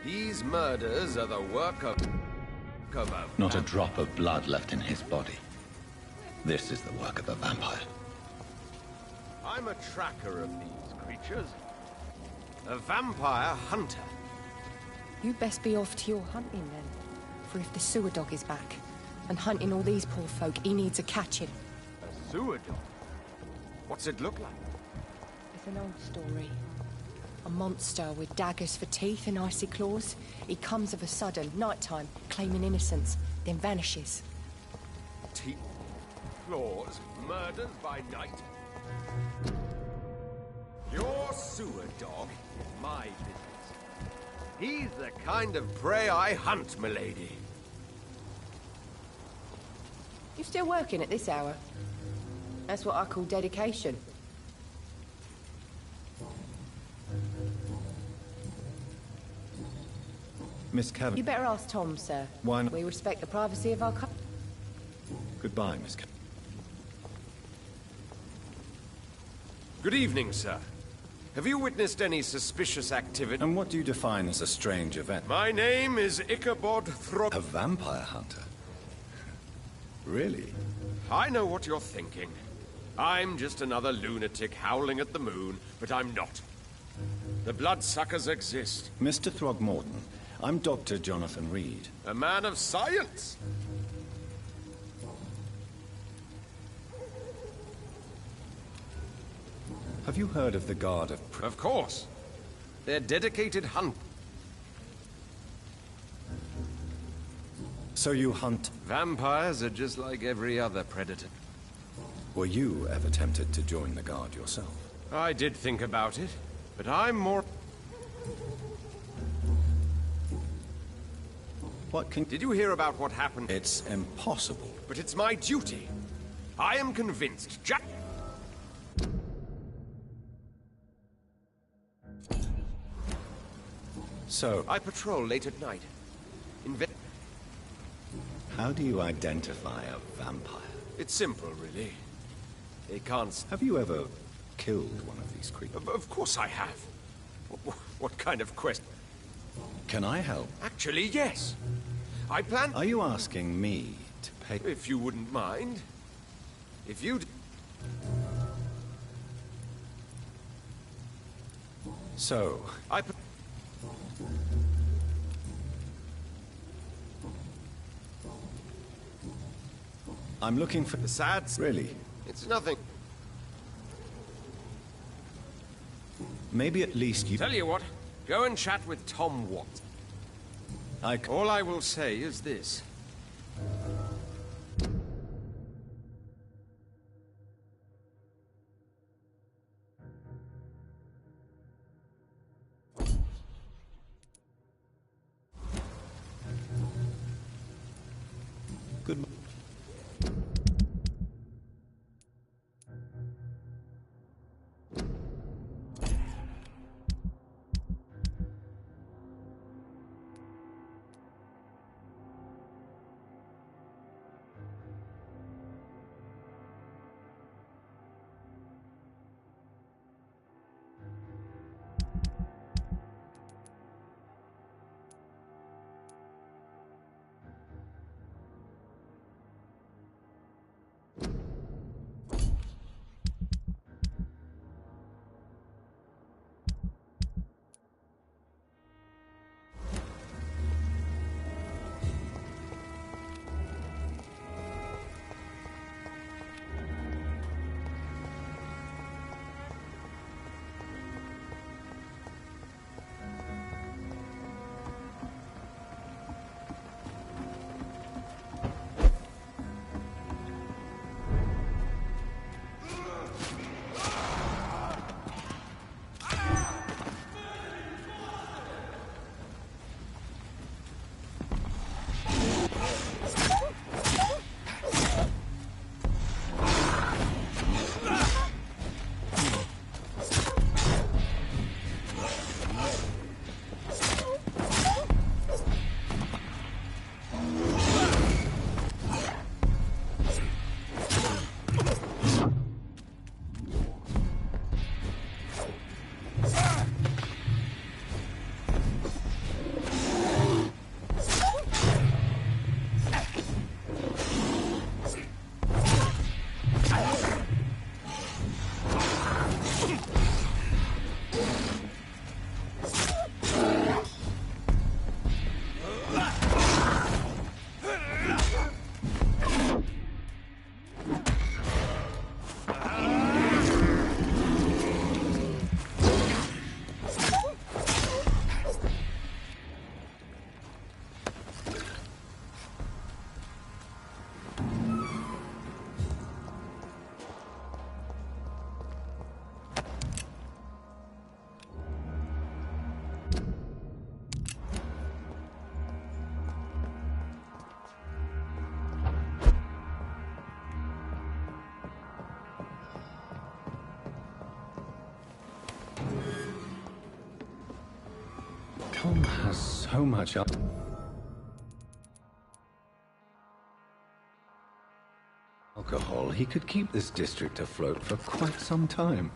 These murders are the work of a... Not a drop of blood left in his body. This is the work of a vampire. I'm a tracker of these creatures. A vampire hunter. You best be off to your hunting then. For if the sewer dog is back, and hunting all these poor folk, he needs a catching. A sewer dog? What's it look like? It's an old story. A monster with daggers for teeth and icy claws. He comes of a sudden, nighttime, claiming innocence, then vanishes. Teeth, claws, murders by night. Your sewer dog is my business. He's the kind of prey I hunt, milady. You still working at this hour? That's what I call dedication. Miss Cavan. You better ask Tom, sir. Why not? We respect the privacy of our Goodbye, Miss Cavan. Good evening, sir. Have you witnessed any suspicious activity? And what do you define as a strange event? My name is Ichabod A vampire hunter? Really? I know what you're thinking. I'm just another lunatic howling at the moon, but I'm not. The bloodsuckers exist. Mr. Throgmorton, I'm Dr. Jonathan Reed. A man of science. Have you heard of the Guard of... Of course. They're dedicated hunt. So you hunt... Vampires are just like every other predator. Were you ever tempted to join the Guard yourself? I did think about it, but I'm more... What can... Did you hear about what happened? It's impossible. But it's my duty. I am convinced Jack... So... I patrol late at night. How do you identify a vampire? It's simple, really. They can't... Have you ever killed one of these creatures? Of course I have. What kind of quest? Can I help? Actually, yes. I plan... Are you asking me to pay... If you wouldn't mind. If you'd... So... I'm looking for... The sad... Really? It's nothing. Maybe at least you... Tell you what. Go and chat with Tom Watt. All I will say is this. Good... Tom has so much alcohol. He could keep this district afloat for quite some time.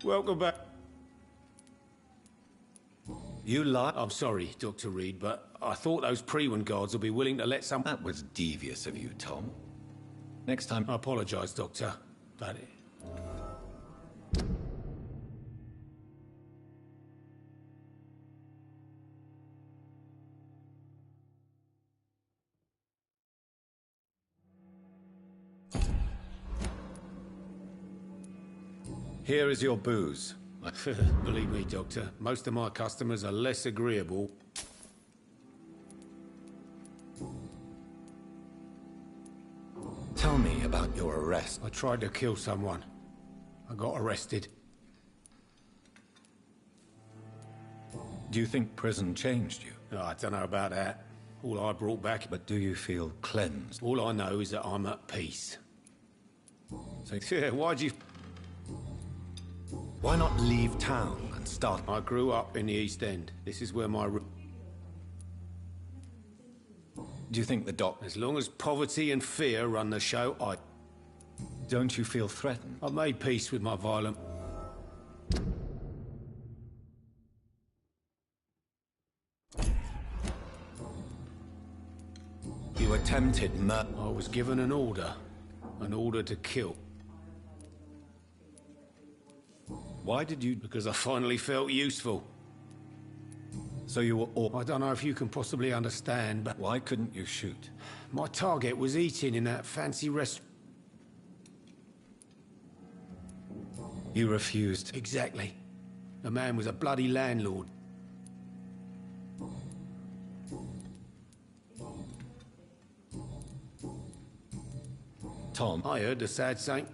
Welcome back. You lie? I'm sorry, Dr. Reed, but I thought those Prewen guards would be willing to let some... That was devious of you, Tom. Next time... I apologize, Doctor, but... Here is your booze. Believe me, Doctor, most of my customers are less agreeable. Tell me about your arrest. I tried to kill someone. I got arrested. Do you think prison changed you? Oh, I don't know about that. All I brought back... But do you feel cleansed? All I know is that I'm at peace. So, Yeah, why'd you... why not leave town and start? I grew up in the East End. This is where my... Do you think the doc... As long as poverty and fear run the show, Don't you feel threatened? I've made peace with my violent... You attempted murder. I was given an order to kill. Why did you... Because I finally felt useful. So you were all... I don't know if you can possibly understand, but... Why couldn't you shoot? My target was eating in that fancy restaurant. You refused. Exactly. The man was a bloody landlord. Tom, I heard the sad saint.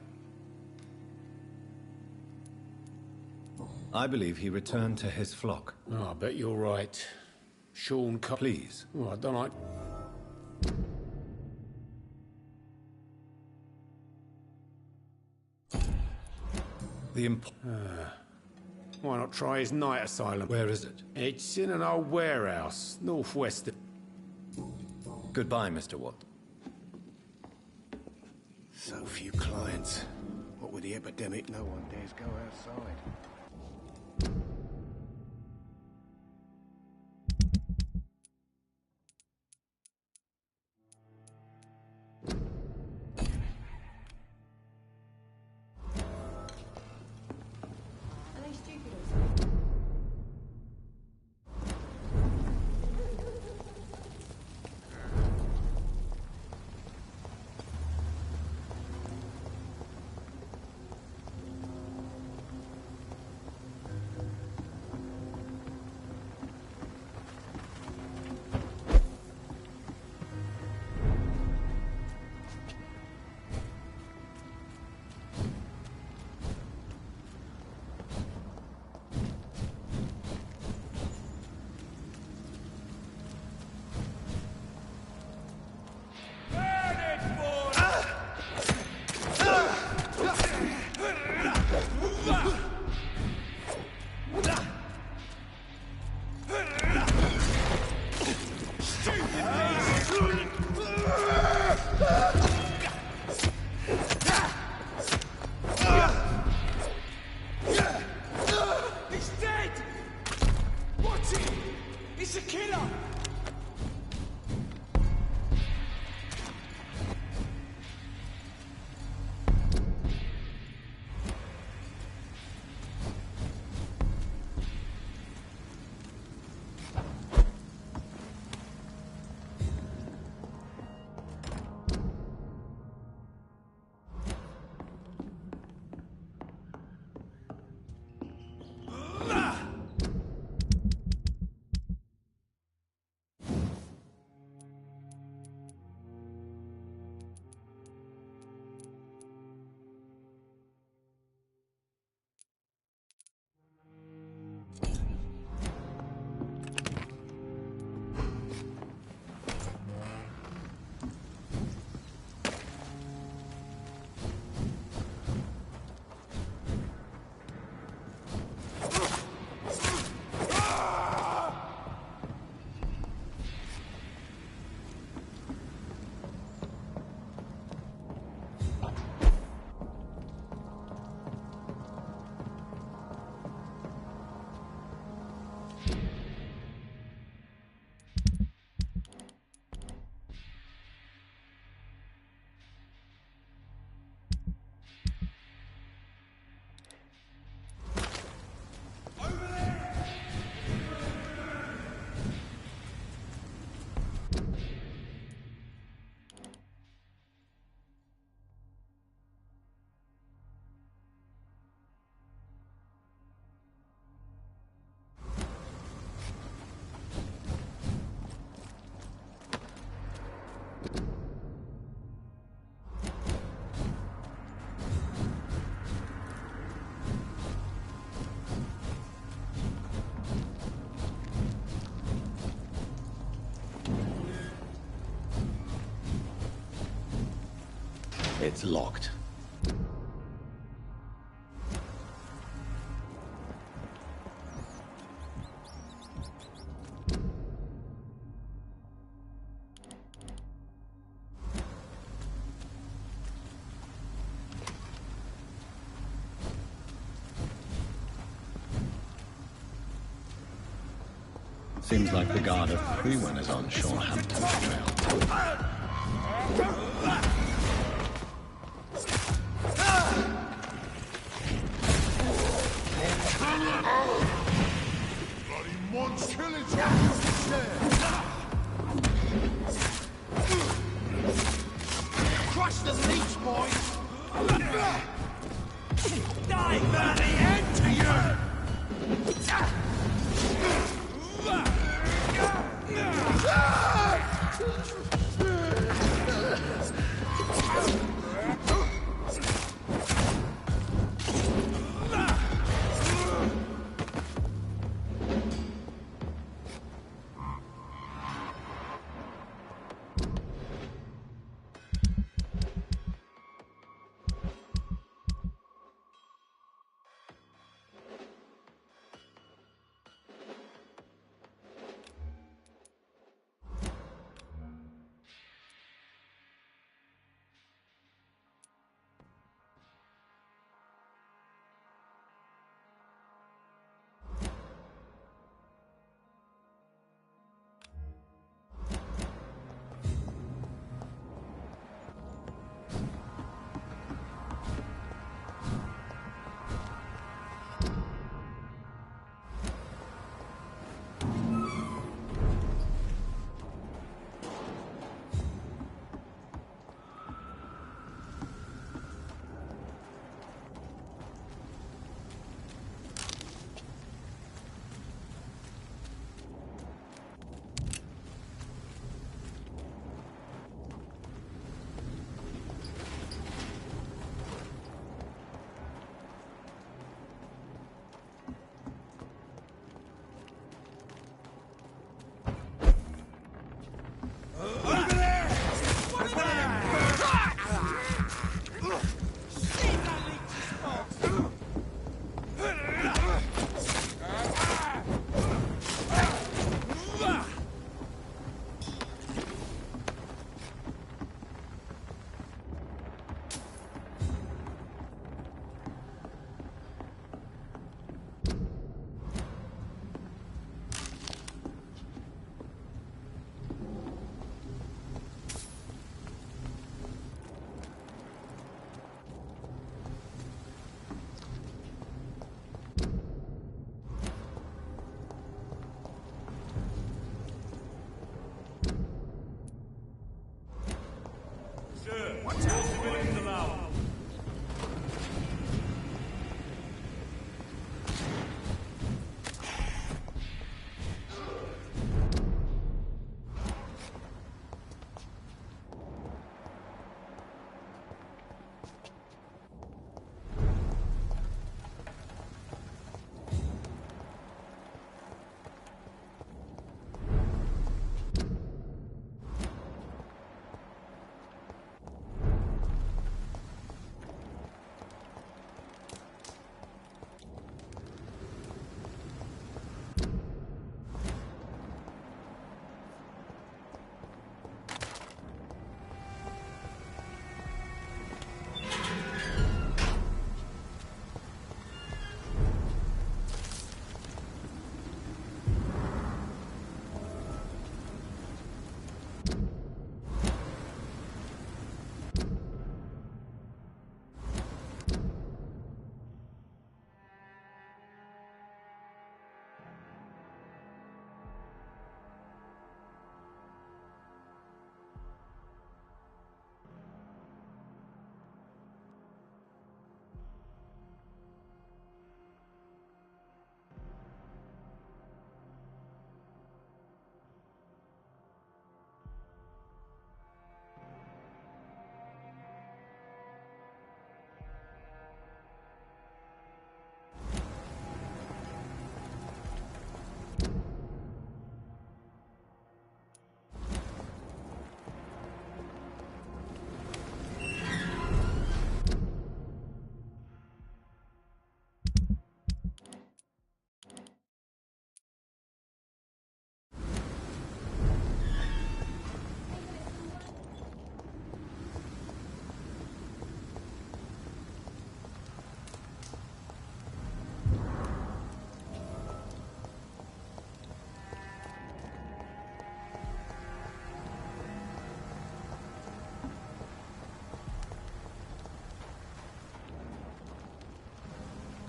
I believe he returned to his flock. Oh, I bet you're right. Sean Please. Oh, I don't like... Why not try his night asylum? Where is it? It's in an old warehouse, northwest of... Goodbye, Mr. Watt. So few clients. What with the epidemic, no one dares go outside. It's a killer! It's locked. Seems like the guard of Priwen is on Shorehampton's trail. Crush the leech, boys! Die, bloody end to you!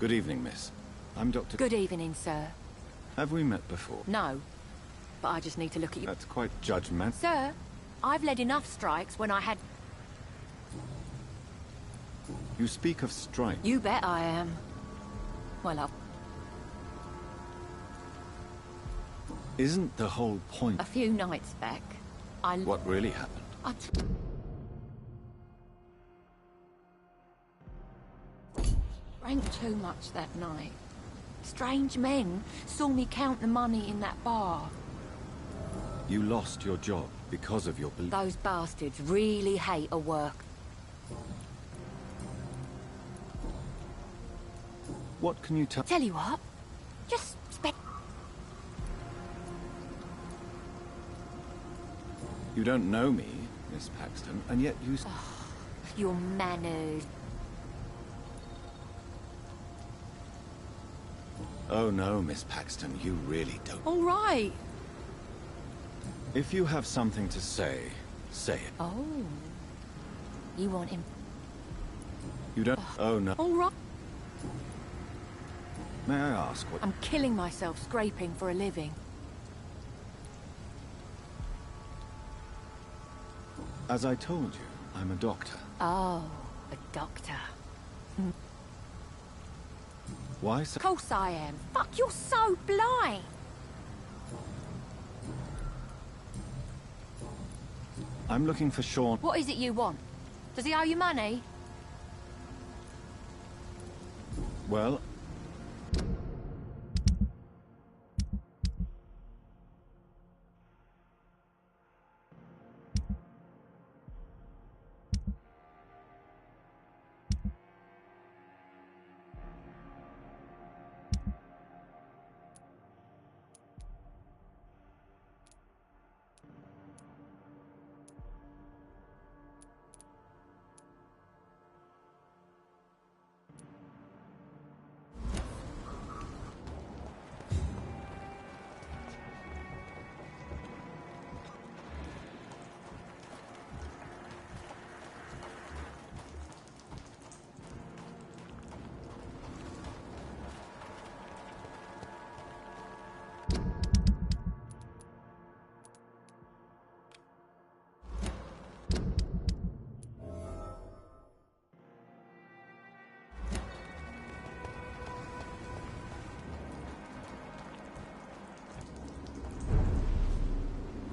Good evening, miss. I'm Dr. Good evening, sir. Have we met before? No, but I just need to look at you. That's quite judgmental. Sir, I've led enough strikes when I had... You speak of strike. You bet I am. Well, Isn't the whole point... a few nights back, What really happened? Drank too much that night. Strange men saw me count the money in that bar. You lost your job because of your belief. Those bastards really hate a work. What can you tell... Tell you what, just spec... You don't know me, Miss Paxton, and yet you... Your manners. Oh no, Miss Paxton, you really don't. All right. If you have something to say, say it. Oh. You want him... You don't... Oh no. All right. May I ask what... I'm killing myself scraping for a living. As I told you, I'm a doctor. Oh, a doctor. Why so... Of course I am. Fuck, you're so blind. I'm looking for Sean... What is it you want? Does he owe you money? Well...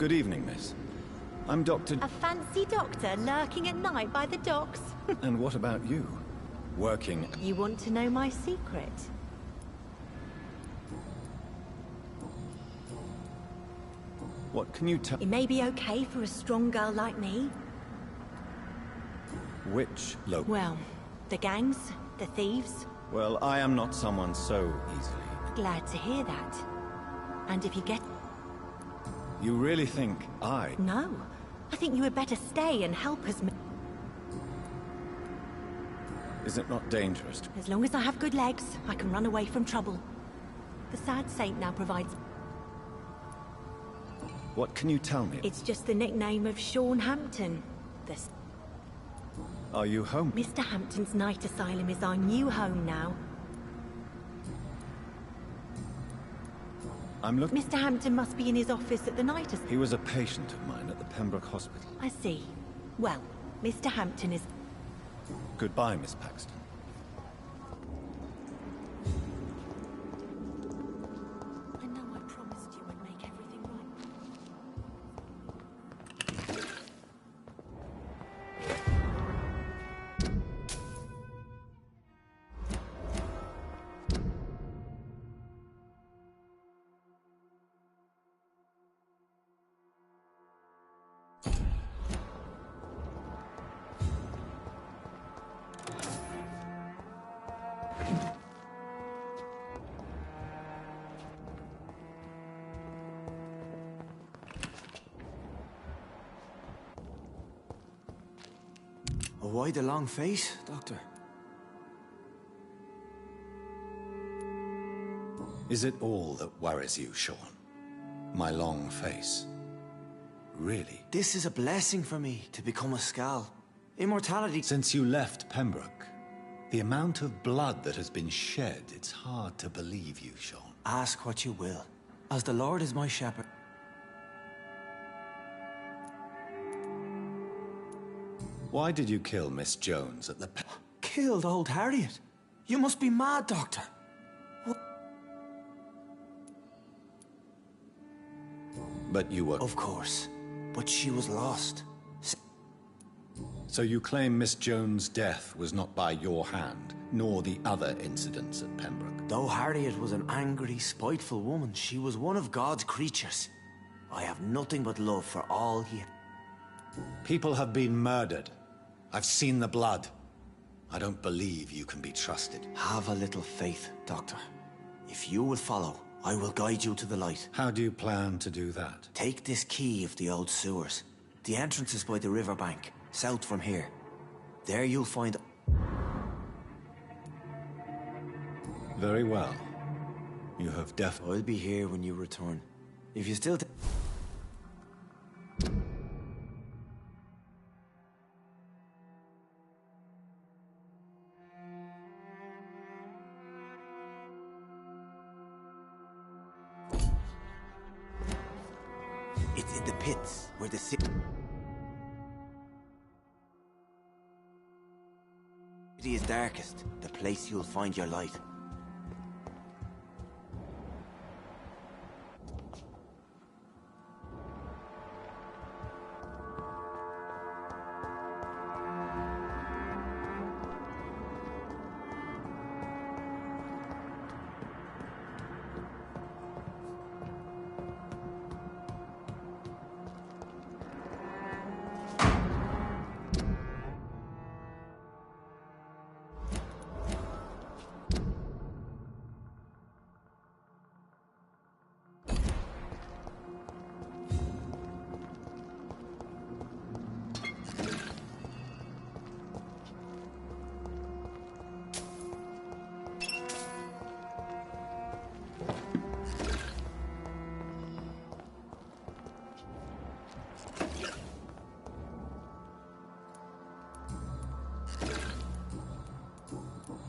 Good evening, miss. I'm Dr... A fancy doctor lurking at night by the docks? And what about you? Working... You want to know my secret? What can you tell... It may be okay for a strong girl like me. Which Well, the gangs, the thieves. Well, I am not someone so easily... Glad to hear that. And if you get... You really think I... No. I think you had better stay and help us... Is it not dangerous? As long as I have good legs, I can run away from trouble. The sad saint now provides... What can you tell me? It's just the nickname of Sean Hampton. Are you home? Mr. Hampton's night asylum is our new home now. I'm looking... Mr. Hampton must be in his office at the night asylum. He was a patient of mine at the Pembroke Hospital. I see. Well, Mr. Hampton is... Goodbye, Miss Paxton. I know I promised you I'd make everything right. Why the long face, Doctor? Is it all that worries you, Sean? My long face? Really? This is a blessing for me, to become a Skal. Immortality... Since you left Pembroke, The amount of blood that has been shed, it's hard to believe you, Sean. Ask what you will. As the Lord is my shepherd. Why did you kill Miss Jones at the... Killed old Harriet? You must be mad, Doctor. But you were... Of course. But she was lost. So you claim Miss Jones' death was not by your hand, nor the other incidents at Pembroke? Though Harriet was an angry, spiteful woman, she was one of God's creatures. I have nothing but love for all he... People have been murdered. I've seen the blood. I don't believe you can be trusted. Have a little faith, Doctor. If you will follow, I will guide you to the light. How do you plan to do that? Take this key of the old sewers. The entrance is by the riverbank, south from here. There you'll find... Very well. You have I'll be here when you return. If you still... It's in the pits, where the city is darkest, the place you'll find your light.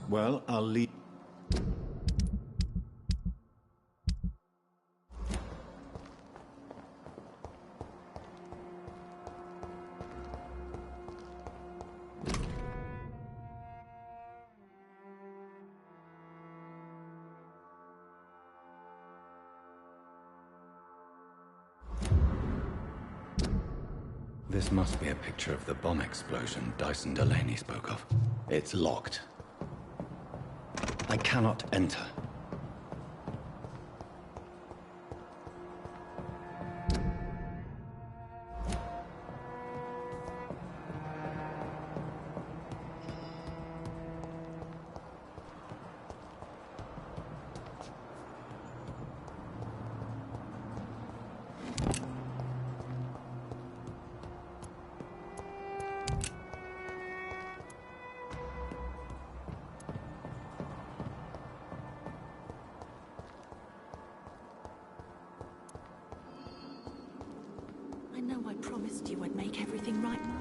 Well, I'll leave... This must be a picture of the bomb explosion Dyson Delaney spoke of. It's locked. I cannot enter. I know I promised you I'd make everything right, Mum.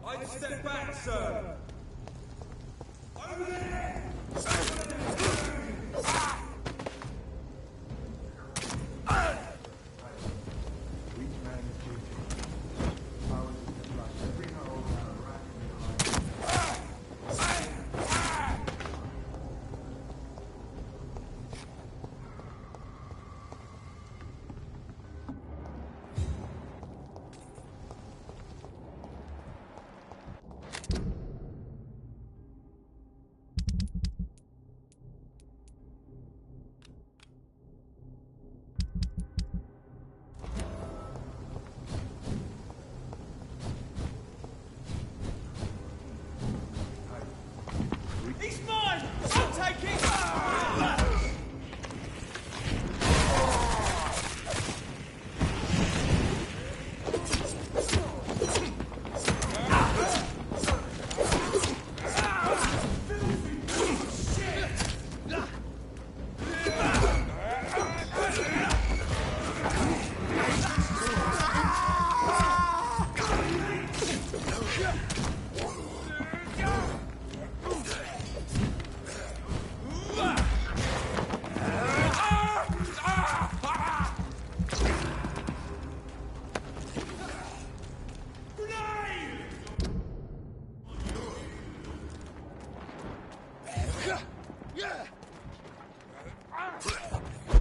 I'd step back, sir. Over there! He's mine! I'll take it!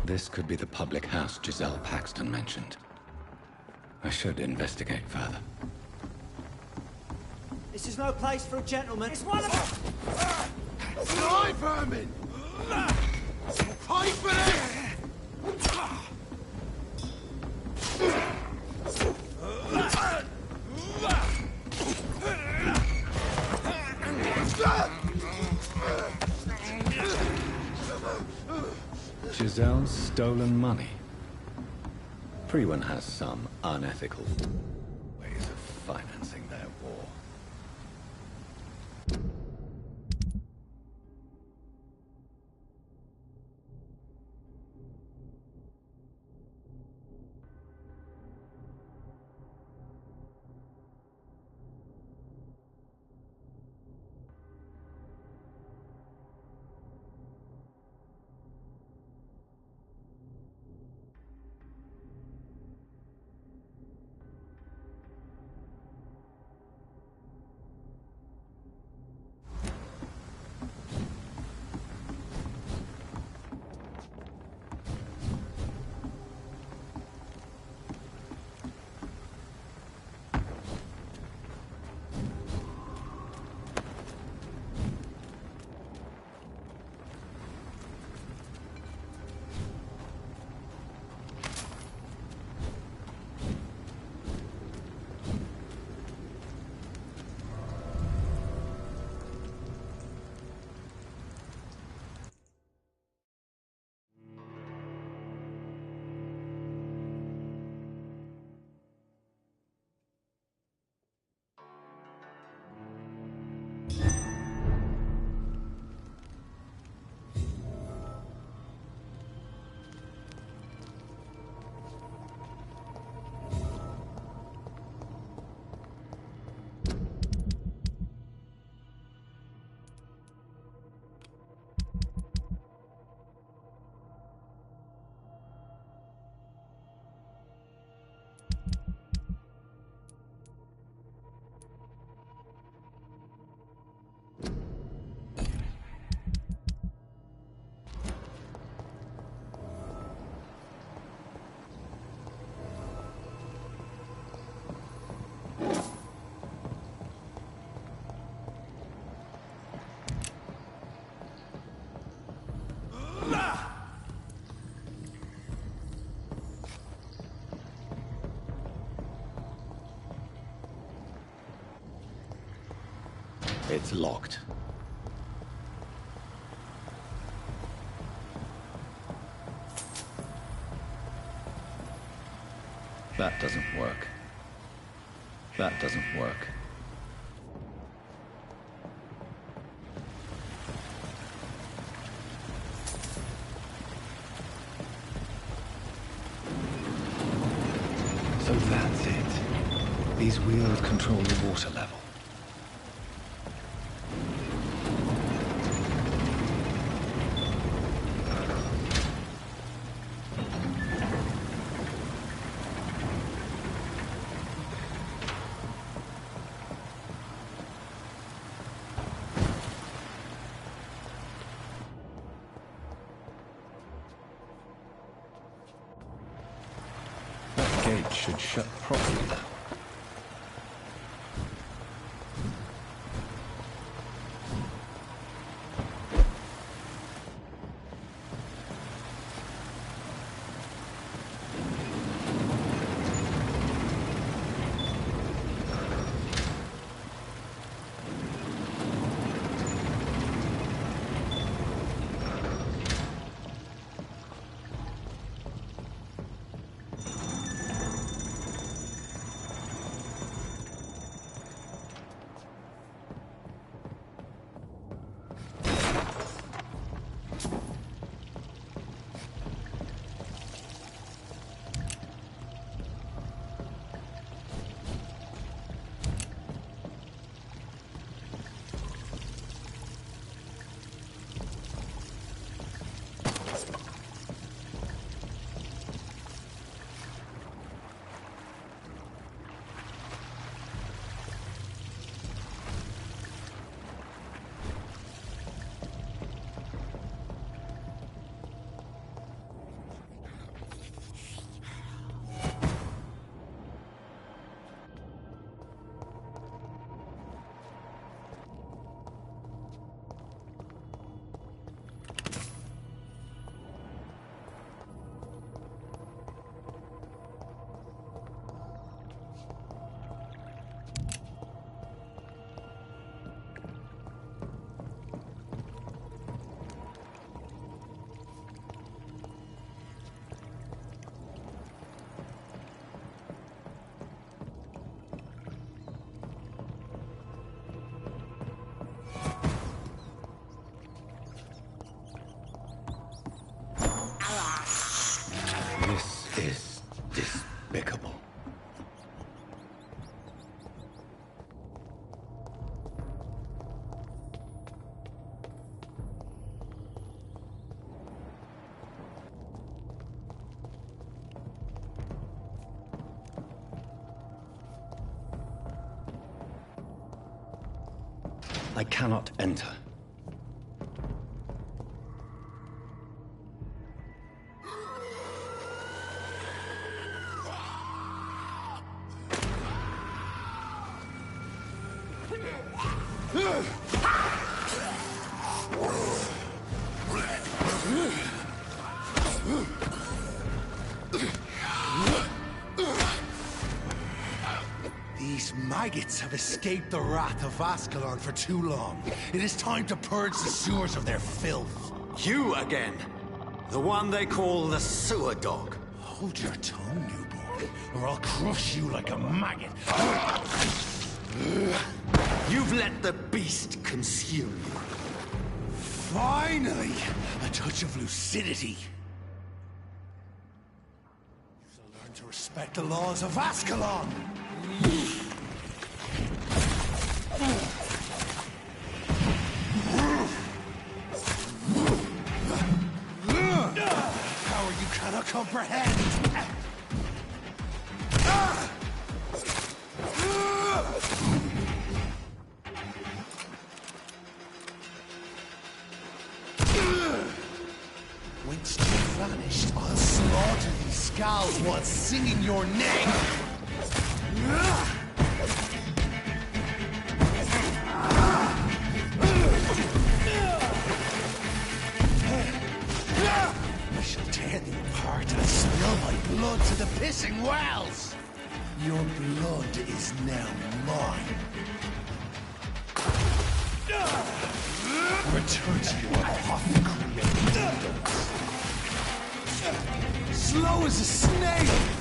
This could be the public house Giselle Paxton mentioned. I should investigate further. This is no place for a gentleman. It's one of us! Fly, vermin! Pay for this! Giselle's stolen money. Freeman has some unethical ways of financing their war. It's locked. That doesn't work. That doesn't work. So that's it. These wheels control the water level. gate should shut properly now. This is despicable. I cannot enter. These maggots have escaped the wrath of Ascalon for too long. It is time to purge the sewers of their filth. You again! The one they call the sewer dog. Hold your tongue, newborn, or I'll crush you like a maggot. You've let the beast consume you. Finally! A touch of lucidity. So learn to respect the laws of Ascalon! Power you cannot comprehend! Once you've vanished, I'll slaughter these skulls while singing your name! I shall tear thee apart and spill my blood to the pissing wells! Your blood is now mine. Return to your apothecary of needles. Slow as a snail!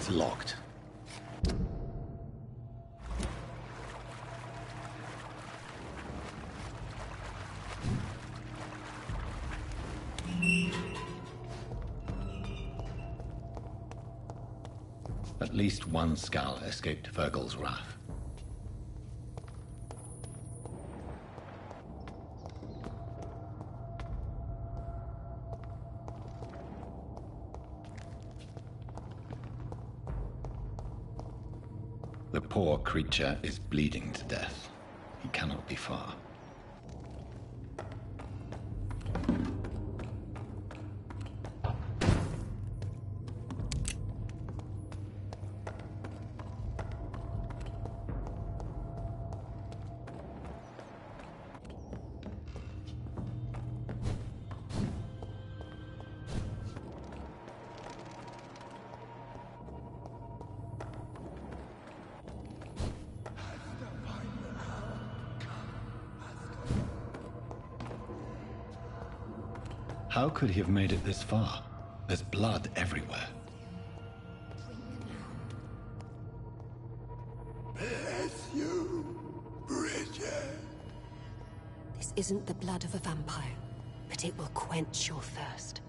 It's locked. At least one skull escaped Virgil's wrath. The poor creature is bleeding to death. He cannot be far. How could he have made it this far? There's blood everywhere. Bless you, Bridget. This isn't the blood of a vampire, but it will quench your thirst.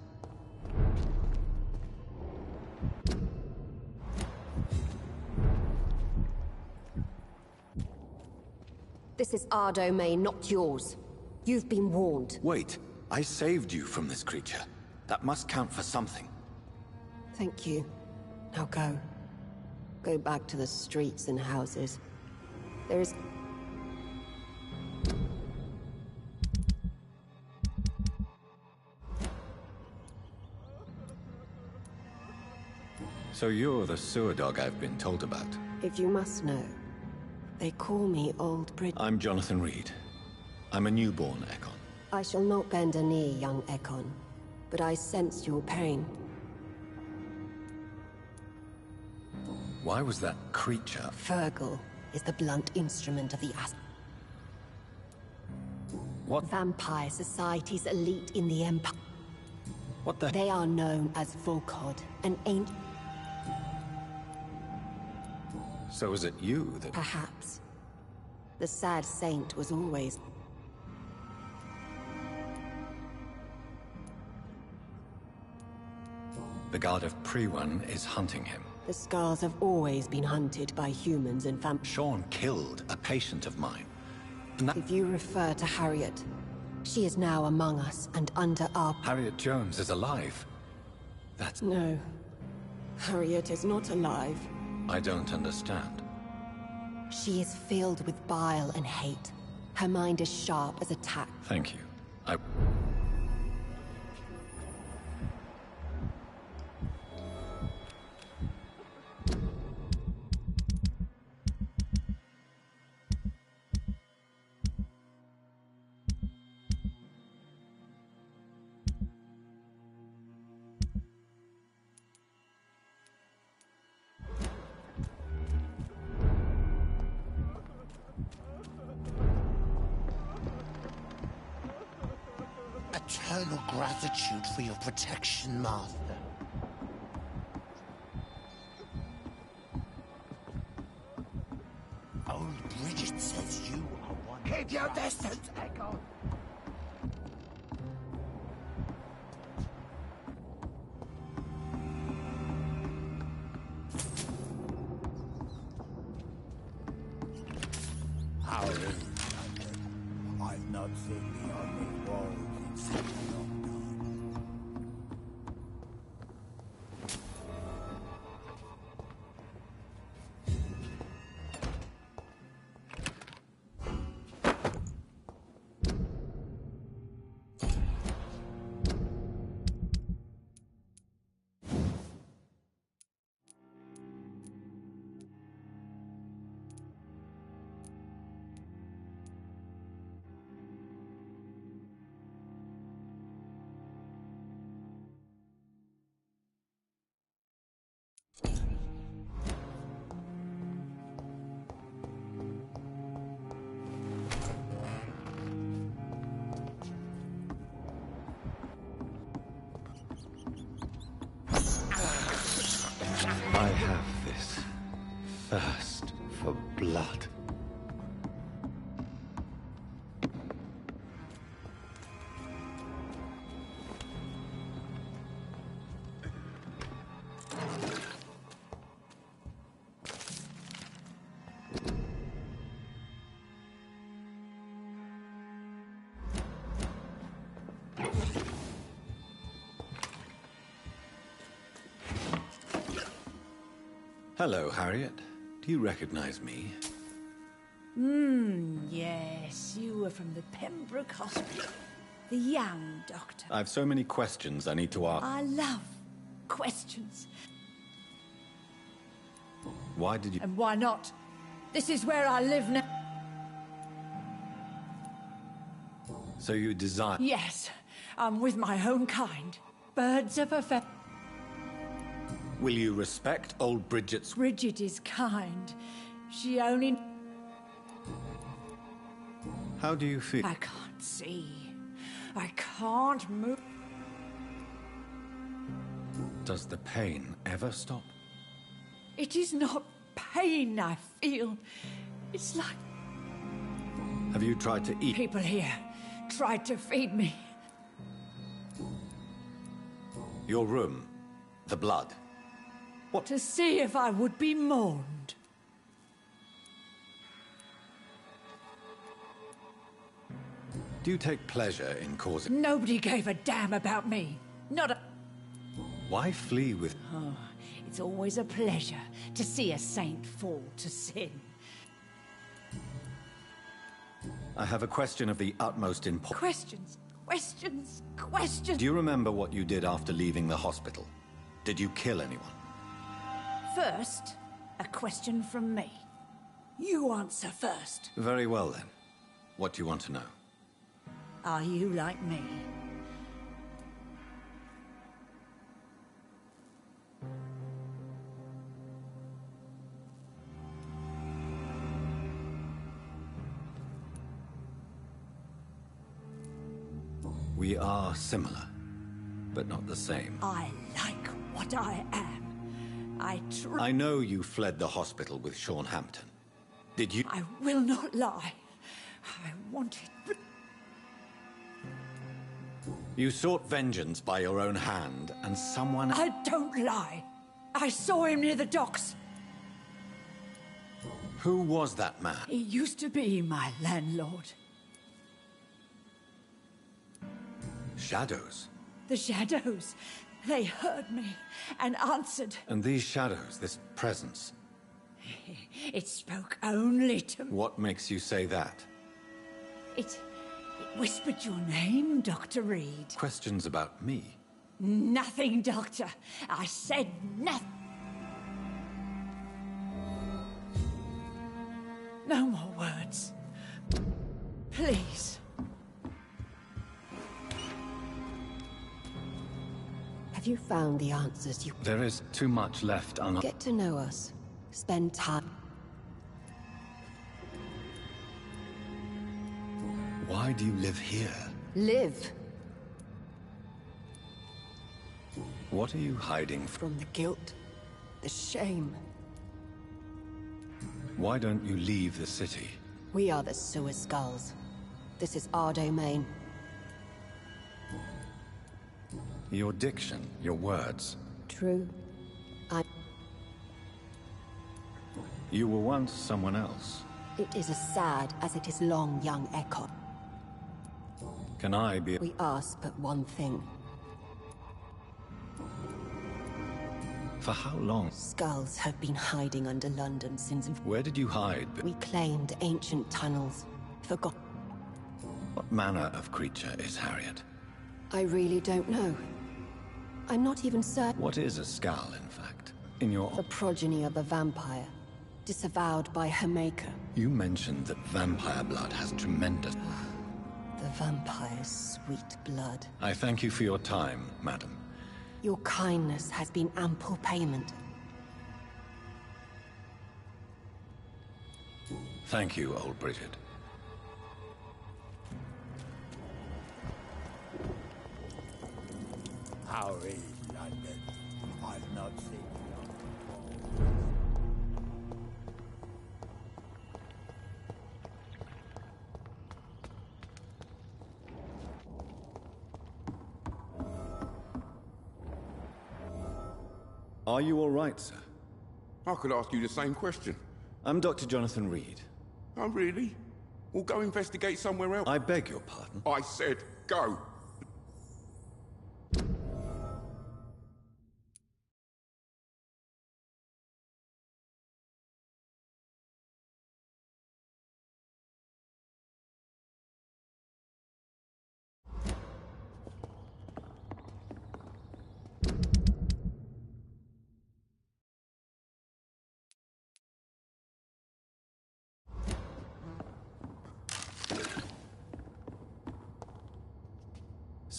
This is our domain, not yours. You've been warned. Wait, I saved you from this creature. That must count for something. Thank you. Now go. Go back to the streets and houses. There is... So you're the sewer dog I've been told about. If you must know, they call me Old Brid... I'm Jonathan Reed. I'm a newborn Ekon. I shall not bend a knee, young Ekon, but I sense your pain. Why was that creature... Virgil is the blunt instrument of the What? Vampire society's elite in the Empire. What the... They are known as Volkod, an ancient... So is it you that... Perhaps. The sad saint was always... The god of Priwan is hunting him. The scars have always been hunted by humans and Sean killed a patient of mine. If you refer to Harriet, she is now among us and under our... Harriet Jones is alive. That's... No. Harriet is not alive. I don't understand. She is filled with bile and hate. Her mind is sharp as a tack. Thank you. Eternal gratitude for your protection, Master. Old Bridget says you are one. Keep your distance, Echo. How is it? I've not seen the only walls in such a long time. Hello, Harriet. Do you recognize me? Yes, you were from the Pembroke Hospital. The young doctor. I have so many questions I need to ask. I love questions. Why did you... And why not? This is where I live now. So you desire... Yes, I'm with my own kind. Birds of a feather. Will you respect old Bridget's... Bridget is kind. She only... How do you feel? I can't see. I can't move. Does the pain ever stop? It is not pain I feel. It's like... Have you tried to eat? People here tried to feed me. Your room. The blood. What? To see if I would be mourned. Do you take pleasure in causing... Nobody gave a damn about me. Not a... Why flee with... Oh, it's always a pleasure to see a saint fall to sin. I have a question of the utmost importance. Questions, questions, questions. Do you remember what you did after leaving the hospital? Did you kill anyone? First, a question from me. You answer first. Very well, then. What do you want to know? Are you like me? We are similar, but not the same. I like what I am. I know you fled the hospital with Sean Hampton. Did you? I will not lie. I wanted... You sought vengeance by your own hand, and someone... I don't lie. I saw him near the docks. Who was that man? He used to be my landlord. Shadows? The shadows. They heard me and answered. And these shadows, this presence... It spoke only to me. What makes you say that? It whispered your name, Dr. Reed. Questions about me? Nothing, Doctor. I said nothing. No more words. Please. Have you found the answers you... There is too much left Get to know us. Spend time. Why do you live here? Live. What are you hiding from? The guilt. The shame. Why don't you leave the city? We are the Sewer Skulls. This is our domain. Your diction, your words. True. You were once someone else. It is as sad as it is long, young Echo. Can I be... We ask but one thing. For how long? Skulls have been hiding under London since... Where did you hide? We claimed ancient tunnels. Forgot... What manner of creature is Harriet? I really don't know. I'm not even certain... What is a skull, in fact? In your... The progeny of a vampire. Disavowed by her maker. You mentioned that vampire blood has tremendous... The vampire's sweet blood. I thank you for your time, madam. Your kindness has been ample payment. Thank you, old Bridget. How is London? I've not seen you. Are you all right, sir? I could ask you the same question. I'm Dr. Jonathan Reed. Oh, really? We'll go investigate somewhere else. I beg your pardon? I said go.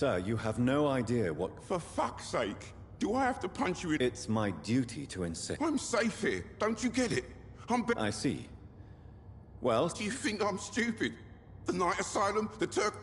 Sir, you have no idea what... For fuck's sake, do I have to punch you in... It's my duty to insist. I'm safe here, don't you get it? I see. Well... Do you think I'm stupid? The night asylum, the Turk...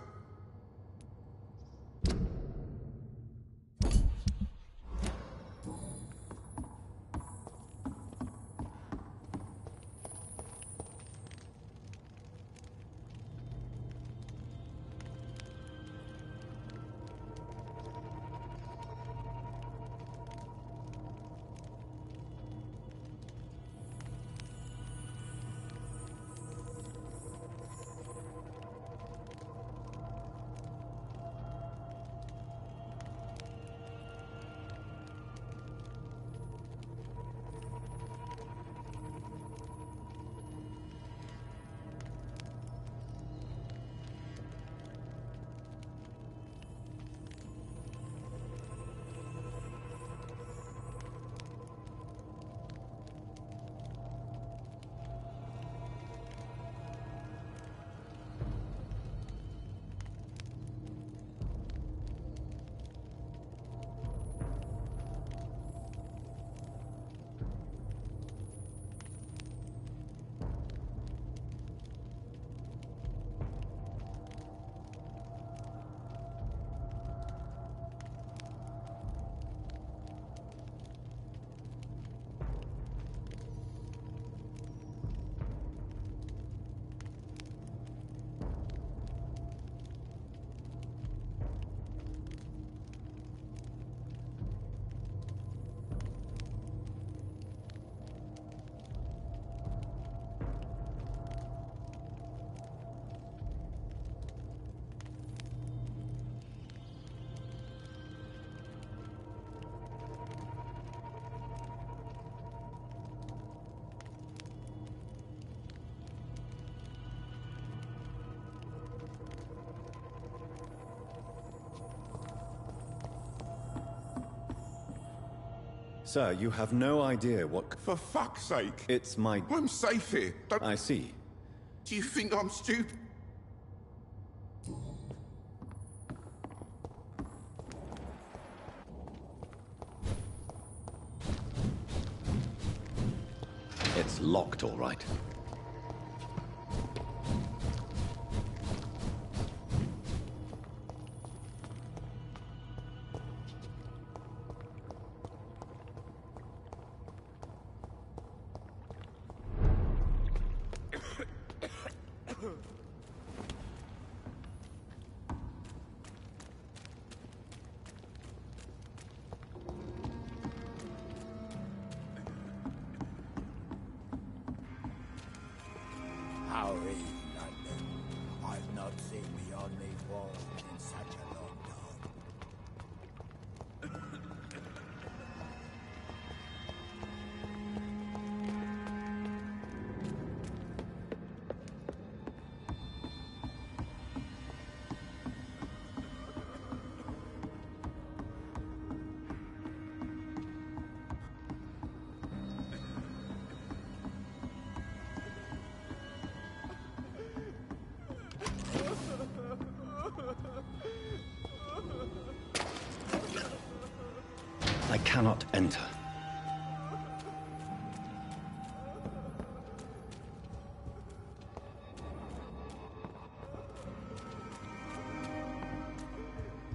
Sir, you have no idea what... For fuck's sake. It's my... I'm safe here. Don't... I see. Do you think I'm stupid? It's locked, all right. How is London? I've not seen beyond these walls in such a long time. I cannot enter.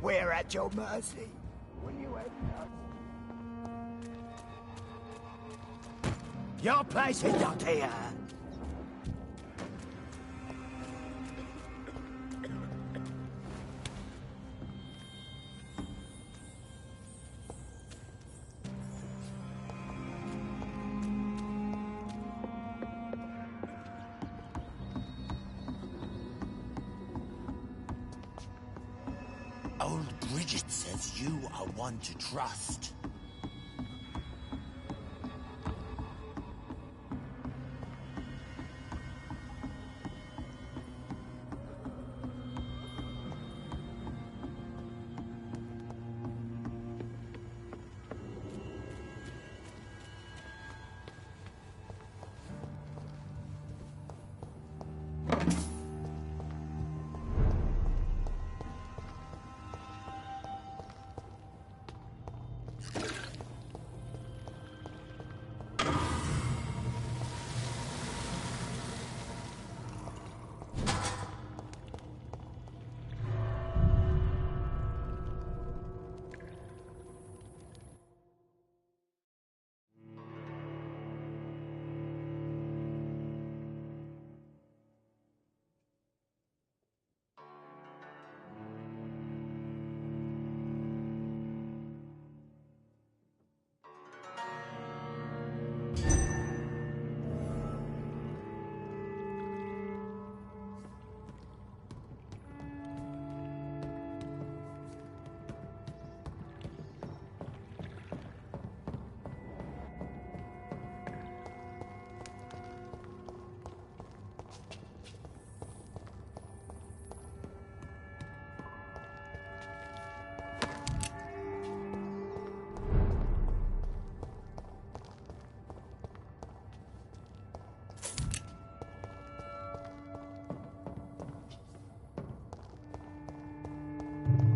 We're at your mercy. Will you help us? Your place is not here. Old Bridget says you are one to trust.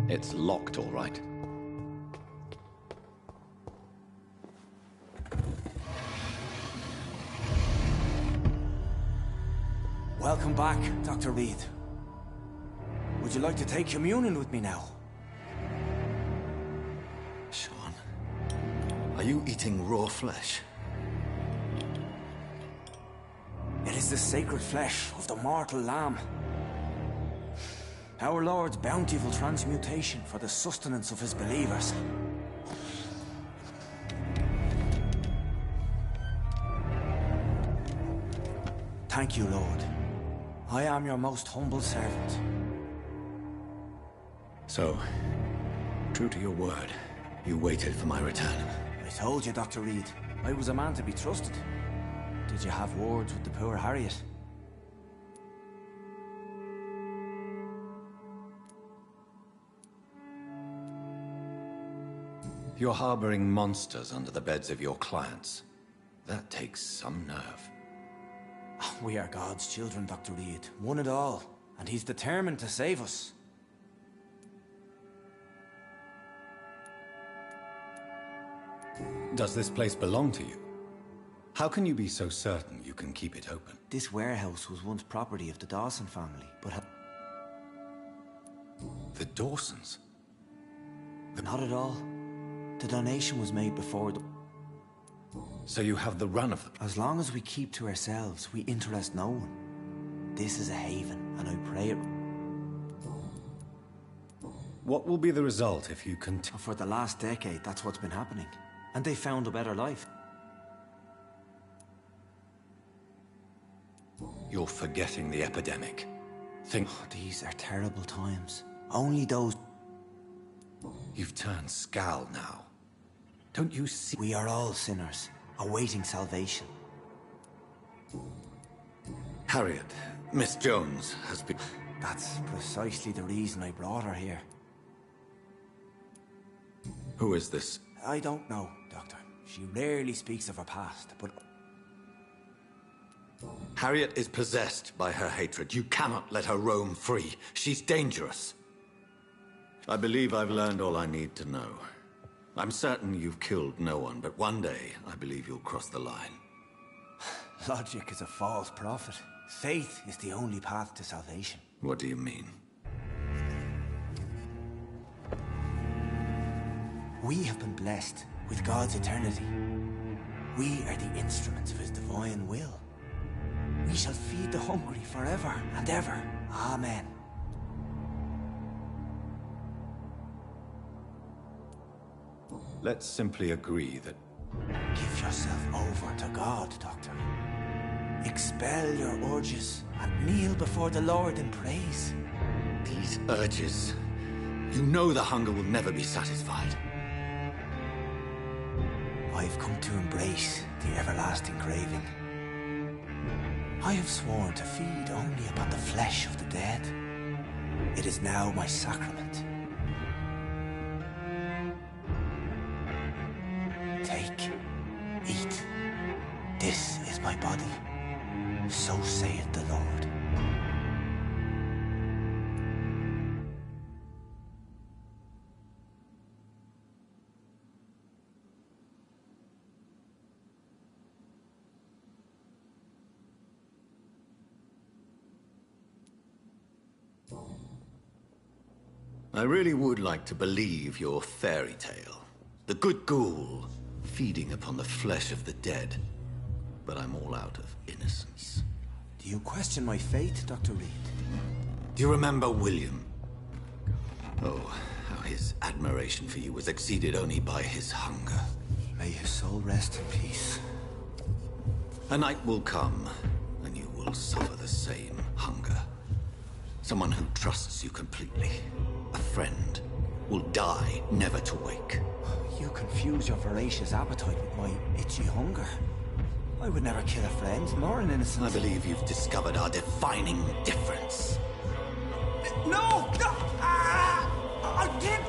It's locked, all right. Welcome back, Dr. Reed. Would you like to take communion with me now? Sean, are you eating raw flesh? It is the sacred flesh of the mortal lamb. Our Lord's bountiful transmutation for the sustenance of his believers. Thank you, Lord. I am your most humble servant. So, true to your word, you waited for my return. I told you, Dr. Reed, I was a man to be trusted. Did you have words with the poor Harriet? You're harboring monsters under the beds of your clients. That takes some nerve. We are God's children, Dr. Reed. One and all. And he's determined to save us. Does this place belong to you? How can you be so certain you can keep it open? This warehouse was once property of the Dawson family, but... The Dawsons? Not at all. The donation was made before the... So you have the run of the... As long as we keep to ourselves, we interest no one. This is a haven, and I pray it... What will be the result if you continue? For the last decade, that's what's been happening. And they found a better life. You're forgetting the epidemic. Think... These are terrible times. Only those... You've turned Scal now. Don't you see... We are all sinners, awaiting salvation. Harriet, Miss Jones has been... That's precisely the reason I brought her here. Who is this? I don't know, Doctor. She rarely speaks of her past, but... Harriet is possessed by her hatred. You cannot let her roam free. She's dangerous. I believe I've learned all I need to know. I'm certain you've killed no one, but one day I believe you'll cross the line. Logic is a false prophet. Faith is the only path to salvation. What do you mean? We have been blessed with God's eternity. We are the instruments of his divine will. We shall feed the hungry forever and ever. Amen. Let's simply agree that... Give yourself over to God, Doctor. Expel your urges and kneel before the Lord in praise. These urges... You know the hunger will never be satisfied. I've come to embrace the everlasting craving. I have sworn to feed only upon the flesh of the dead. It is now my sacrament. Take, eat. This is my body. So saith the Lord. I really would like to believe your fairy tale. The good ghoul feeding upon the flesh of the dead. But I'm all out of innocence. Do you question my faith, Dr. Reed? Do you remember William? Oh, how his admiration for you was exceeded only by his hunger. May his soul rest in peace. A night will come, and you will suffer the same hunger. Someone who trusts you completely, a friend, will die never to wake. You confuse your voracious appetite with my itchy hunger. I would never kill a friend, nor an innocent. I believe you've discovered our defining difference. No! No! I did...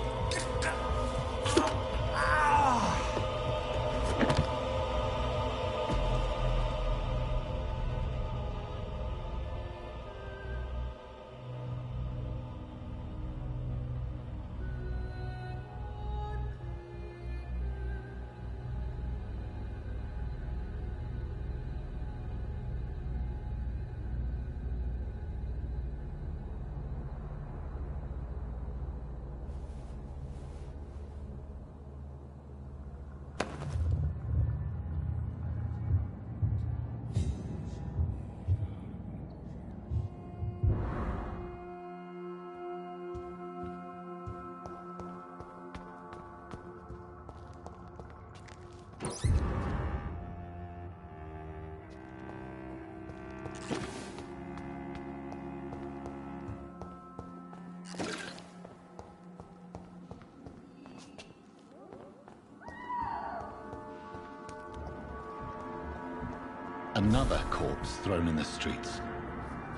Another corpse thrown in the streets.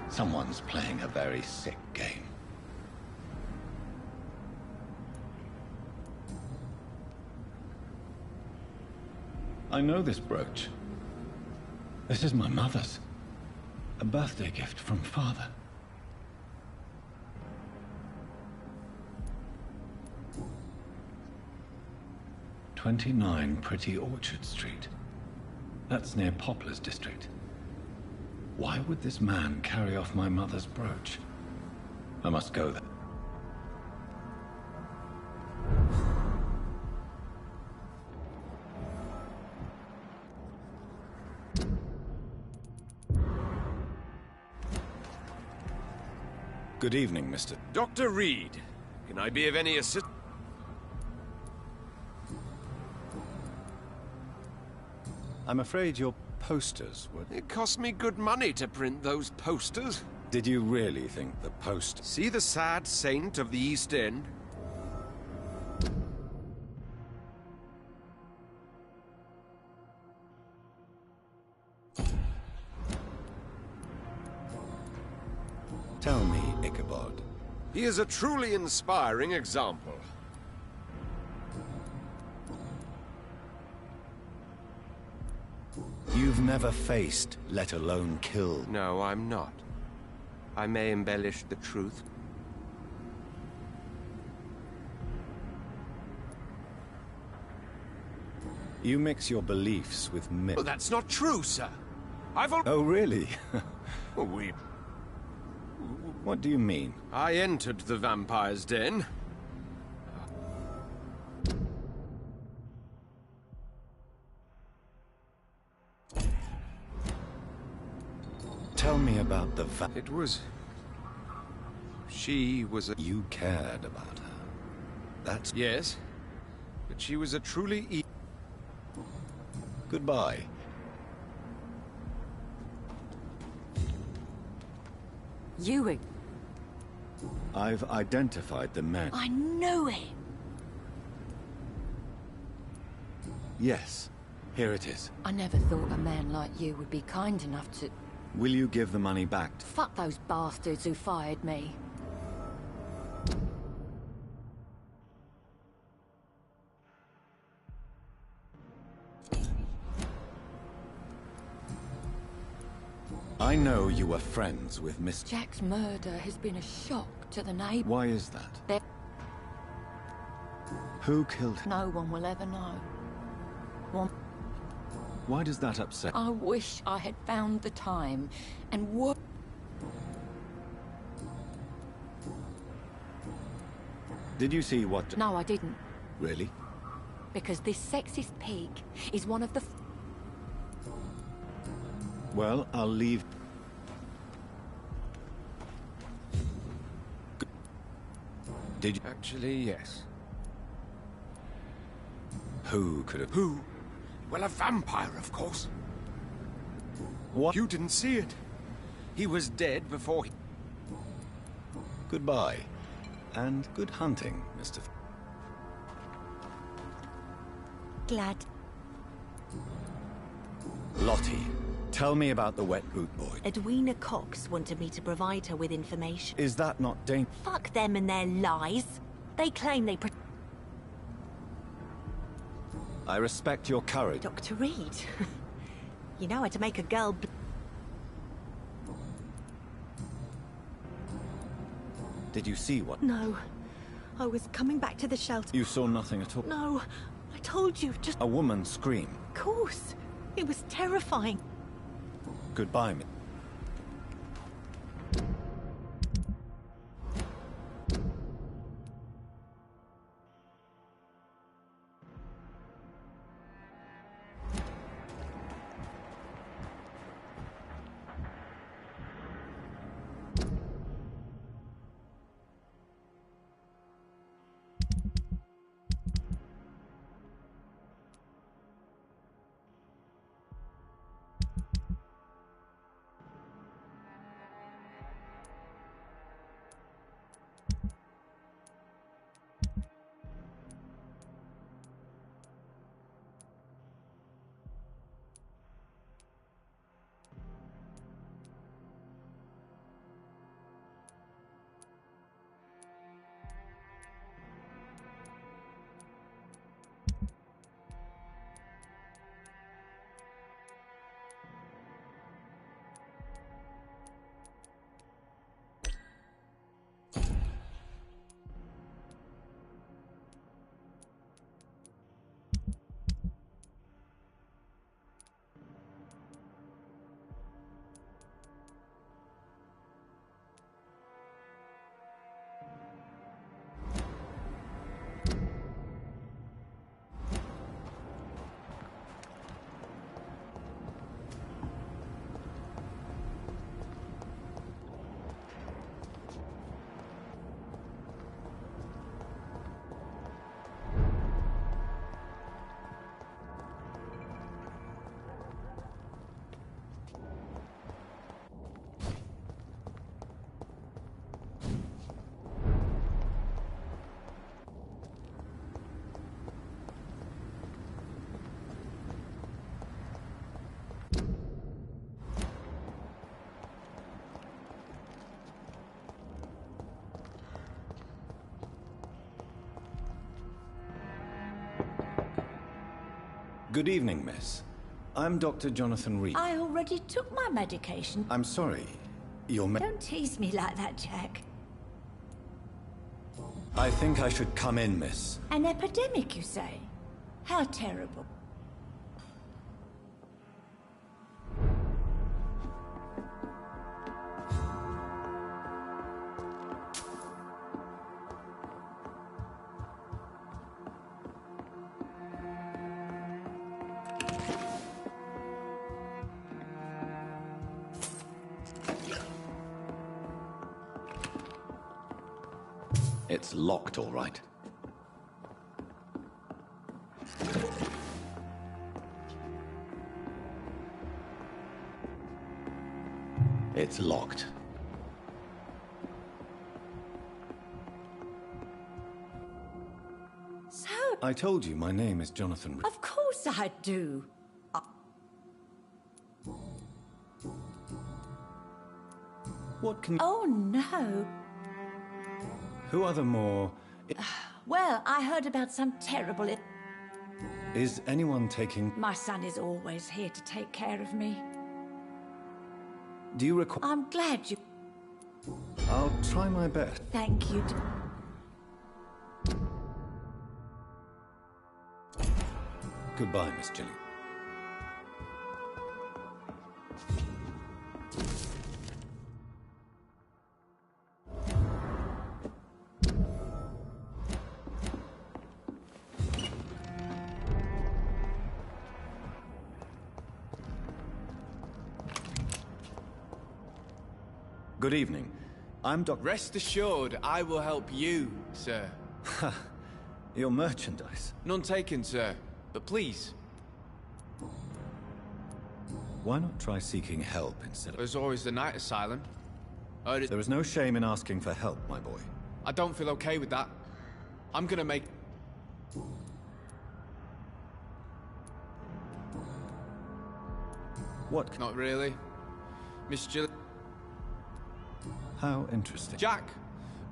Someone's playing a very sick game. I know this brooch. This is my mother's. A birthday gift from father. "29 Pretty Orchard Street." That's near Poplar's district. Why would this man carry off my mother's brooch? I must go there. Good evening, Mr. Dr. Reed, can I be of any assistance? I'm afraid your posters were... It cost me good money to print those posters. Did you really think the post... See the sad saint of the East End? Tell me, Ichabod. He is a truly inspiring example. You've never faced, let alone killed. No, I'm not. I may embellish the truth. You mix your beliefs with myth. Well, that's not true, sir. Oh, really? We... What do you mean? I entered the vampire's den. Tell me about the It was... She was a... You cared about her. That's... Yes, but she was a truly... Goodbye. You... I've identified the man. I knew him! Yes, here it is. I never thought a man like you would be kind enough to... Will you give the money back? Fuck those bastards who fired me. I know you were friends with Miss... Jack's murder has been a shock to the neighbors. Why is that? Who killed him? No one will ever know. Why does that upset... I wish I had found the time and what... Did you see what... No, I didn't. Really? Because this sexist pig is one of the... Well, I'll leave... Did you... Actually, yes. Who could have... Who? Well, a vampire, of course. What? You didn't see it. He was dead before he... Goodbye. And good hunting, Mr. Glad. Lottie, tell me about the wet boot boy. Edwina Cox wanted me to provide her with information. Is that not dangerous? Fuck them and their lies. They claim they... I respect your courage. Dr. Reed. You know how to make a girl... Did you see what... No. I was coming back to the shelter. You saw nothing at all? No. I told you, just... A woman scream. Of course. It was terrifying. Goodbye, me. Good evening, miss. I'm Dr. Jonathan Reed. I already took my medication. I'm sorry. Don't tease me like that, Jack. I think I should come in, miss. An epidemic, you say? How terrible. It's locked, all right. It's locked. So... I told you my name is Jonathan Reed. Of course I do. What can... Oh, no. Who are the more... Well, I heard about some terrible... Is anyone taking... My son is always here to take care of me. Do you require... I'm glad you... I'll try my best. Thank you. Goodbye, Miss Gilly. Good evening. I'm Dr. Rest assured, I will help you, sir. Ha! Your merchandise. None taken, sir. But please. Why not try seeking help instead of... There's always the night asylum. There is no shame in asking for help, my boy. I don't feel okay with that. I'm gonna make... What? Not really. Miss Jill... How interesting. Jack!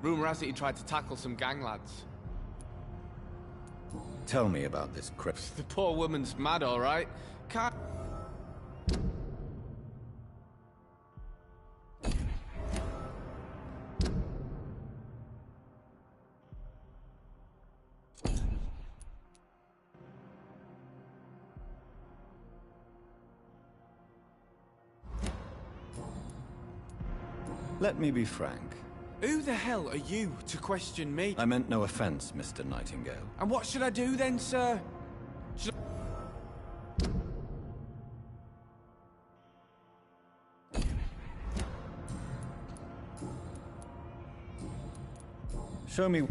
Rumour has it he tried to tackle some gang lads. Tell me about this crip. The poor woman's mad, all right. Can't... Let me be frank. Who the hell are you to question me? I meant no offense, Mr. Nightingale. And what should I do then, sir? Show me...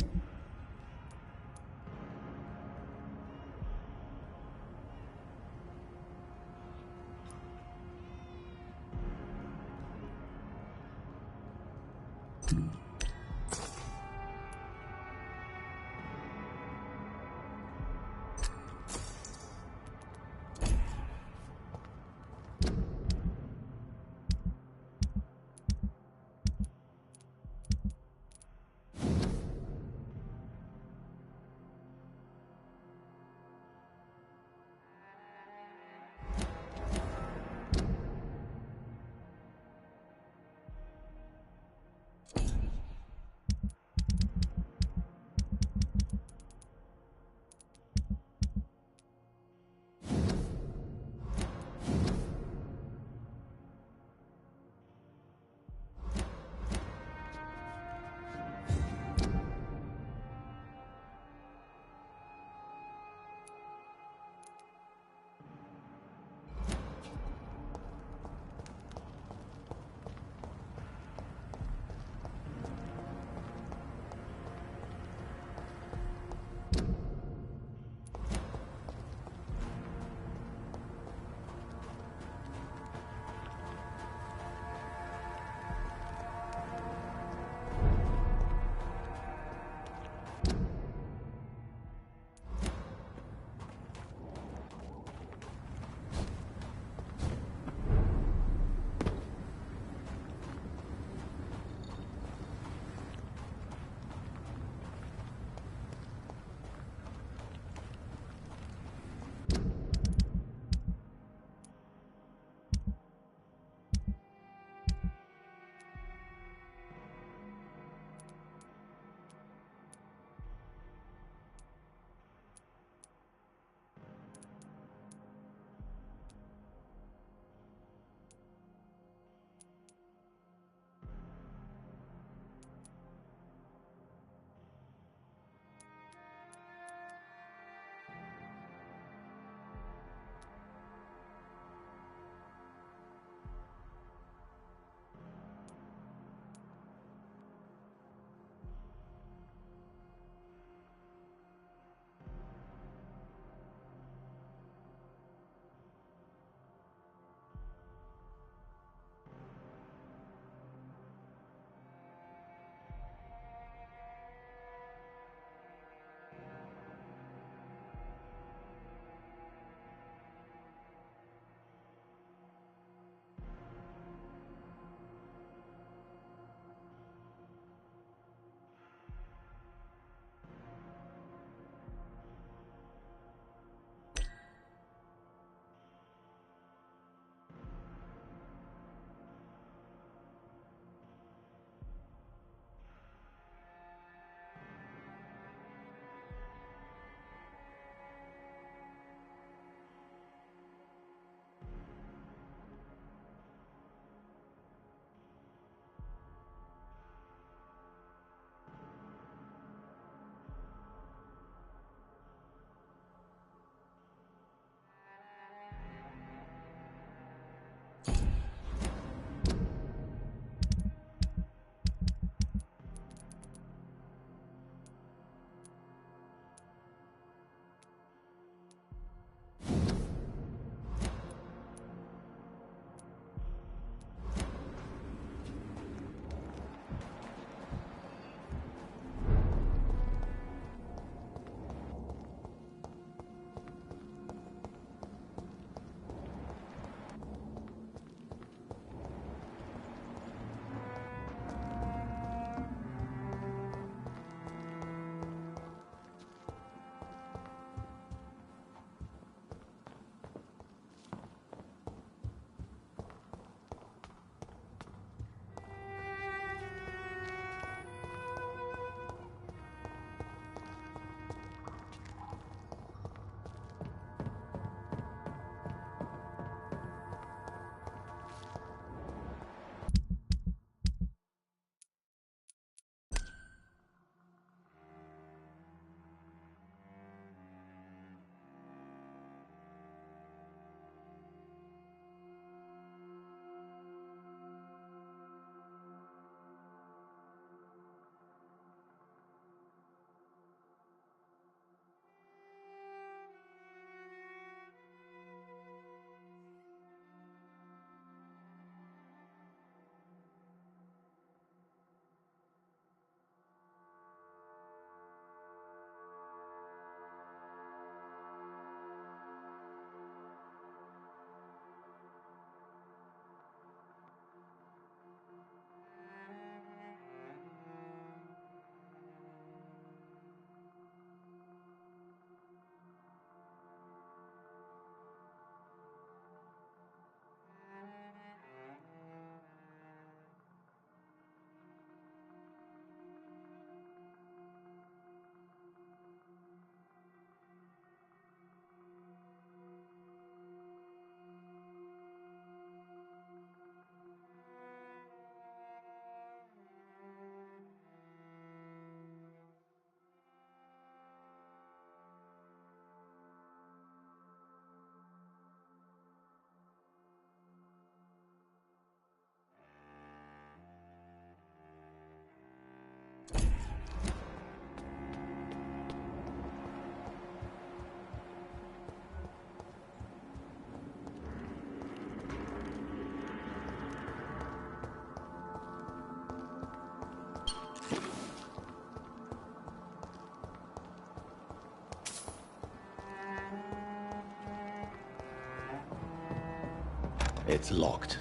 It's locked.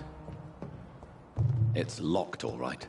It's locked, all right.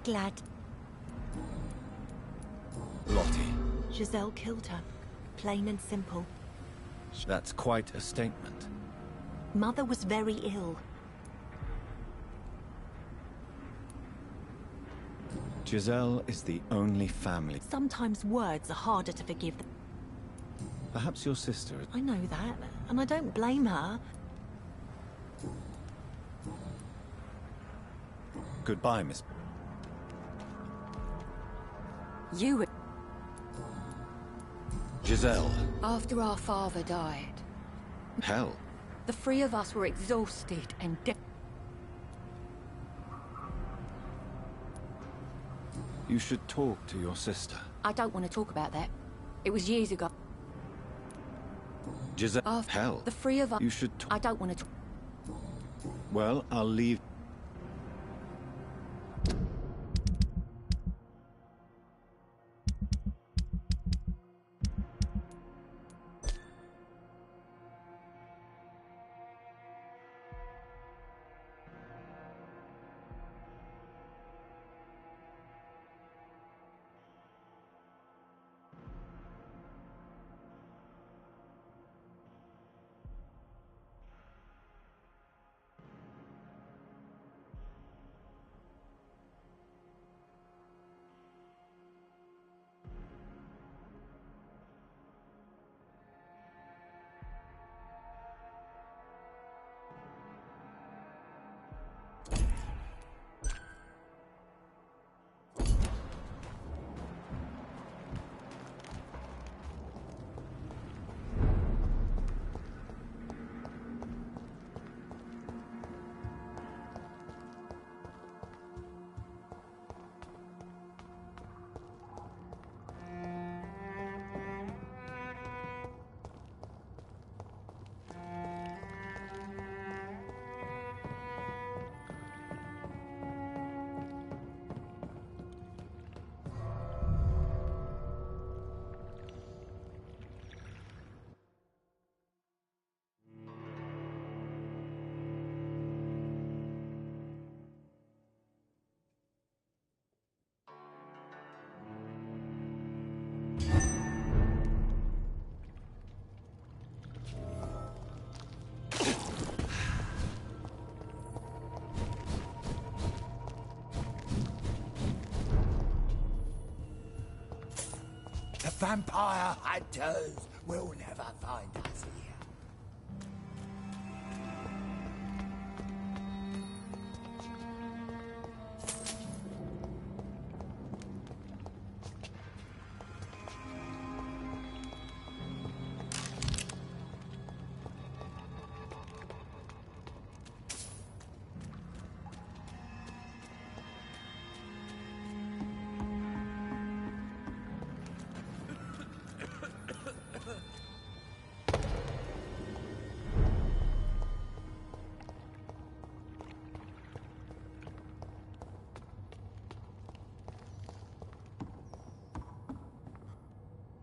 Glad. Lottie. Giselle killed her. Plain and simple. That's quite a statement. Mother was very ill. Giselle is the only family. Sometimes words are harder to forgive. Perhaps your sister... I know that, and I don't blame her. Goodbye, Miss... You... Giselle. After our father died, Hell. the three of us were exhausted and dead. You should talk to your sister. I don't want to talk about that. It was years ago. Giselle. Hell. The three of us... You should talk... I don't want to talk... Well, I'll leave... vampire hunters will never find us here.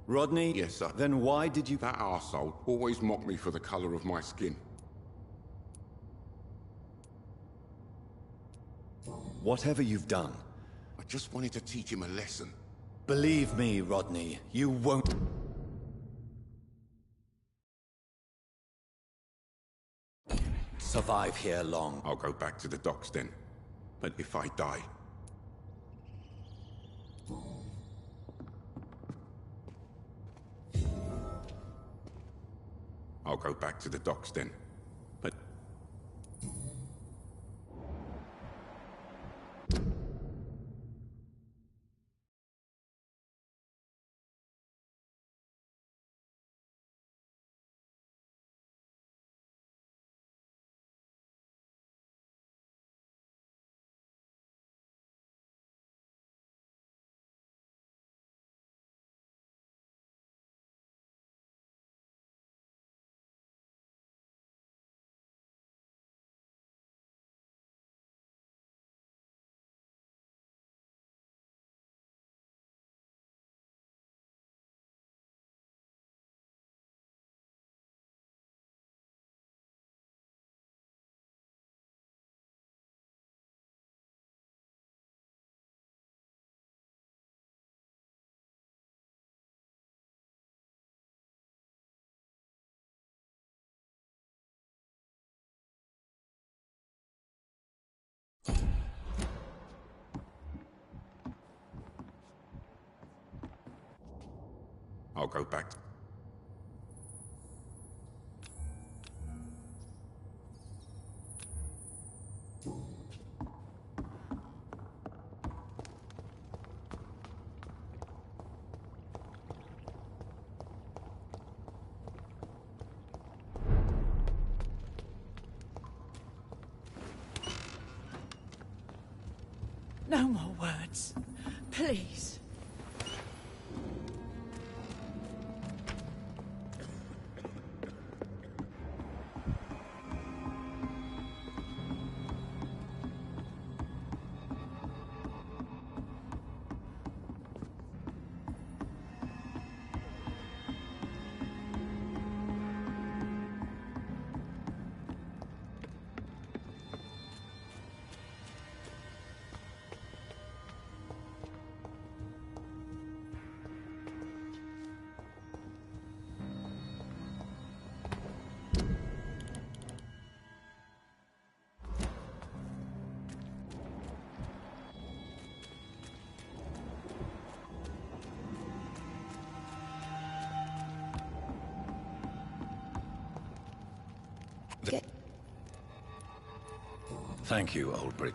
Rodney? Yes, sir. Then why did you... That arsehole always mocked me for the colour of my skin. Whatever you've done... I just wanted to teach him a lesson. Believe me, Rodney, you won't... survive here long. I'll go back to the docks then. But if I die... I'll go back to the docks then. But... I'll go back. No more words. Please. Thank you, old Brit.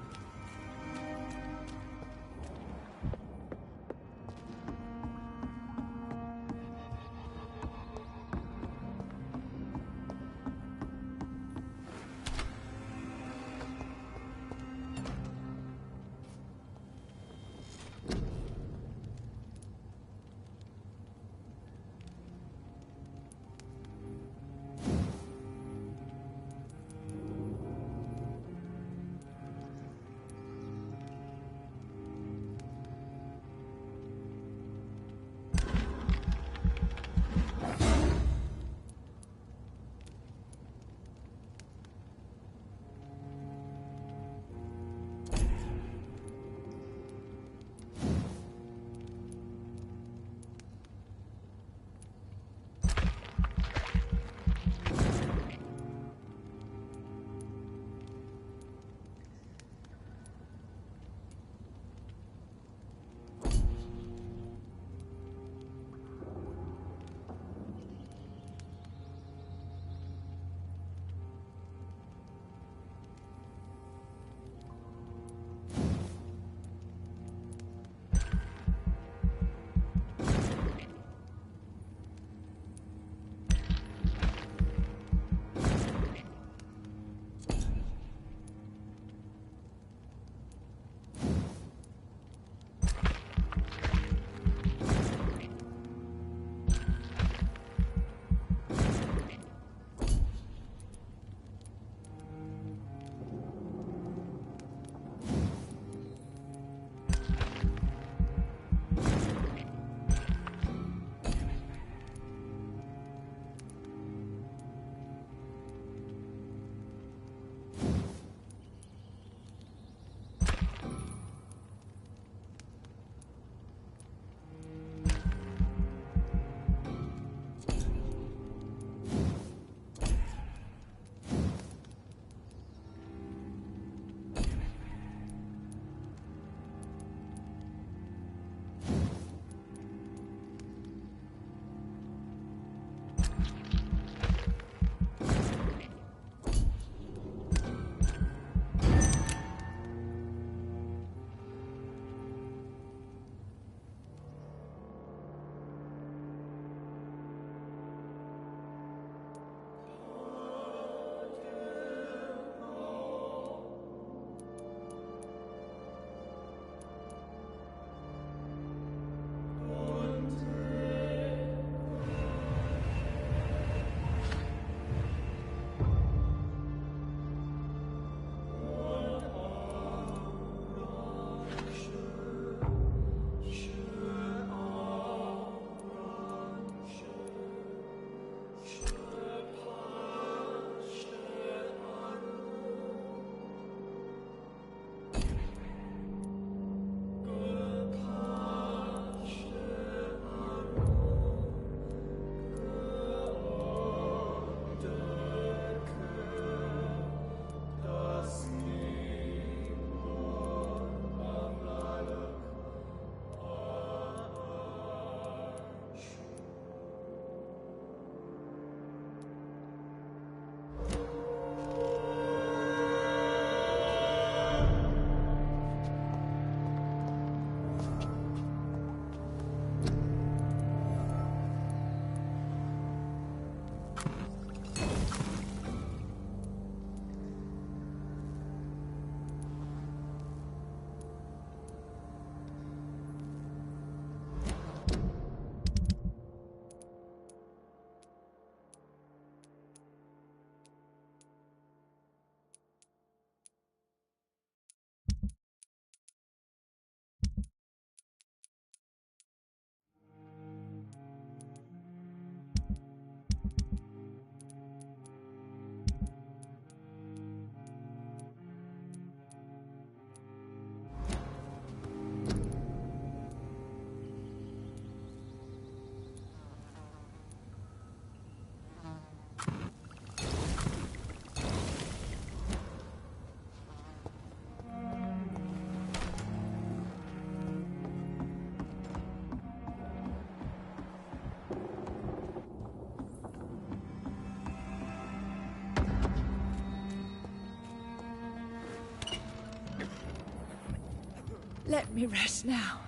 let me rest now.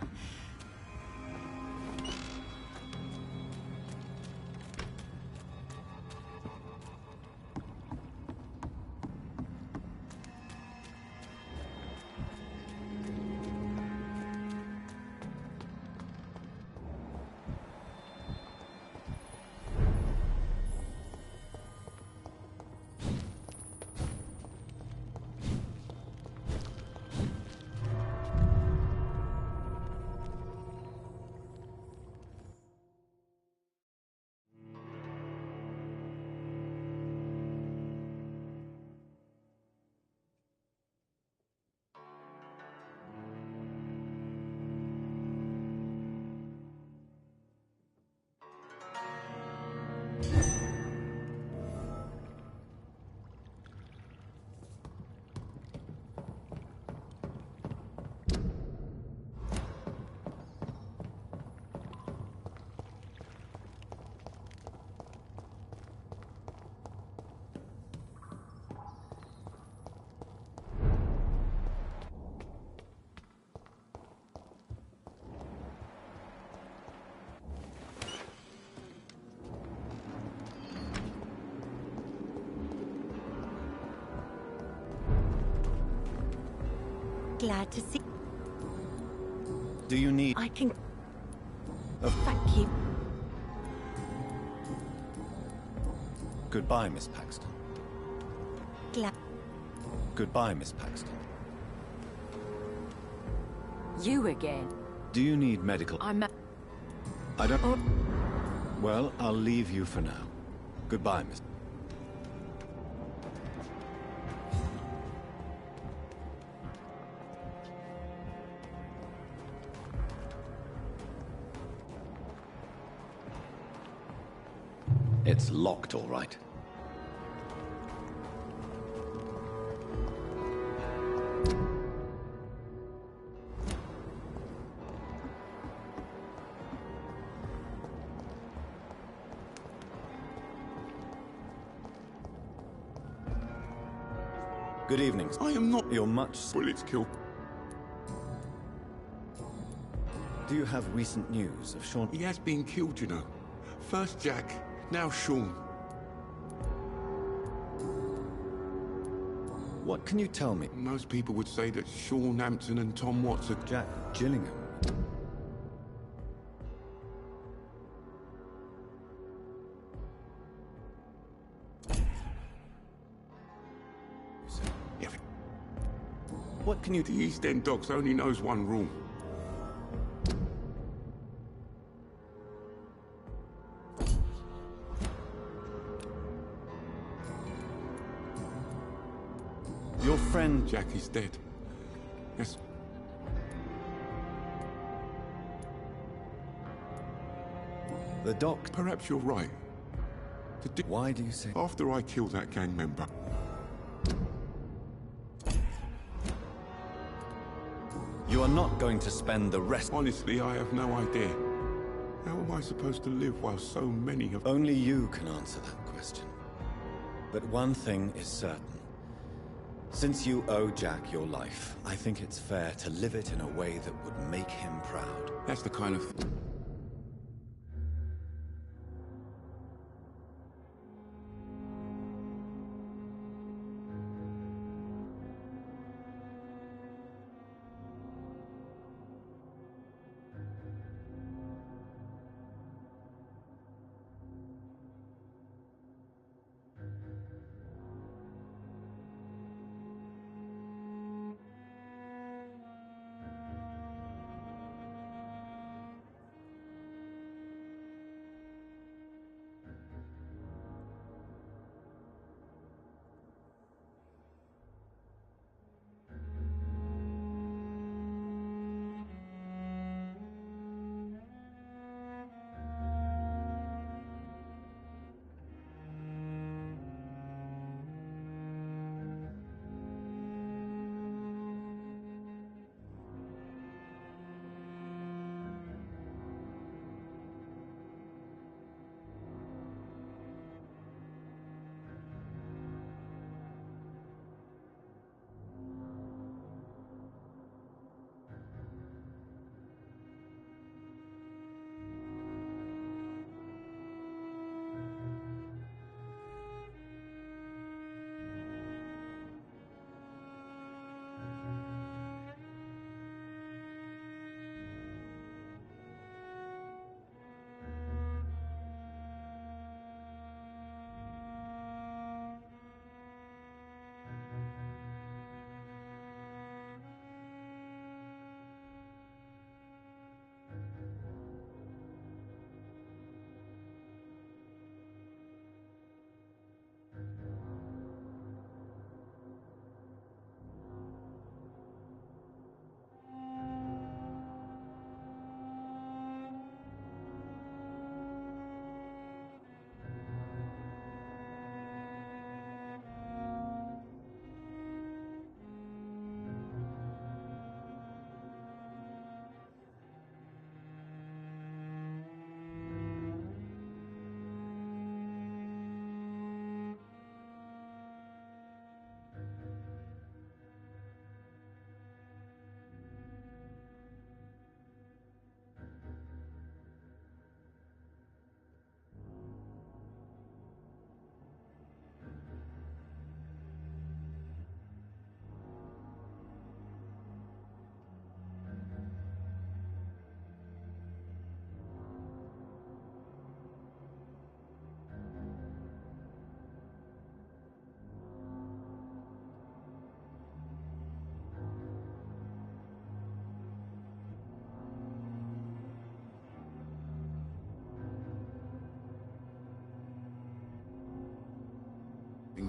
Glad to see. Do you need... I can... Oh. Thank you. Goodbye, Miss Paxton. Glad... Goodbye, Miss Paxton. You again? Do you need medical... I'm... I don't... Oh. Well, I'll leave you for now. Goodbye, Miss... It's locked, all right. Good evening. I am not... You're much... Bullets killed. Do you have recent news of Sean? He has been killed, you know. First Jack, now Sean. What can you tell me? Most people would say that Sean Hampton and Tom Watts are... Jack Gillingham. Yeah. What can you... The East End Docs only knows one rule. Your friend... Jack is dead. Yes. The doc... Perhaps you're right. Why do you say... After I killed that gang member... You are not going to spend the rest... Honestly, I have no idea. How am I supposed to live while so many have... Only you can answer that question. But one thing is certain. Since you owe Jack your life, I think it's fair to live it in a way that would make him proud. That's the kind of...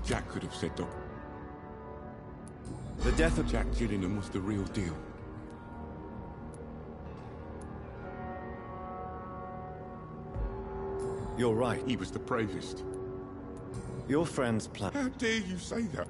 Jack could have said, Doc. The death of Jack Gillingham was the real deal. You're right. He was the bravest. Your friend's plan. How dare you say that?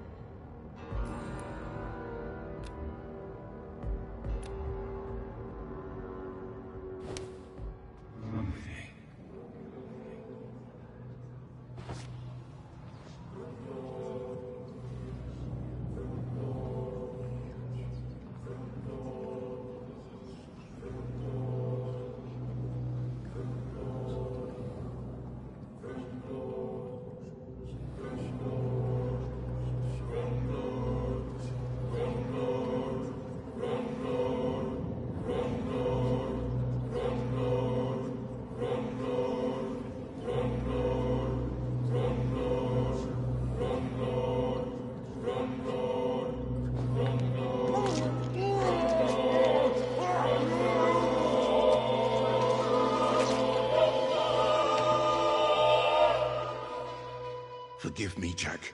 Forgive me, Jack.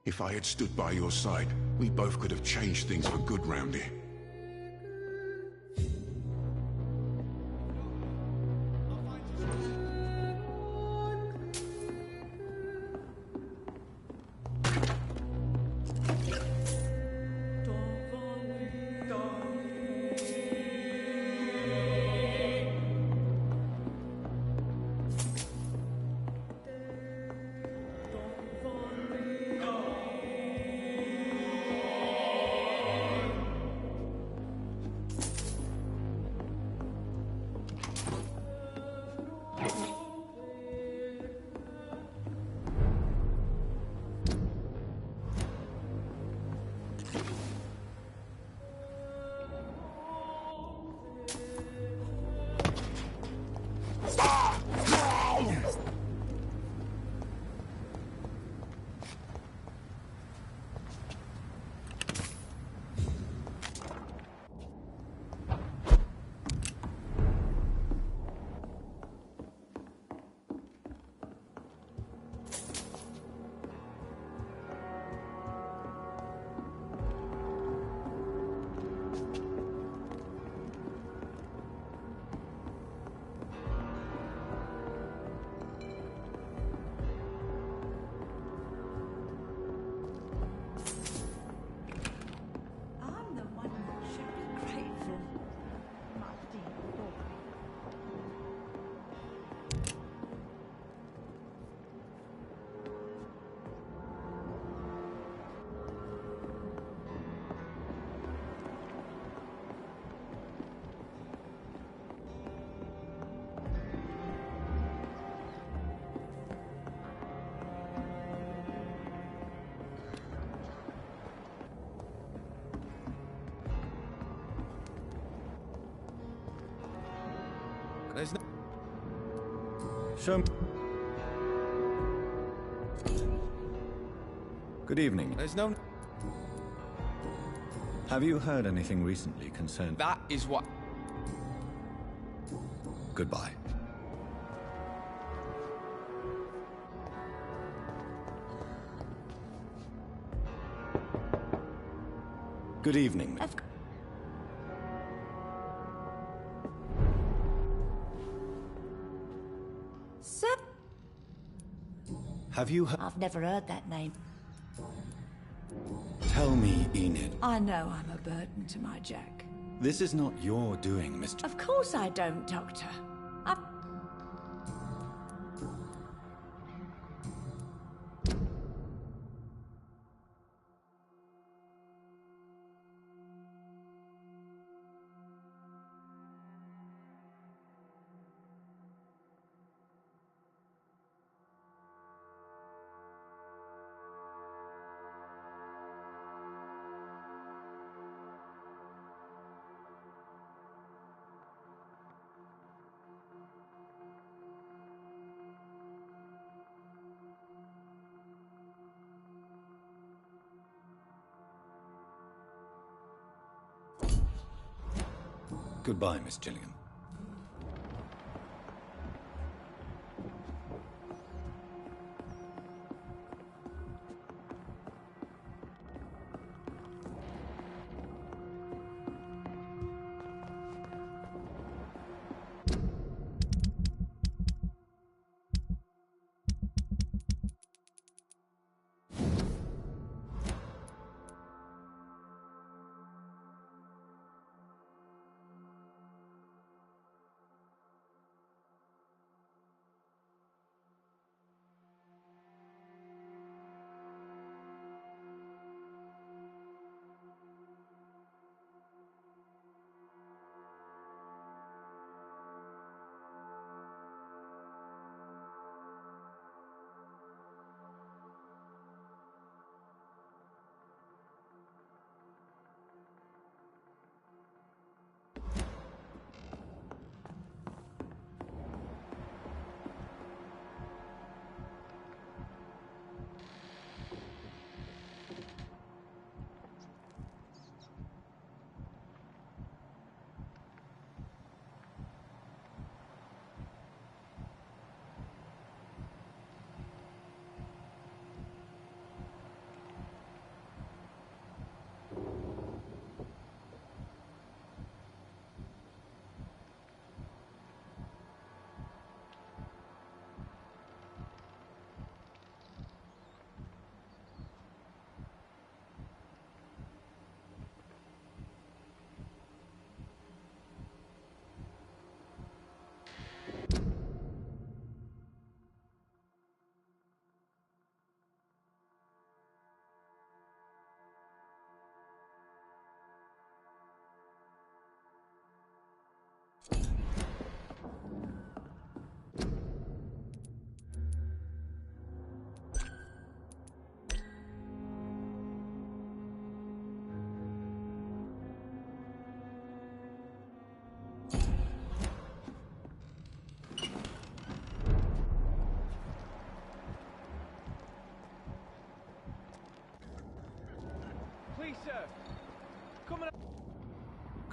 If I had stood by your side, we both could have changed things for good round here. There's no... Show me... Good evening. There's no... Have you heard anything recently concerning... That is what... Goodbye. Good evening. Have you heard... I've never heard that name. Tell me, Enid. I know I'm a burden to my Jack. This is not your doing, Mr. Of course I don't, Doctor. Goodbye, Miss Gillingham.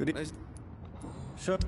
Good evening. Sure.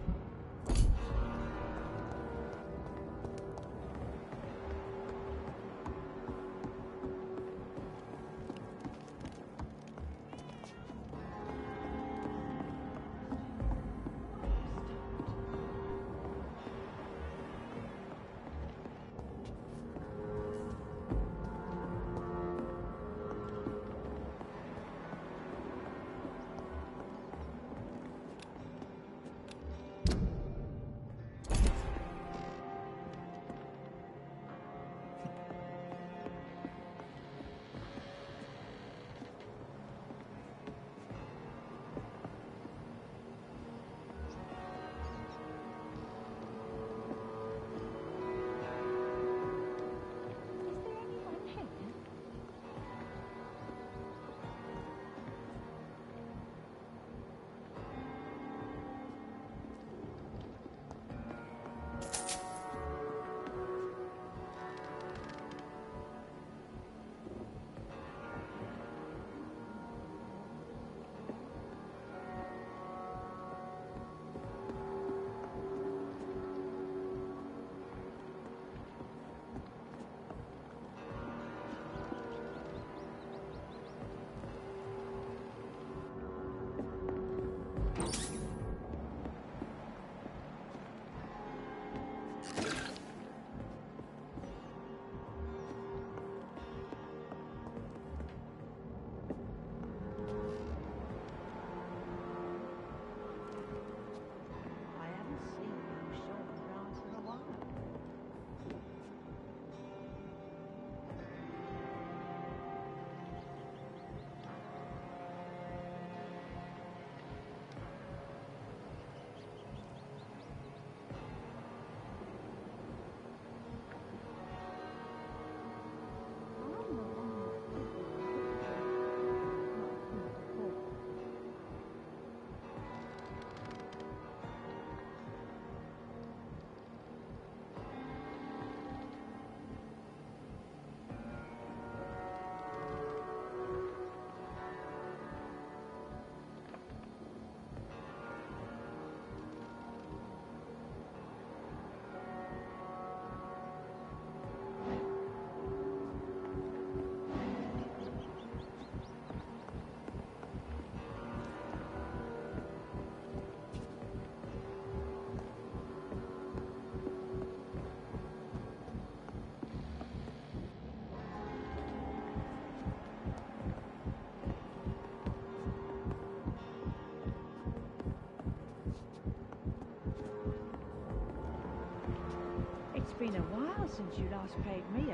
It's been a while since you last paid me.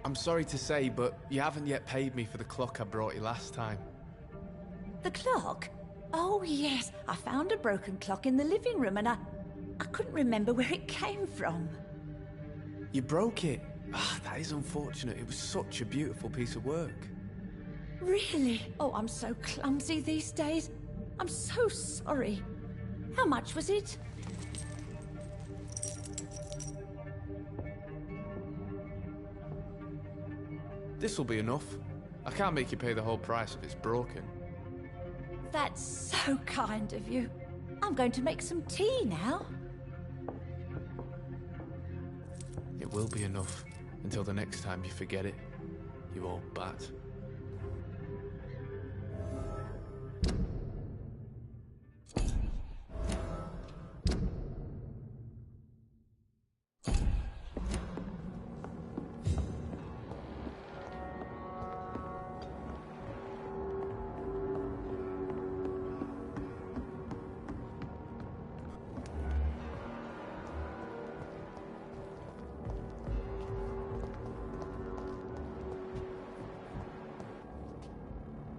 I'm sorry to say, but you haven't yet paid me for the clock I brought you last time. The clock? Oh, yes. I found a broken clock in the living room and I couldn't remember where it came from. You broke it? Ah, that is unfortunate. It was such a beautiful piece of work. Really? Oh, I'm so clumsy these days. I'm so sorry. How much was it? This'll be enough. I can't make you pay the whole price if it's broken. That's so kind of you. I'm going to make some tea now. It will be enough until the next time you forget it, you old bat.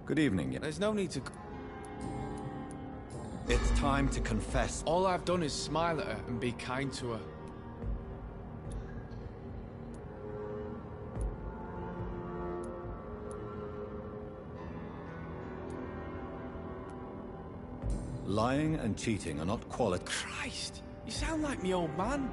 Good evening. There's no need to... It's time to confess. All I've done is smile at her and be kind to her. Lying and cheating are not quality. Christ! You sound like me old man.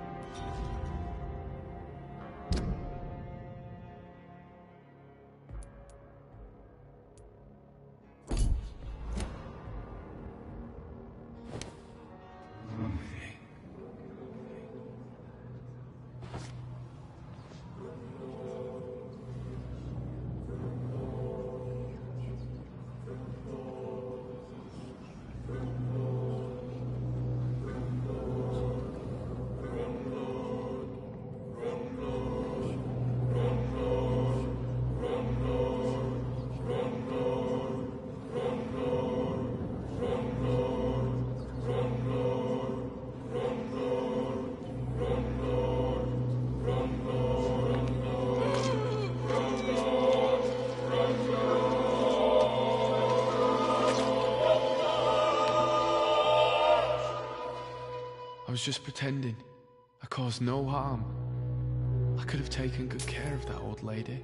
was just pretending. I caused no harm. I could have taken good care of that old lady.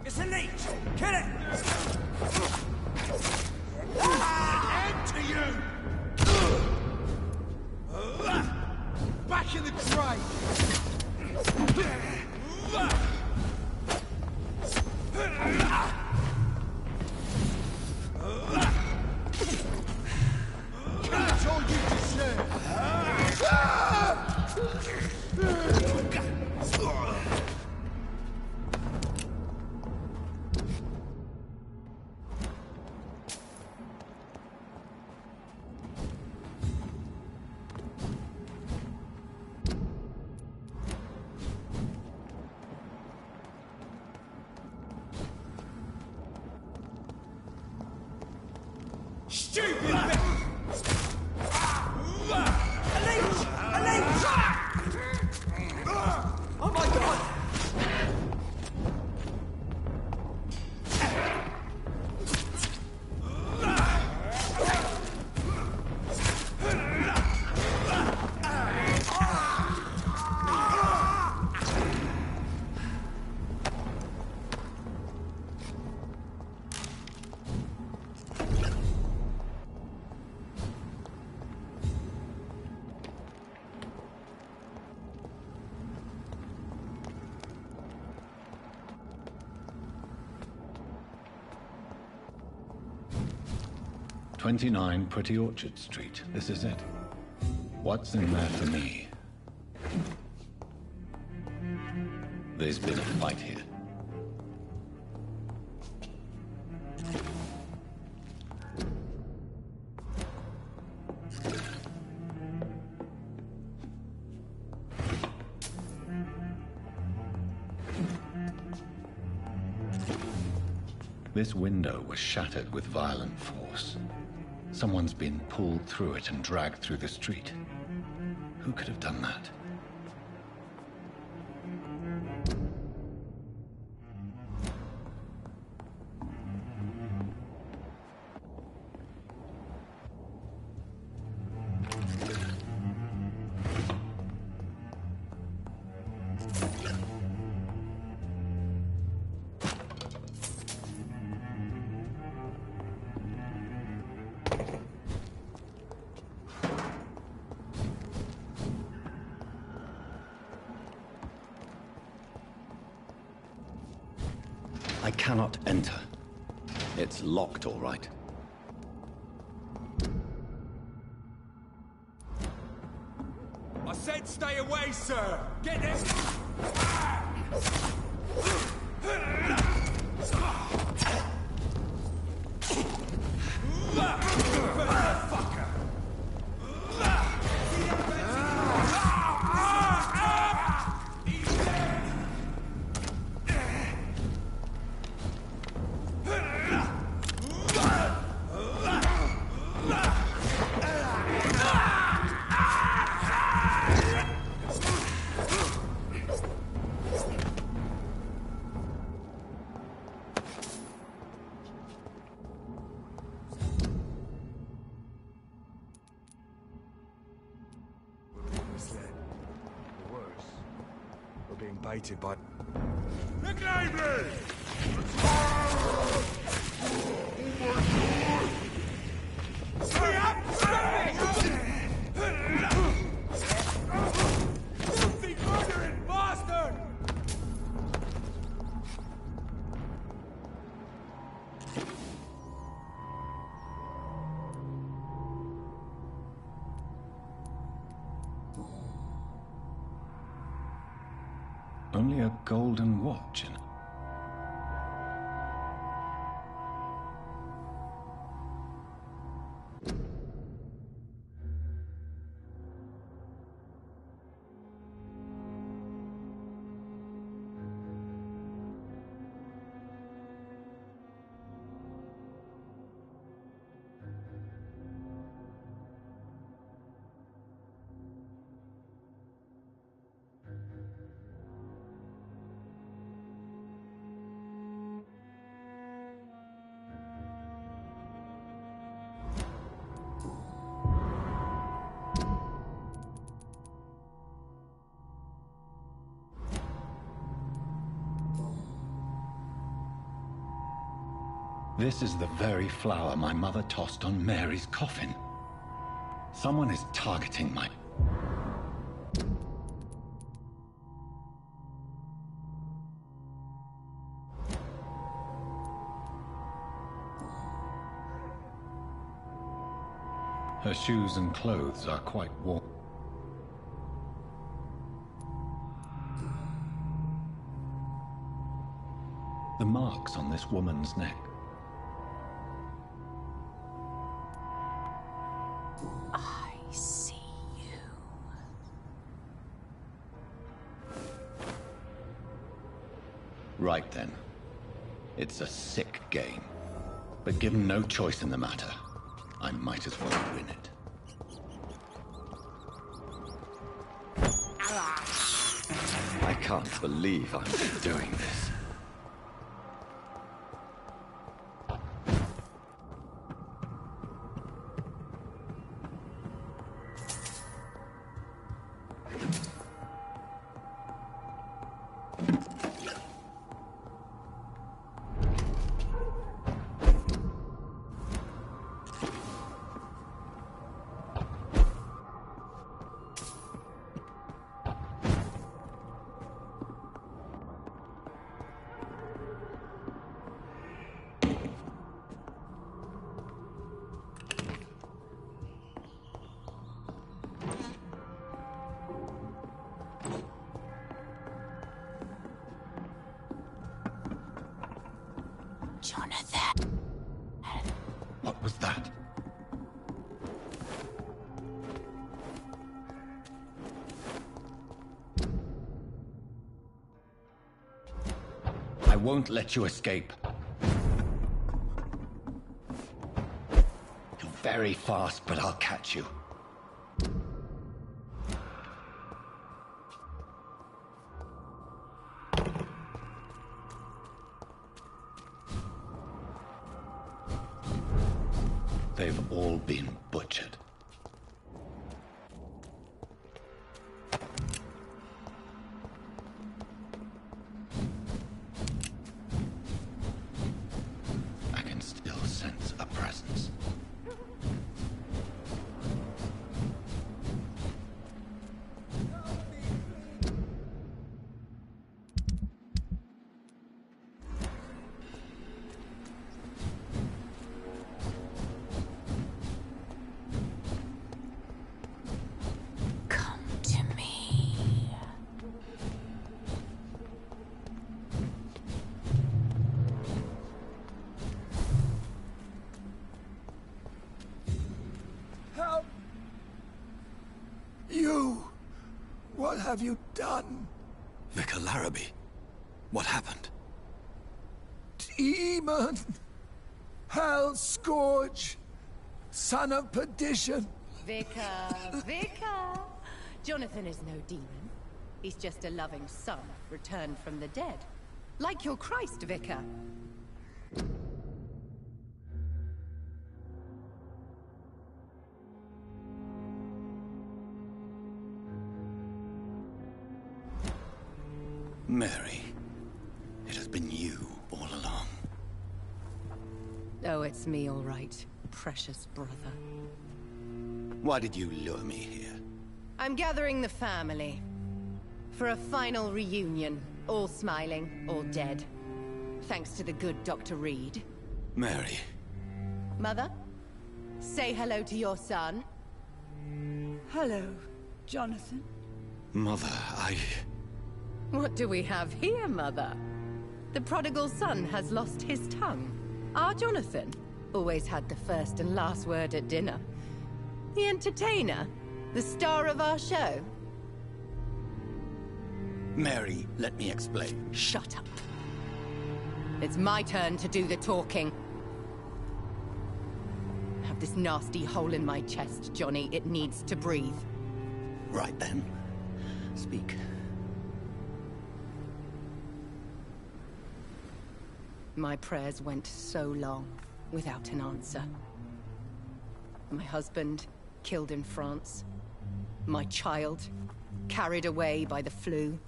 It's a leech! Kill it! End to you! Back in the grave! That's all you deserve! "29 Pretty Orchard Street. This is it. What's in there for me?" There's been a fight here. This window was shattered with violent force. Someone's been pulled through it and dragged through the street. Who could have done that? I cannot enter. It's locked, all right. said stay away, sir! Get him! Baited by... Only a golden watch in This is the very flower my mother tossed on Mary's coffin. Someone is targeting my... Her shoes and clothes are quite warm. The marks on this woman's neck. I see you. Right then. It's a sick game. But given no choice in the matter, I might as well win it. I can't believe I'm doing this. Jonathan. What was that? I won't let you escape. You're very fast, but I'll catch you. They've all been butchered. I can still sense a presence. have you done? Vicar Larrabee, what happened? Demon! Hell Scourge! Son of perdition! Vicar! Jonathan is no demon. He's just a loving son, returned from the dead. Like your Christ, Vicar. Mary, it has been you all along. Oh, it's me, all right, precious brother. Why did you lure me here? I'm gathering the family. For a final reunion. All smiling, all dead. Thanks to the good Dr. Reed. Mary. Mother? Say hello to your son. Hello, Jonathan. Mother, What do we have here, Mother? The prodigal son has lost his tongue. Our Jonathan always had the first and last word at dinner. The entertainer, the star of our show. Mary, let me explain. Shut up. It's my turn to do the talking. I have this nasty hole in my chest, Johnny. It needs to breathe. Right then. Speak. My prayers went so long without an answer. My husband killed in France. My child carried away by the flu.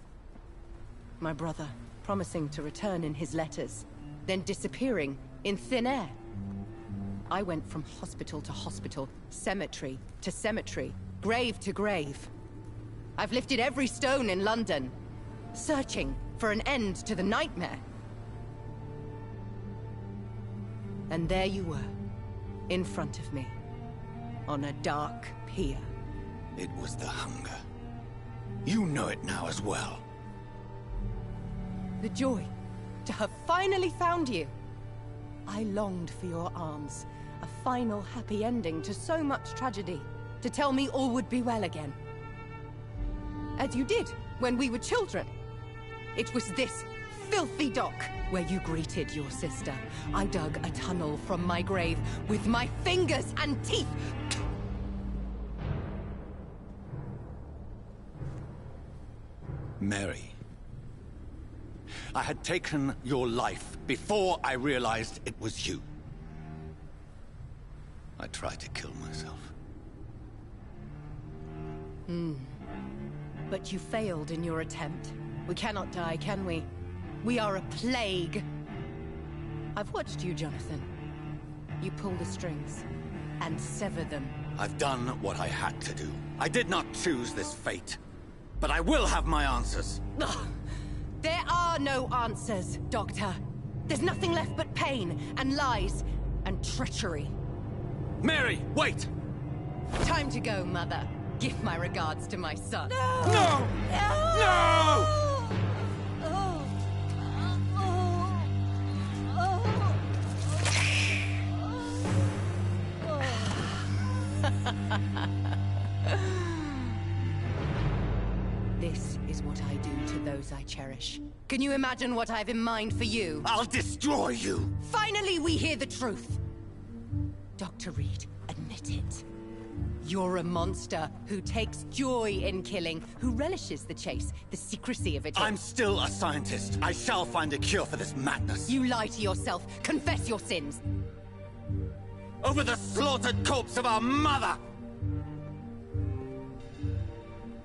My brother promising to return in his letters, then disappearing in thin air. I went from hospital to hospital, cemetery to cemetery, grave to grave. I've lifted every stone in London, searching for an end to the nightmare. And there you were, in front of me, on a dark pier. It was the hunger. You know it now as well. The joy to have finally found you. I longed for your arms, a final happy ending to so much tragedy, to tell me all would be well again. As you did when we were children. It was this filthy dock where you greeted your sister. I dug a tunnel from my grave with my fingers and teeth. Mary. I had taken your life before I realized it was you. I tried to kill myself. But you failed in your attempt. We cannot die, can we? We are a plague. I've watched you, Jonathan. You pull the strings and sever them. I've done what I had to do. I did not choose this fate. But I will have my answers. Ugh. There are no answers, Doctor. There's nothing left but pain and lies and treachery. Mary, wait! Time to go, Mother. Give my regards to my son. No! No! No! This is what I do to those I cherish. Can you imagine what I've in mind for you? I'll destroy you! Finally, we hear the truth. Dr. Reed, admit it. You're a monster who takes joy in killing, who relishes the chase, the secrecy of it all. I'm still a scientist. I shall find a cure for this madness. You lie to yourself. Confess your sins. Over the slaughtered corpse of our mother!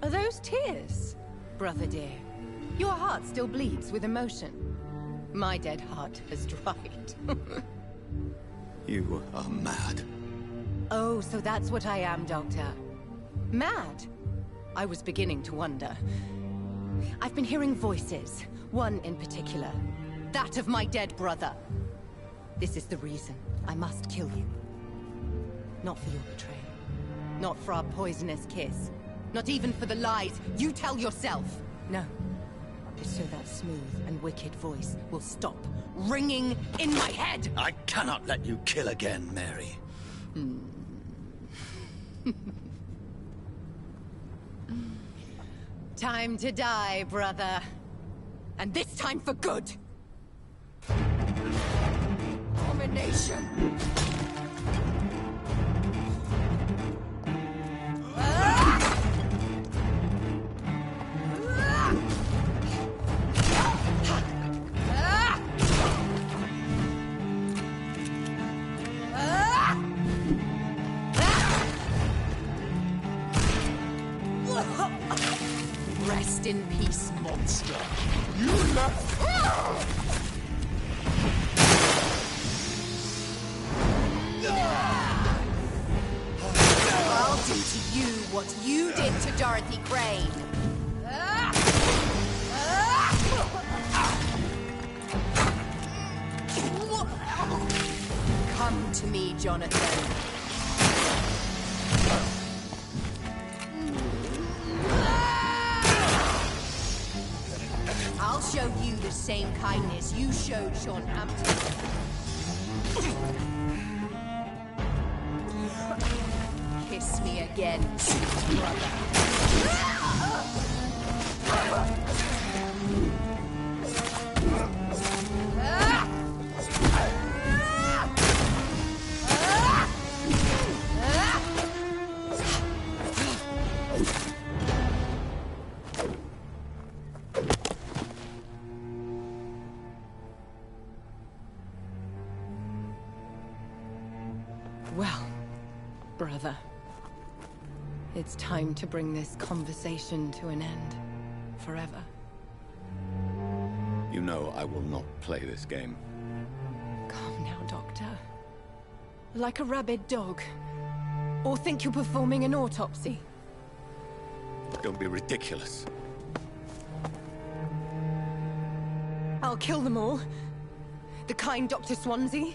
Are those tears, brother dear? Your heart still bleeds with emotion. My dead heart has dried. You are mad. Oh, so that's what I am, Doctor. Mad? I was beginning to wonder. I've been hearing voices, one in particular. That of my dead brother. This is the reason I must kill you. Not for your betrayal. Not for our poisonous kiss. Not even for the lies you tell yourself. No. Just so that smooth and wicked voice will stop ringing in my head. I cannot let you kill again, Mary. Time to die, brother. And this time for good. Abomination. Rest in peace, monster. You left. I'll do to you what you did to Dorothy Crane. Come to me, Jonathan. I'll show you the same kindness you showed Sean Hampton. Kiss me again, sweet brother. Well, brother, it's time to bring this conversation to an end. Forever. You know I will not play this game. Calm now, Doctor. Like a rabid dog. Or think you're performing an autopsy. Don't be ridiculous. I'll kill them all. The kind Dr. Swansea.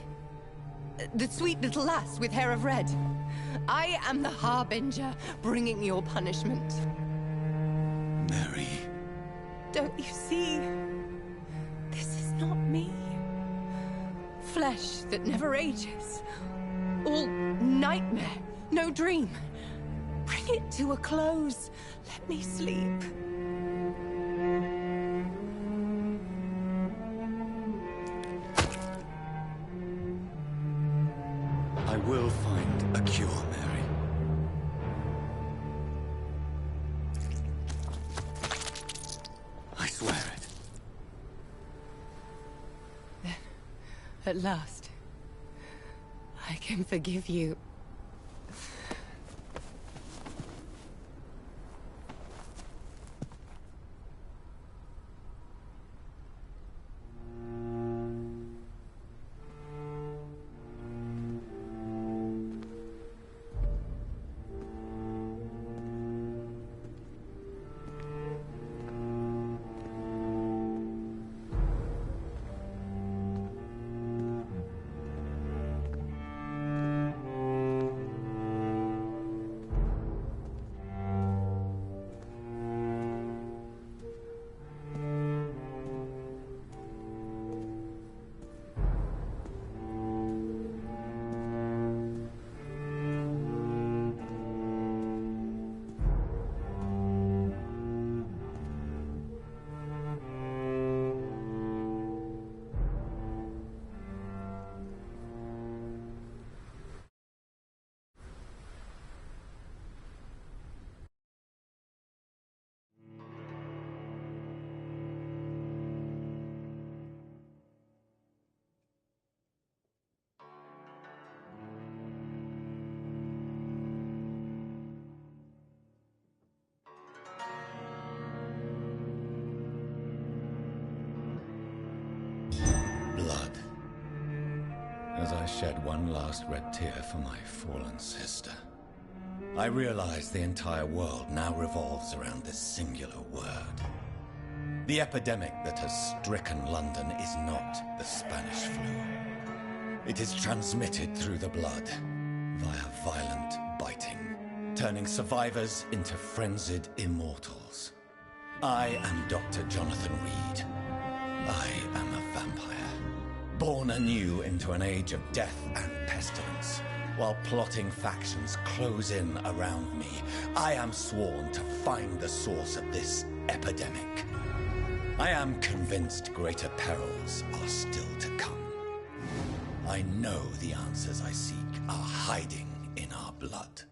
The sweet little lass with hair of red. I am the Harbinger, bringing your punishment. Mary. Don't you see? This is not me. Flesh that never ages. All nightmare, no dream. Bring it to a close. Let me sleep. I will find a cure, Mary. I swear it. Then, at last, I can forgive you. Blood. As I shed one last red tear for my fallen sister, I realize the entire world now revolves around this singular word. The epidemic that has stricken London is not the Spanish flu. It is transmitted through the blood, via violent biting, turning survivors into frenzied immortals. I am Dr. Jonathan Reed. I am a vampire, born anew into an age of death and pestilence. While plotting factions close in around me, I am sworn to find the source of this epidemic. I am convinced greater perils are still to come. I know the answers I seek are hiding in our blood.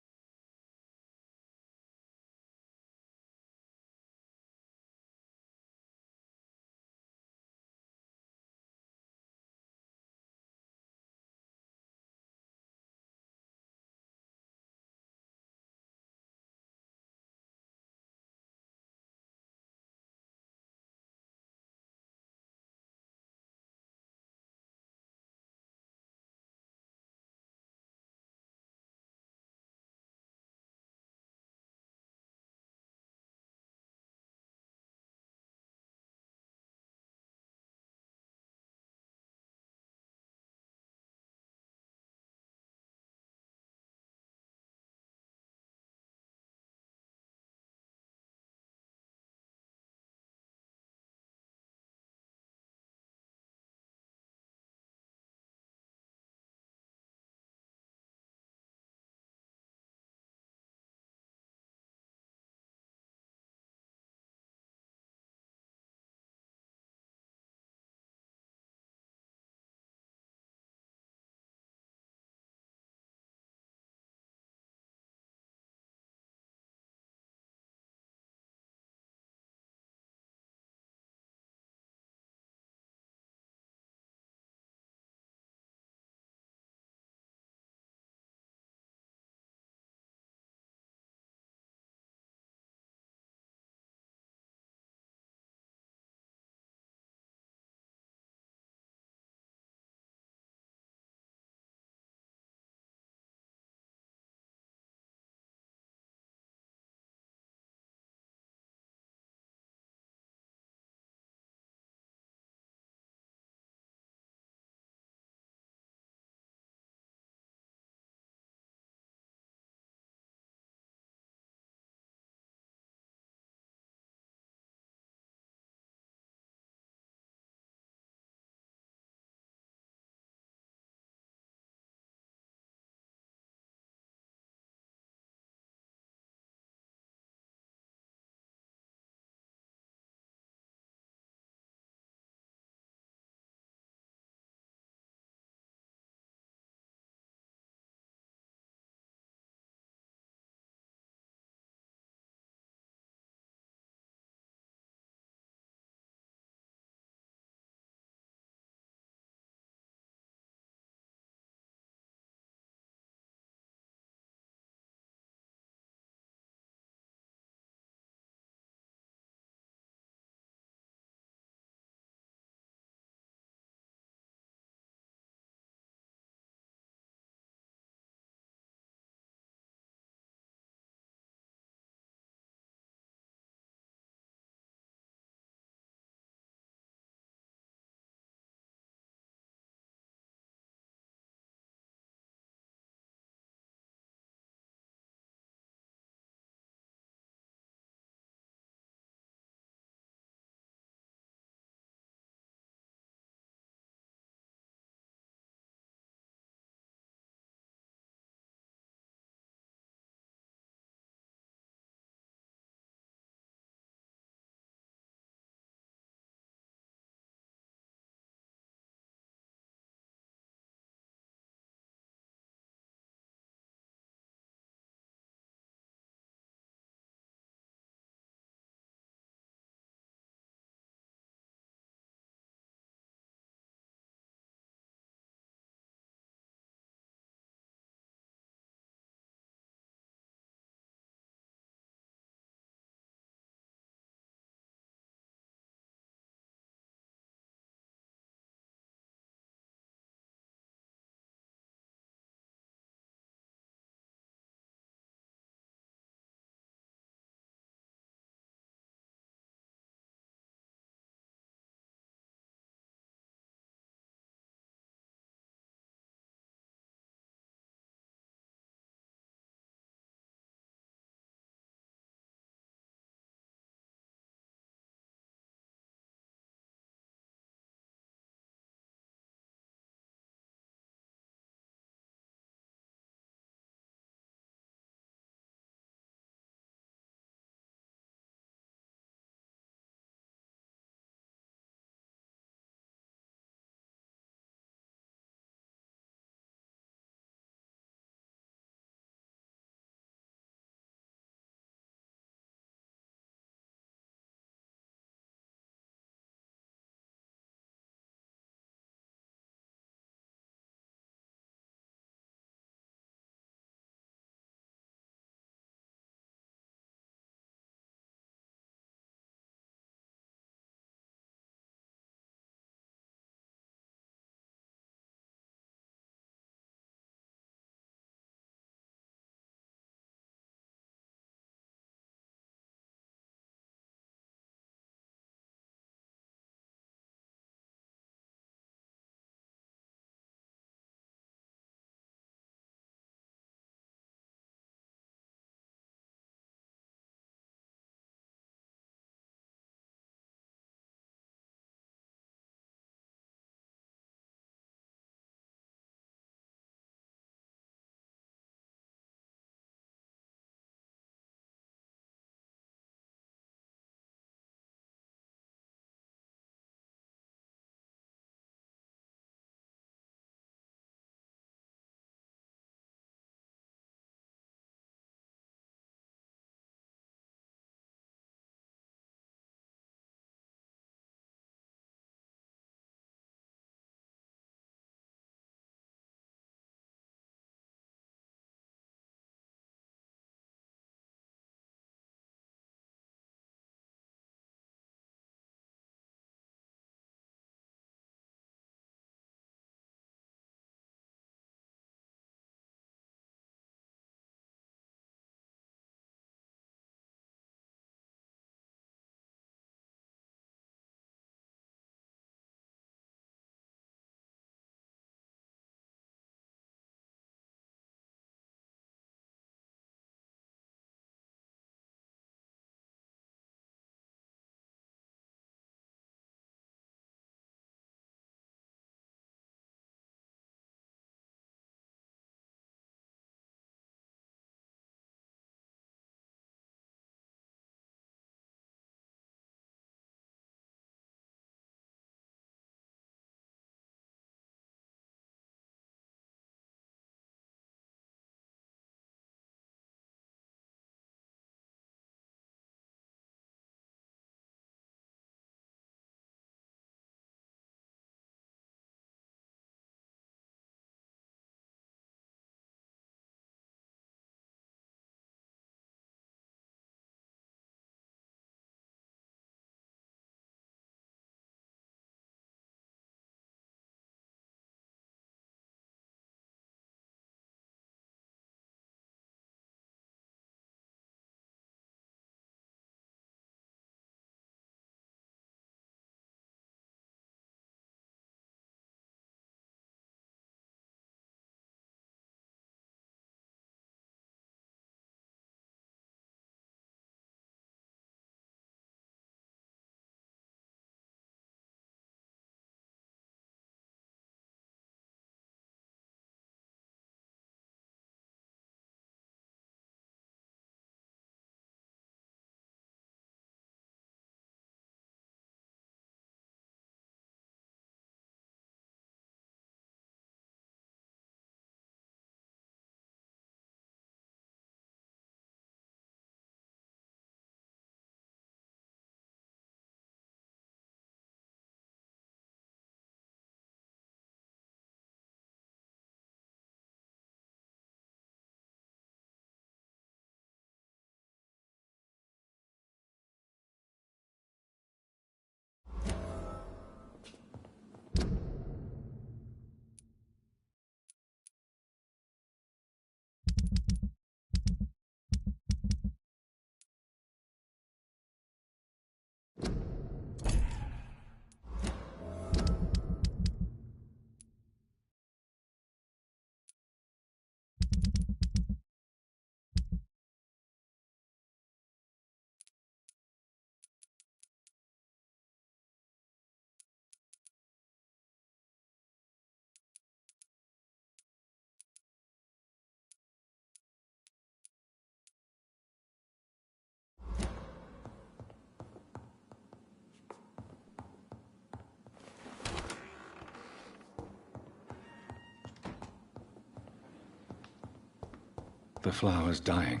stop the flowers dying.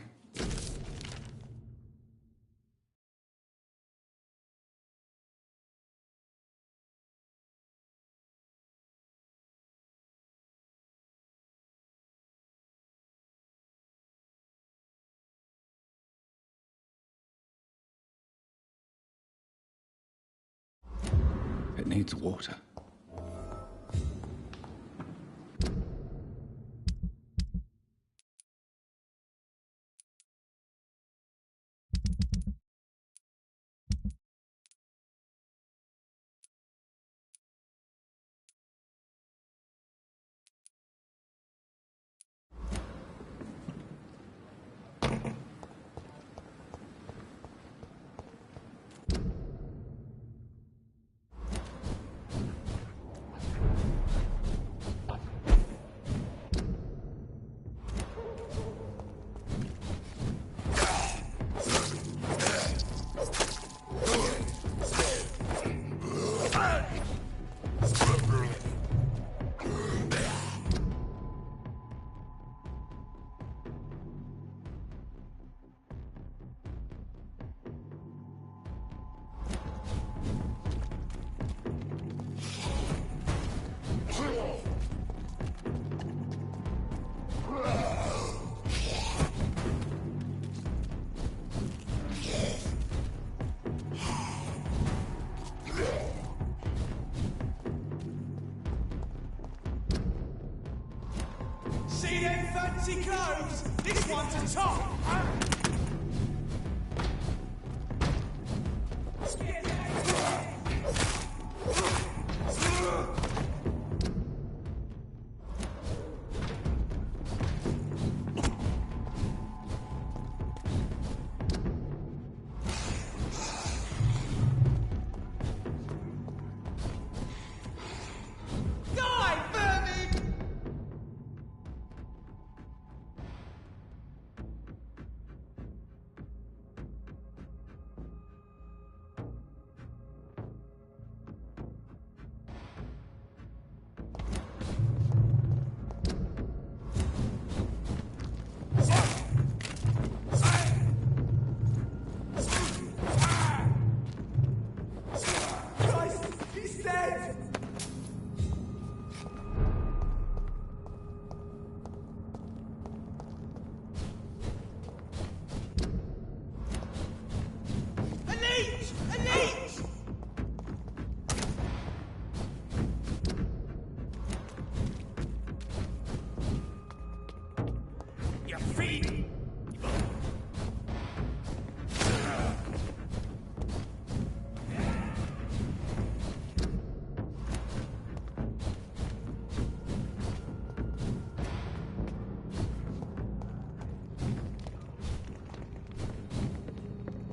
It needs water. See them fancy clothes? This one's a top!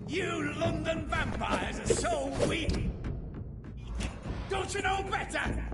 You London vampires are so weak! Don't you know better?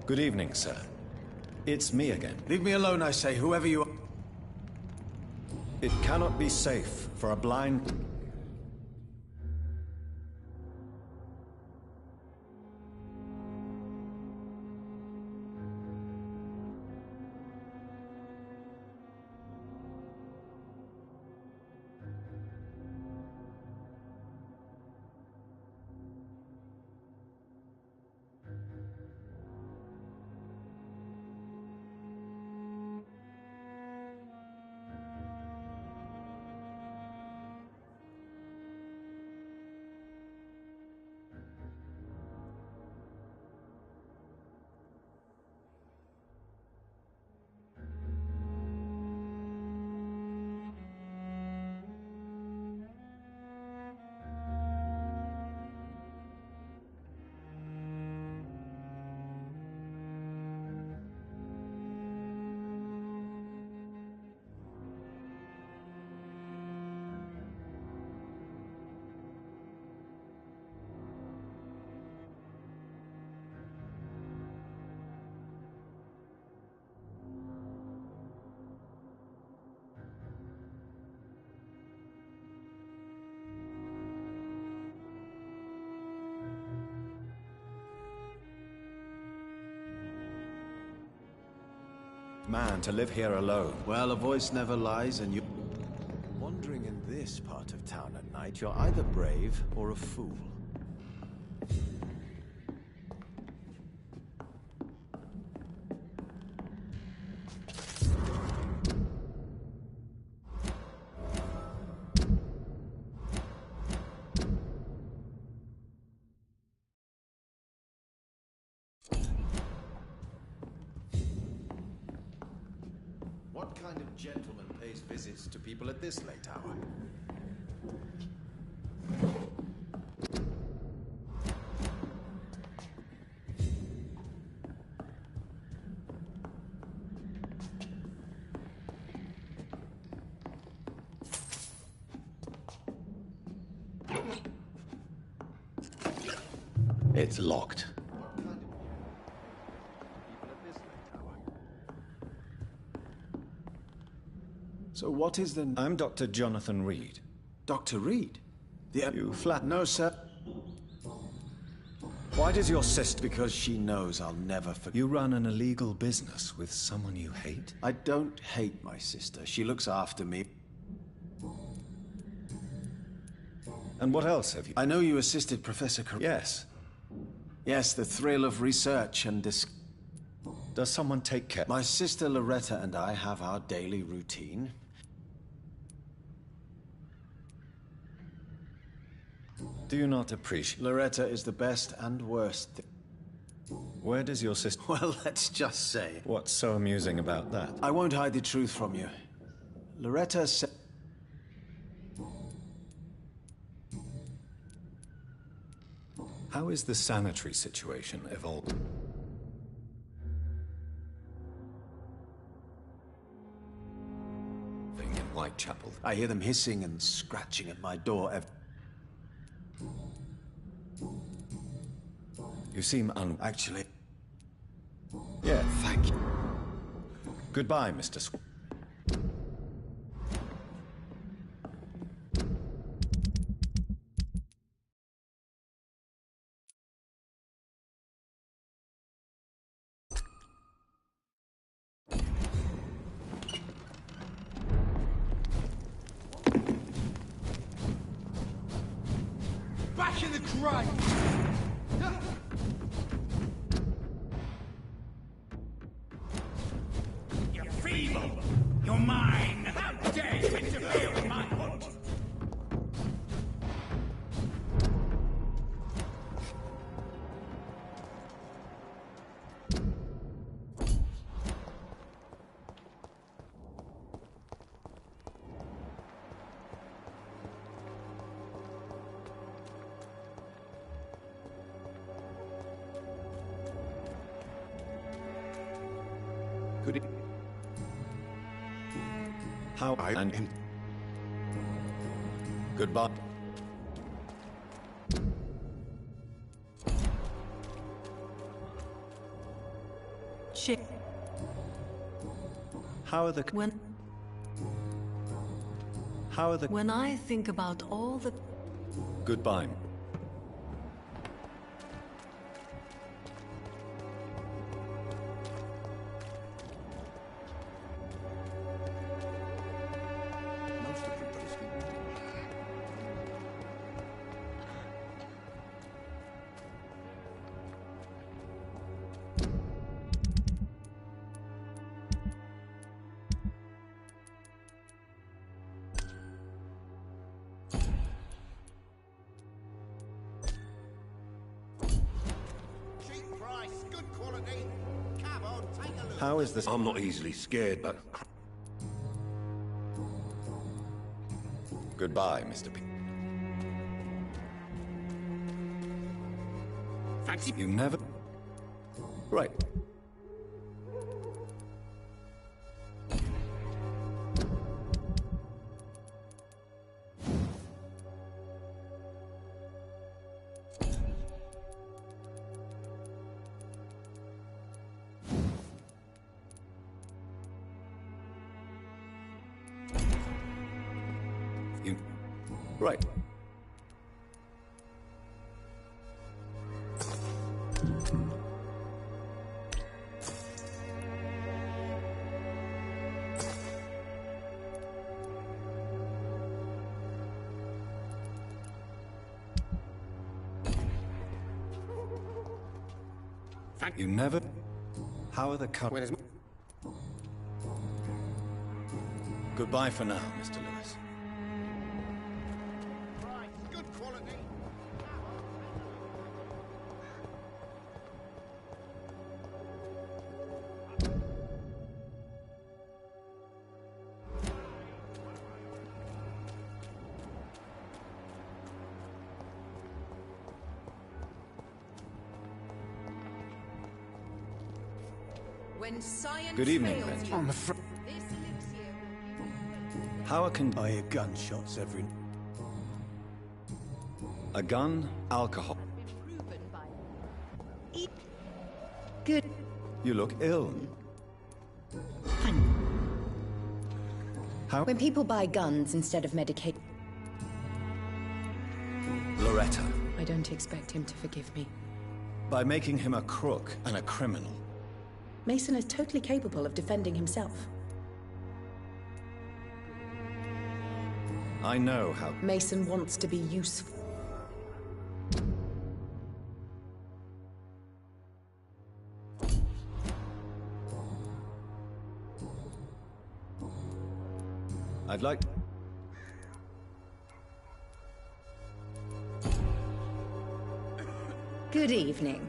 Good evening, sir. It's me again. Leave me alone, I say, whoever you are. It cannot be safe for a blind... man to live here alone. Well, a voice never lies, and you... Wandering in this part of town at night, you're either brave or a fool. What kind of gentleman pays visits to people at this late hour? It's locked. So what is the... I'm Dr. Jonathan Reed. Dr. Reed? You flat... No, sir. Why does your sister... Because she knows I'll never forget... You run an illegal business with someone you hate? I don't hate my sister. She looks after me. And what else have you... I know you assisted Professor Yes. Yes, the thrill of research and Does someone take care? My sister Loretta and I have our daily routine. Do you not appreciate... Loretta is the best and worst Where does your sister... Well, let's just say... What's so amusing about that? I won't hide the truth from you. Loretta said... How is the sanitary situation evolving? In Whitechapel. I hear them hissing and scratching at my door You seem Actually... Yeah, thank you. Goodbye, Mr. Back in the grave! You're feeble! You're mine! How dare you interfere with my hunt! Could it... How I and him. Goodbye. Shit. How are the... When I think about all the... Goodbye. How is this? I'm not easily scared, but... Goodbye, Mr. P. Fancy... You never... Right. Right. You never... How are the colors? Goodbye for now, Mr. Lewis. When science Good evening, fails Benji. you, I'm this elixir How can I hear gunshots every... a gun, alcohol? Good. You look ill. How? When people buy guns instead of medication, Loretta. I don't expect him to forgive me. By making him a crook and a criminal. Mason is totally capable of defending himself. I know how... Mason wants to be useful. I'd like... Good evening.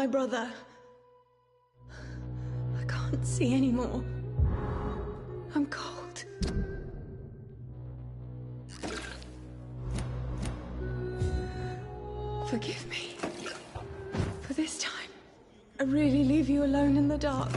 my brother. I can't see anymore. I'm cold. Forgive me. For this time, I really leave you alone in the dark.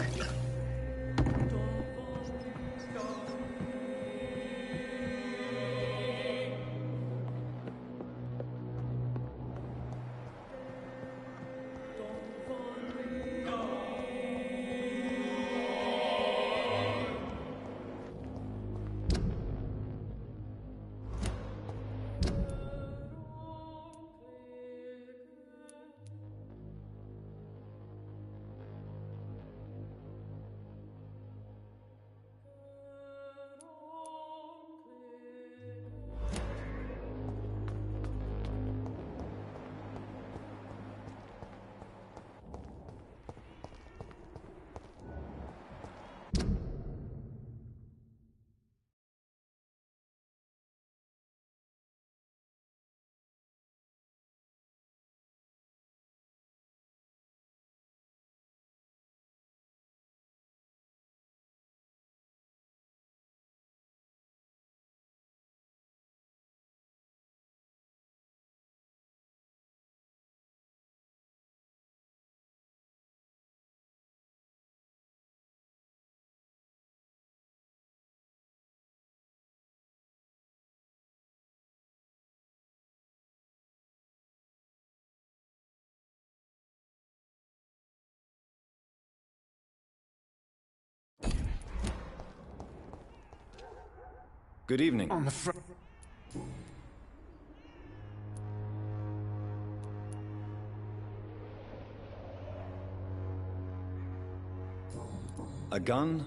Good evening. I'm afraid. A gun?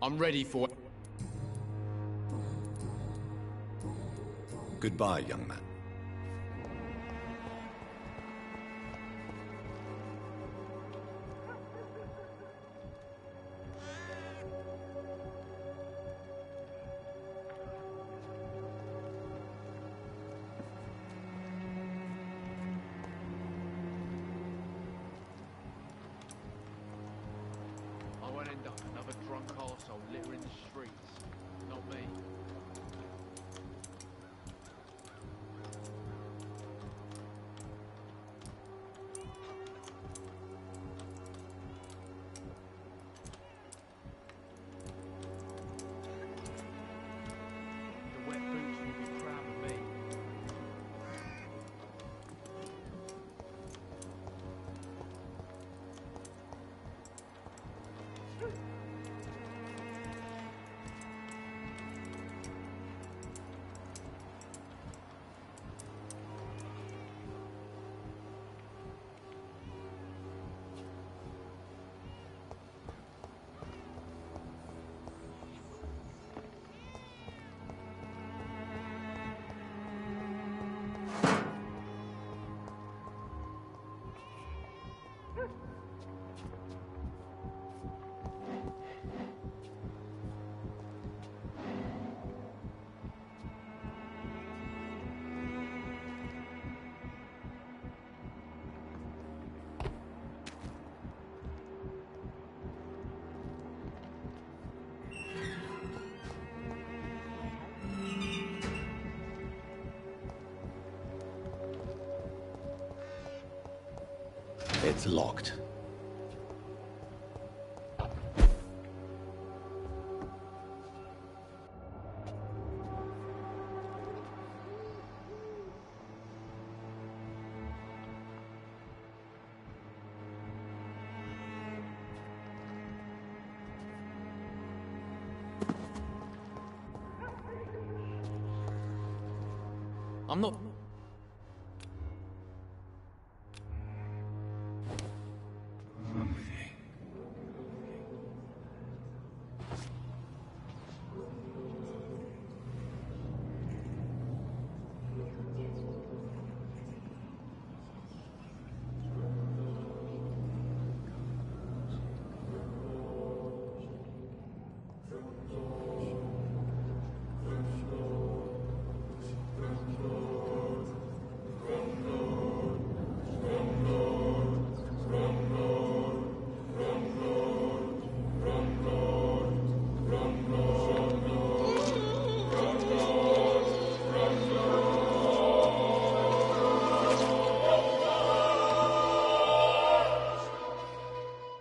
I'm ready for it. Goodbye, young man. I won't end up another drunk arsehole littering the streets. Not me. The wet boots will be proud of me. It's locked. I'm not...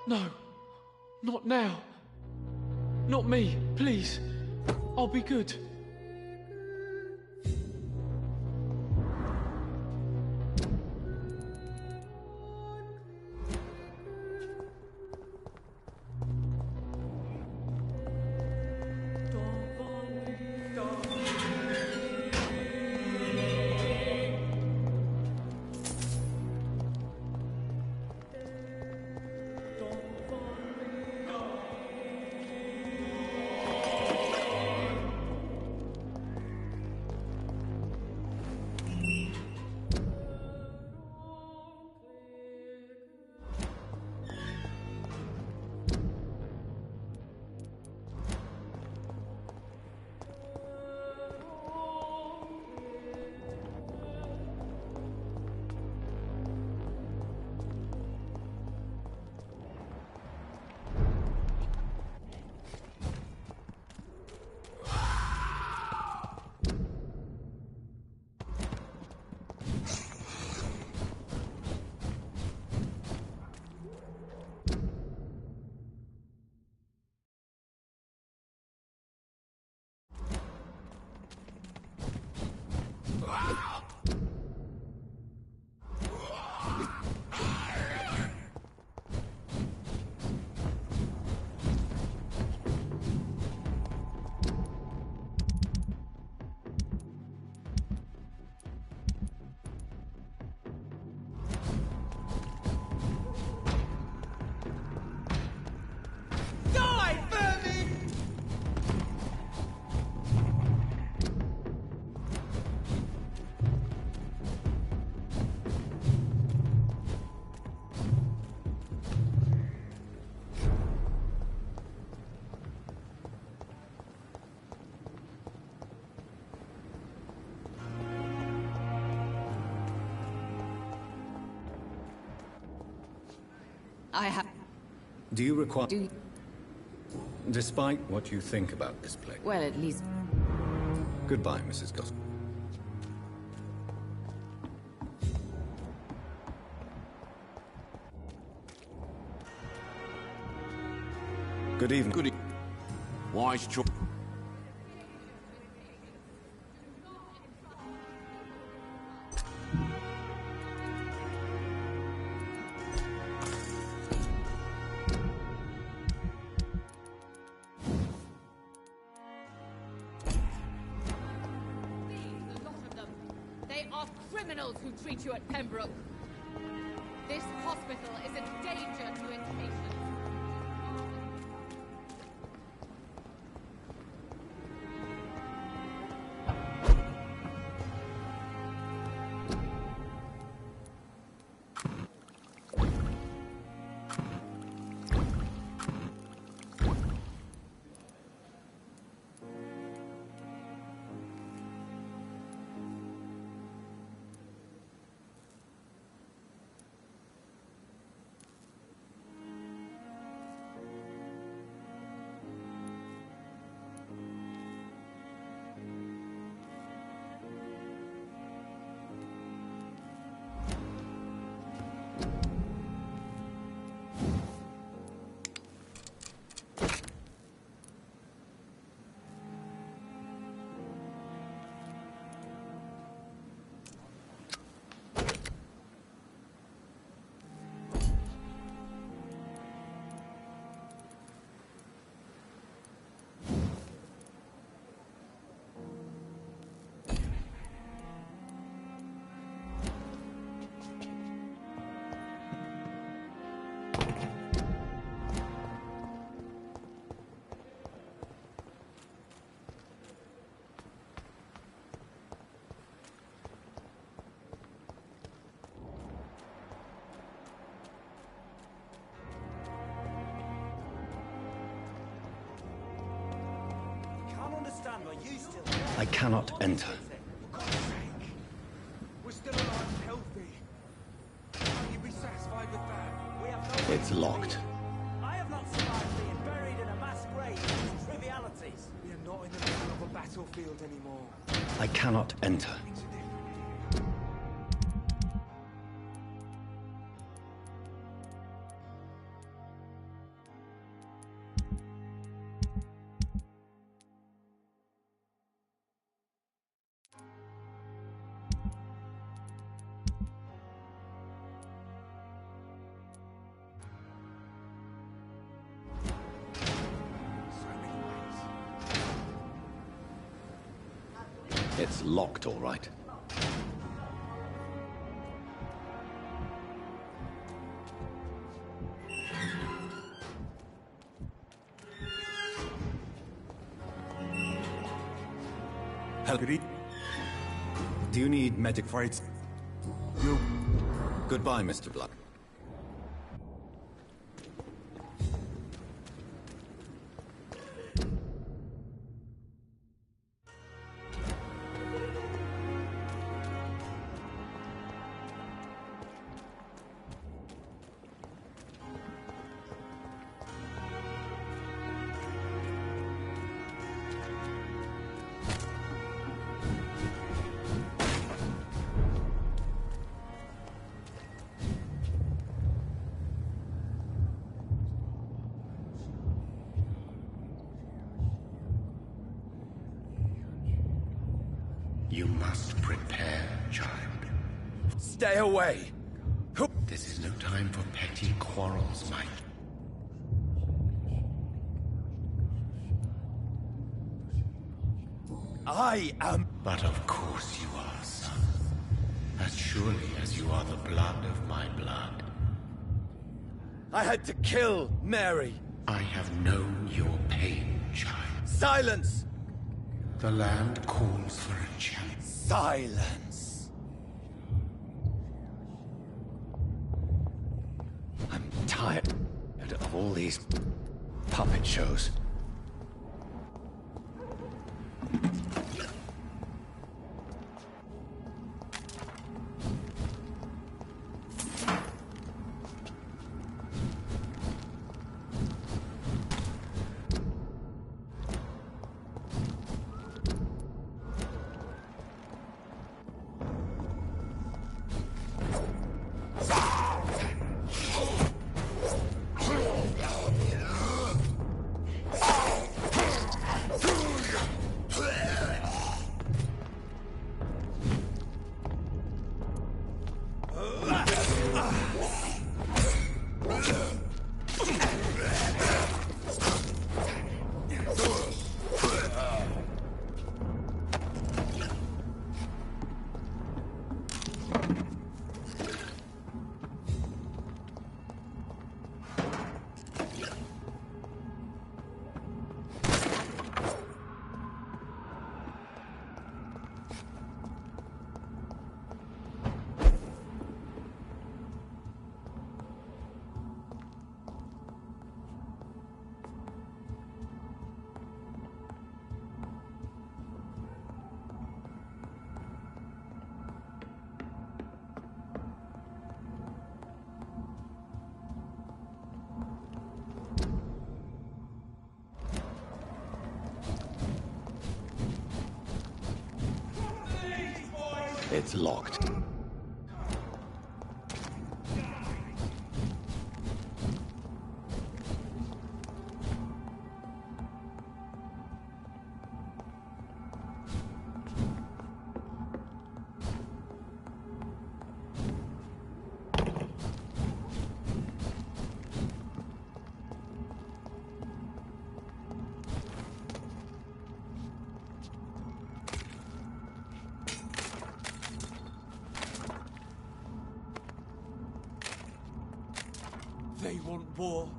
No, not now. Not me, please. I'll be good. I have... Do you require... Despite what you think about this place... Well, at least... Goodbye, Mrs. Gospel. Good evening. Good evening. Wise choice. Criminals who treat you at Pembroke. This hospital is a danger to its patients. I cannot enter. We're still alive and healthy. Can you be satisfied with that? We have no... It's locked. I have not survived being buried in a mass grave with trivialities. We are not in the middle of a battlefield anymore. I cannot enter. It's locked, all right. Hello. Do you need medic fights? No. Goodbye, Mr. Blood. You must prepare, child. Stay away! This is no time for petty quarrels, Mike. I am... But of course you are, son. As surely as you are the blood of my blood. I had to kill Mary. I have known your pain, child. Silence! The land calls for a champion. Silence! I'm tired of all these puppet shows. It's locked. They want war.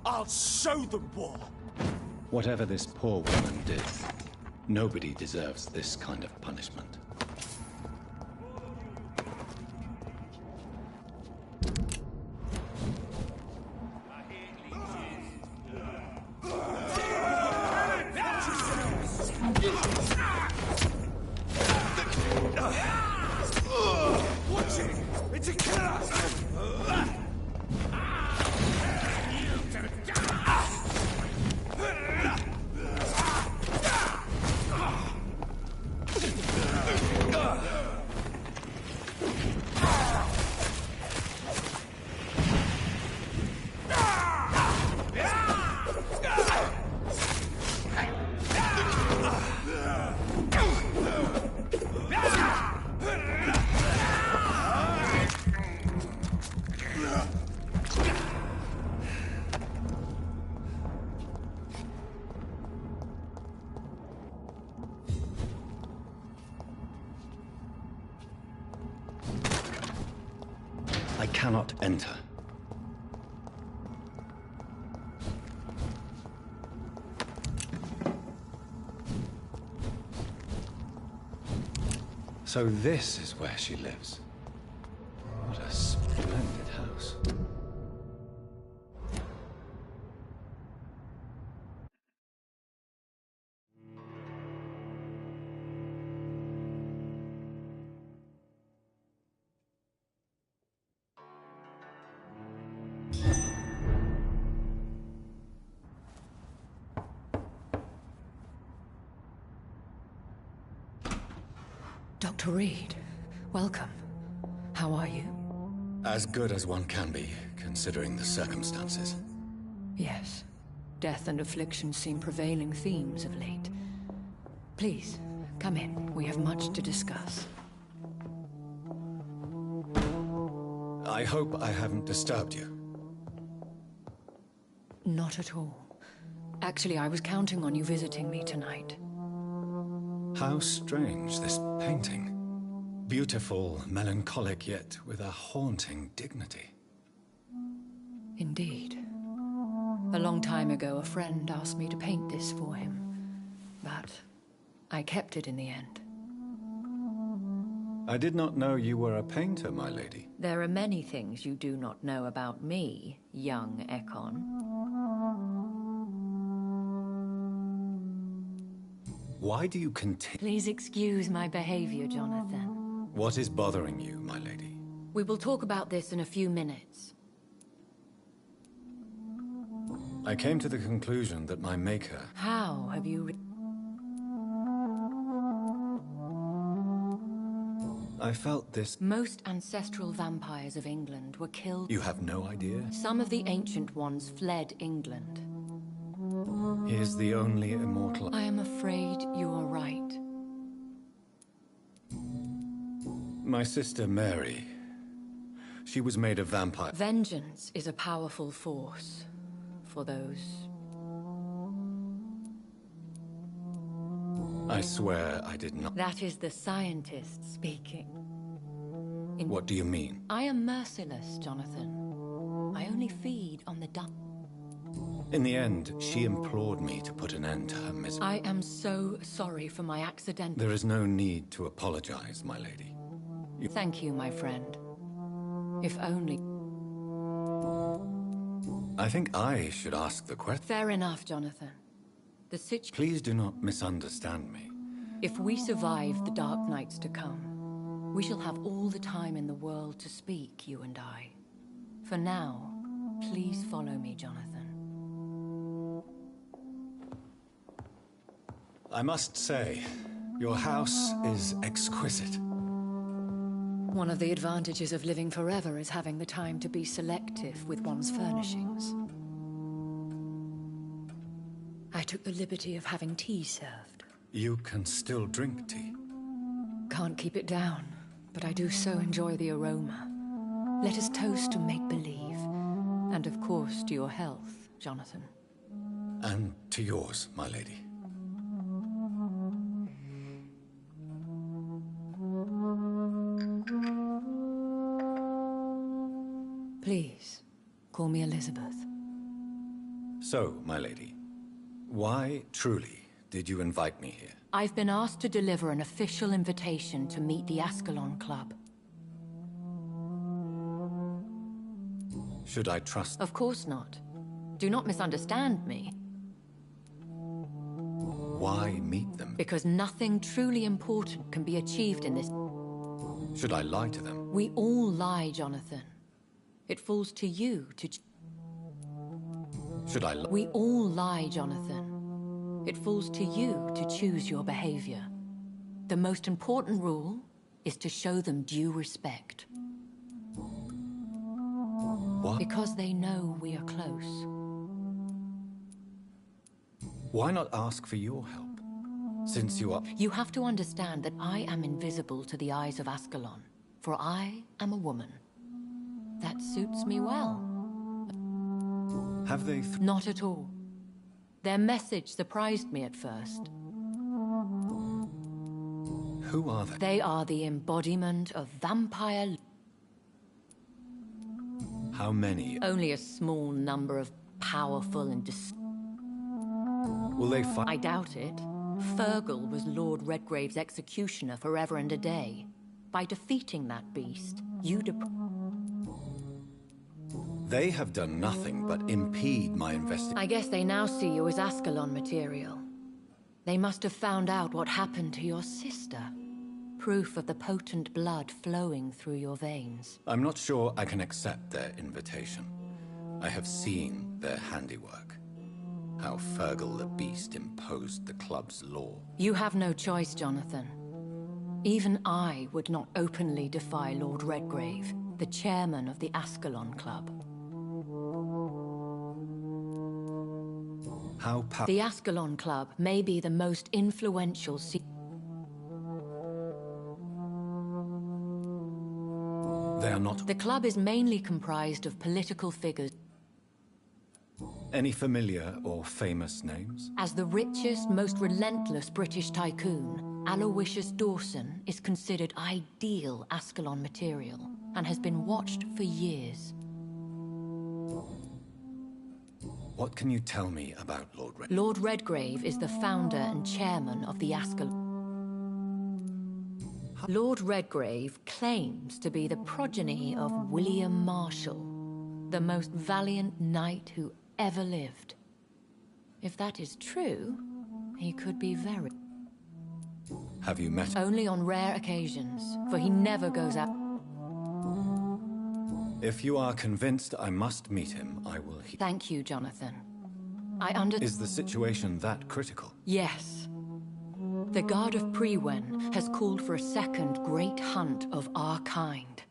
I'll show them war. Whatever this poor woman did, nobody deserves this kind of punishment. cannot enter. So this is where she lives. What a splendid house. Dr. Reed, welcome. How are you? As good as one can be, considering the circumstances. Yes. Death and affliction seem prevailing themes of late. Please, come in. We have much to discuss. I hope I haven't disturbed you. Not at all. Actually, I was counting on you visiting me tonight. How strange, this painting. Beautiful, melancholic, yet with a haunting dignity. Indeed. A long time ago, a friend asked me to paint this for him, but I kept it in the end. I did not know you were a painter, my lady. There are many things you do not know about me, young Ekon. Why do you continue? Please excuse my behavior, Jonathan. What is bothering you, my lady? We will talk about this in a few minutes. I came to the conclusion that my maker... How have you... I felt this... Most ancestral vampires of England were killed... You have no idea? Some of the ancient ones fled England. He is the only immortal... I am afraid you are right. My sister Mary... She was made a vampire. Vengeance is a powerful force for those... I swear I did not... That is the scientist speaking. What do you mean? I am merciless, Jonathan. I only feed on the dumb. In the end, she implored me to put an end to her misery. I am so sorry for my accident. There is no need to apologize, my lady. Thank you, my friend. If only... I think I should ask the question. Fair enough, Jonathan. The Please do not misunderstand me. If we survive the dark nights to come, we shall have all the time in the world to speak, you and I. For now, please follow me, Jonathan. I must say, your house is exquisite. One of the advantages of living forever is having the time to be selective with one's furnishings. I took the liberty of having tea served. You can still drink tea. Can't keep it down, but I do so enjoy the aroma. Let us toast to make-believe. And of course to your health, Jonathan. And to yours, my lady. Please, call me Elizabeth. So, my lady, why, truly, did you invite me here? I've been asked to deliver an official invitation to meet the Ascalon Club. Should I trust? Of course not. Do not misunderstand me. Why meet them? Because nothing truly important can be achieved in this... Should I lie to them? We all lie, Jonathan. It falls to you to... Should I lie? We all lie, Jonathan. It falls to you to choose your behavior. The most important rule is to show them due respect. What? Because they know we are close. Why not ask for your help? Since you are... You have to understand that I am invisible to the eyes of Ascalon, for I am a woman. That suits me well. Have they... Not at all. Their message surprised me at first. Who are they? They are the embodiment of vampire... How many? Only a small number of powerful and Will they fight? I doubt it. Fergal was Lord Redgrave's executioner forever and a day. By defeating that beast, you They have done nothing but impede my investigation. I guess they now see you as Ascalon material. They must have found out what happened to your sister. Proof of the potent blood flowing through your veins. I'm not sure I can accept their invitation. I have seen their handiwork. How Fergal the Beast imposed the club's law. You have no choice, Jonathan. Even I would not openly defy Lord Redgrave, the chairman of the Ascalon Club. The Ascalon Club may be the most influential They are not. The club is mainly comprised of political figures. Any familiar or famous names? As the richest, most relentless British tycoon, Aloysius Dawson is considered ideal Ascalon material and has been watched for years. What can you tell me about Lord Redgrave? Lord Redgrave is the founder and chairman of the Ascalon. Lord Redgrave claims to be the progeny of William Marshall, the most valiant knight who ever lived. If that is true, he could be very... Have you met him? Only on rare occasions, for he never goes out. If you are convinced I must meet him, I will... Thank you, Jonathan. Is the situation that critical? Yes. The Guard of Priwen has called for a second great hunt of our kind,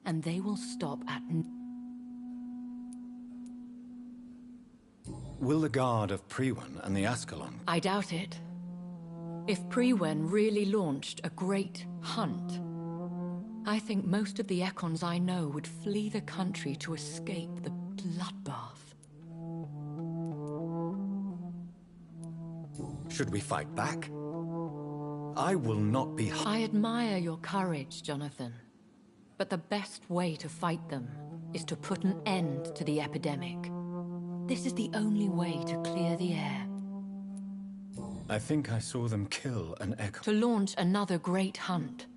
and they will stop at... Will the Guard of Priwen and the Ascalon... I doubt it. If Priwen really launched a great hunt, I think most of the Ekons I know would flee the country to escape the bloodbath. Should we fight back? I will not be... I admire your courage, Jonathan. But the best way to fight them is to put an end to the epidemic. This is the only way to clear the air. I think I saw them kill an Ekon. To launch another great hunt,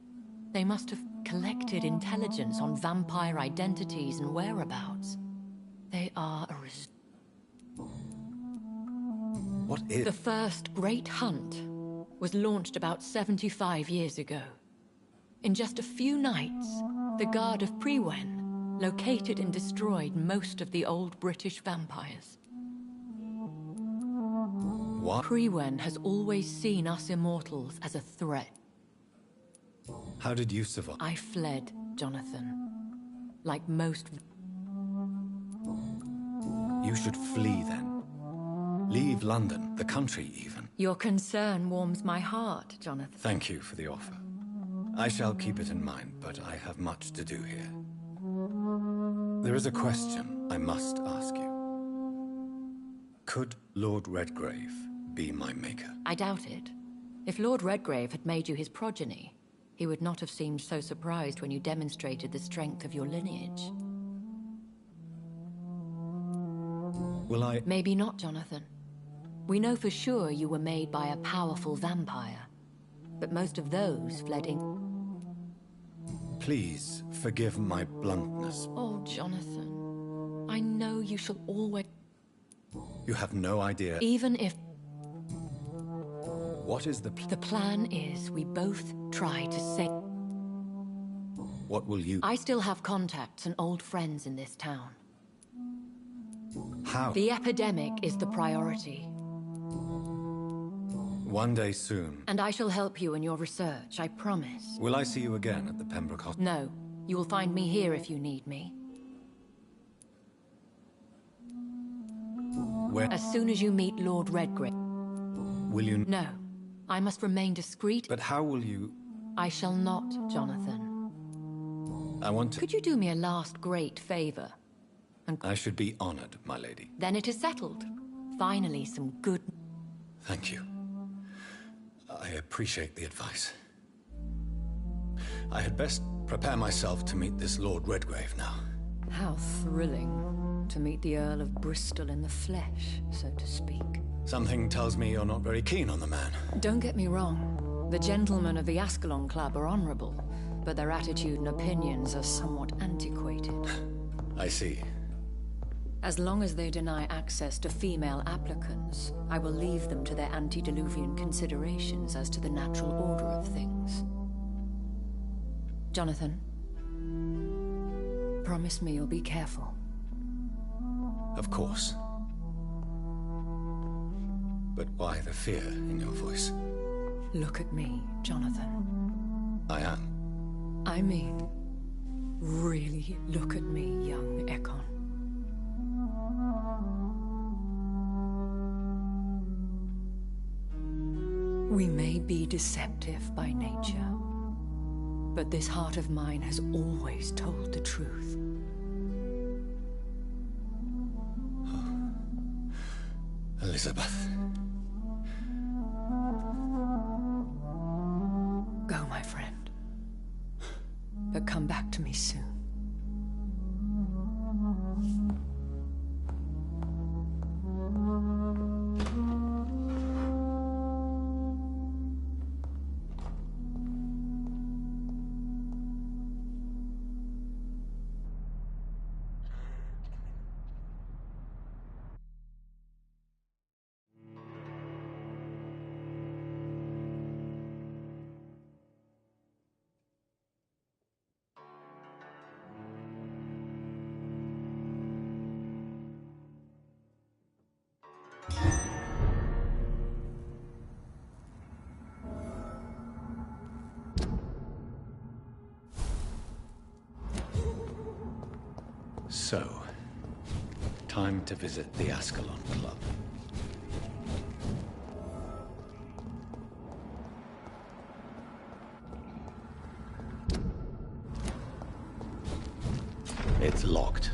they must have collected intelligence on vampire identities and whereabouts. They are a What is... The first great hunt was launched about 75 years ago. In just a few nights, the Guard of Priwen located and destroyed most of the old British vampires. What? Priwen has always seen us immortals as a threat. How did you survive? I fled, Jonathan. Like most... You should flee then. Leave London, the country even. Your concern warms my heart, Jonathan. Thank you for the offer. I shall keep it in mind, but I have much to do here. There is a question I must ask you. Could Lord Redgrave be my maker? I doubt it. If Lord Redgrave had made you his progeny, he would not have seemed so surprised when you demonstrated the strength of your lineage. Will I... Maybe not, Jonathan. We know for sure you were made by a powerful vampire, but most of those fled in... Please forgive my bluntness. Oh, Jonathan. I know you shall always... You have no idea... Even if... What is the... The plan is we both try to save... What will you... I still have contacts and old friends in this town. How? The epidemic is the priority. One day soon. And I shall help you in your research, I promise. Will I see you again at the Pembroke Hospital? No. You will find me here if you need me. Where? As soon as you meet Lord Redgrave. Will you... No. I must remain discreet. But how will you... I shall not, Jonathan. I want to... Could you do me a last great favor? I should be honored, my lady. Then it is settled. Finally, some good... Thank you. I appreciate the advice. I had best prepare myself to meet this Lord Redgrave now. How thrilling to meet the Earl of Bristol in the flesh, so to speak. Something tells me you're not very keen on the man. Don't get me wrong. The gentlemen of the Ascalon Club are honorable, but their attitude and opinions are somewhat antiquated. I see. As long as they deny access to female applicants, I will leave them to their antediluvian considerations as to the natural order of things. Jonathan, promise me you'll be careful. Of course. But why the fear in your voice? Look at me, Jonathan. I am. I mean, really look at me, young Ekon. We may be deceptive by nature, but this heart of mine has always told the truth. Elizabeth. Go, my friend. But come back to me soon. So, time to visit the Ascalon Club. It's locked.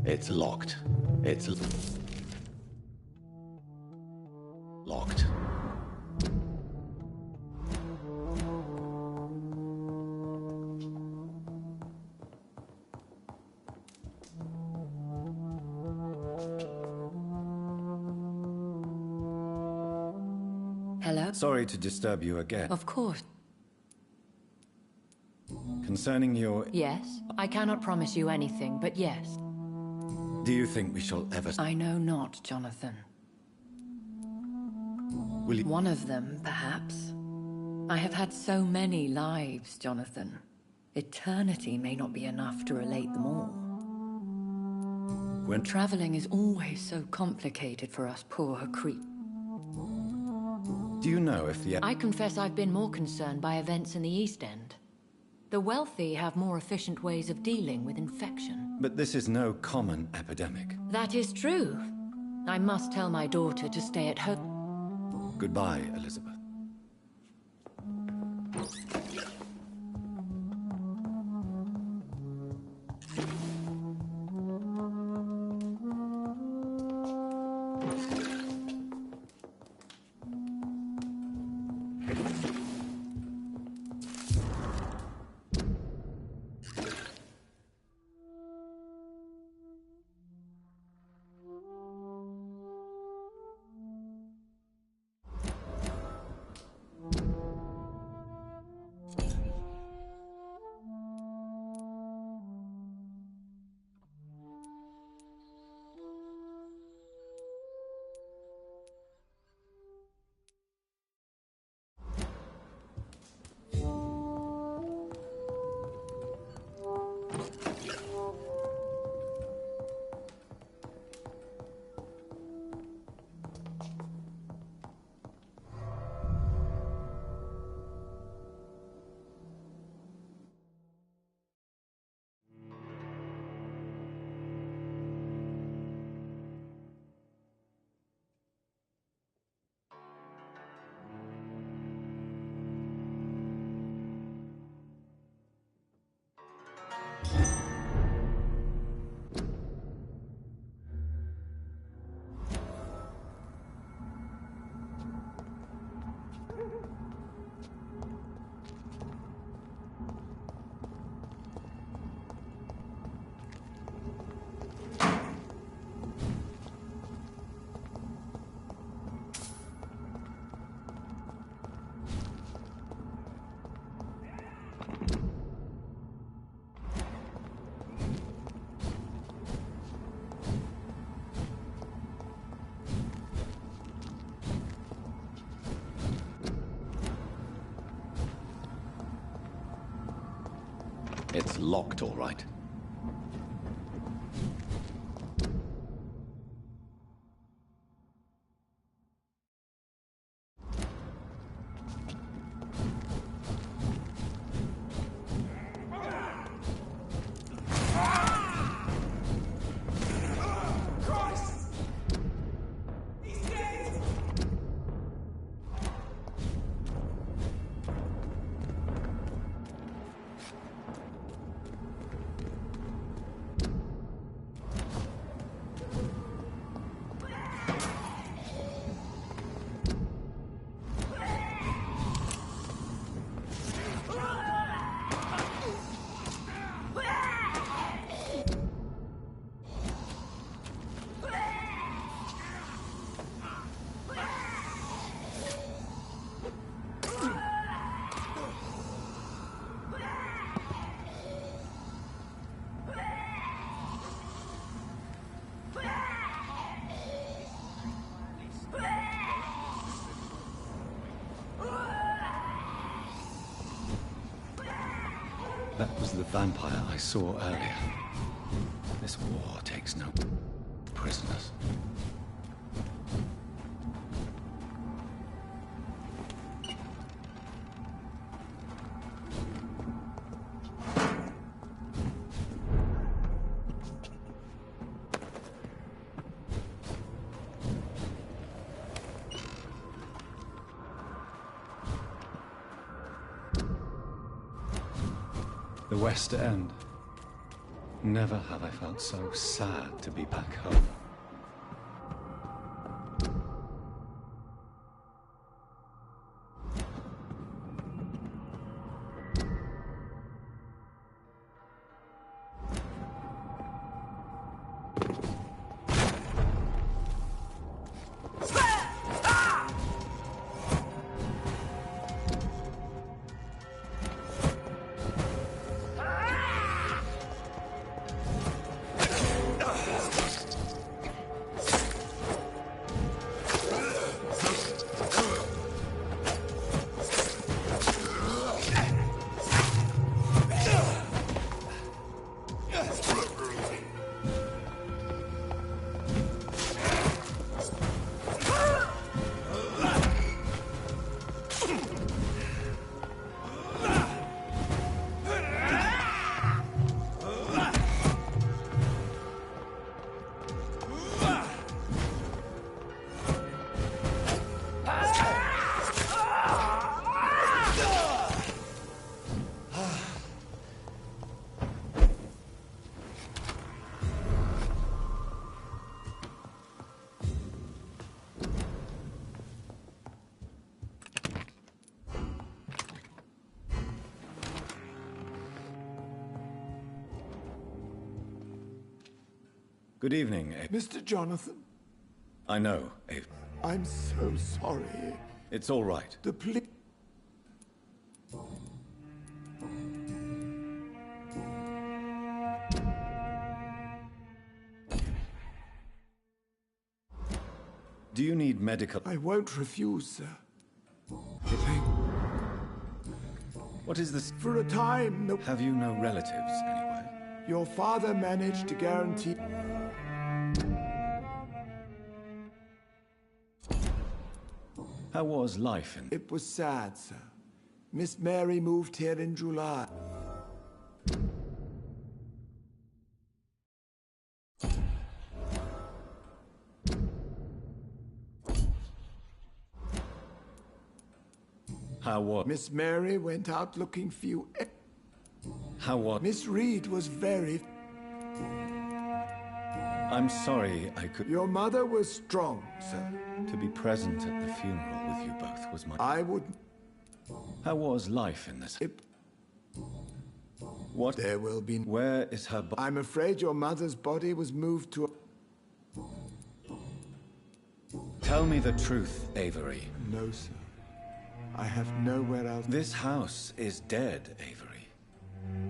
It's locked. It's locked. Hello? Sorry to disturb you again. Of course. Concerning your... Yes, I cannot promise you anything, but yes. Do you think we shall ever... I know not, Jonathan. Will you... One of them, perhaps. I have had so many lives, Jonathan. Eternity may not be enough to relate them all. When... Traveling is always so complicated for us poor creep. Do you know if the... I confess I've been more concerned by events in the East End. The wealthy have more efficient ways of dealing with infection. But this is no common epidemic. That is true. I must tell my daughter to stay at home. Goodbye, Elizabeth. It's locked, all right. That was the vampire I saw earlier. This war takes no prisoners. The West End. Never have I felt so sad to be back home. Good evening, Abe. Mr. Jonathan. I know, Abe. I'm so sorry. It's all right. The police... Do you need medical... I won't refuse, sir. What is this? For a time, the... Have you no relatives anywhere? Your father managed to guarantee... How was life in... It was sad, sir. Miss Mary moved here in July. How what? Miss Mary went out looking for you. How what? Miss Reed was very... I'm sorry I could... Your mother was strong, sir. To be present at the funeral with you both was my... I wouldn't... How was life in this... What? There will be... Where is her body? I'm afraid your mother's body was moved to... Tell me the truth, Avery. No, sir. I have nowhere else... This house is dead, Avery.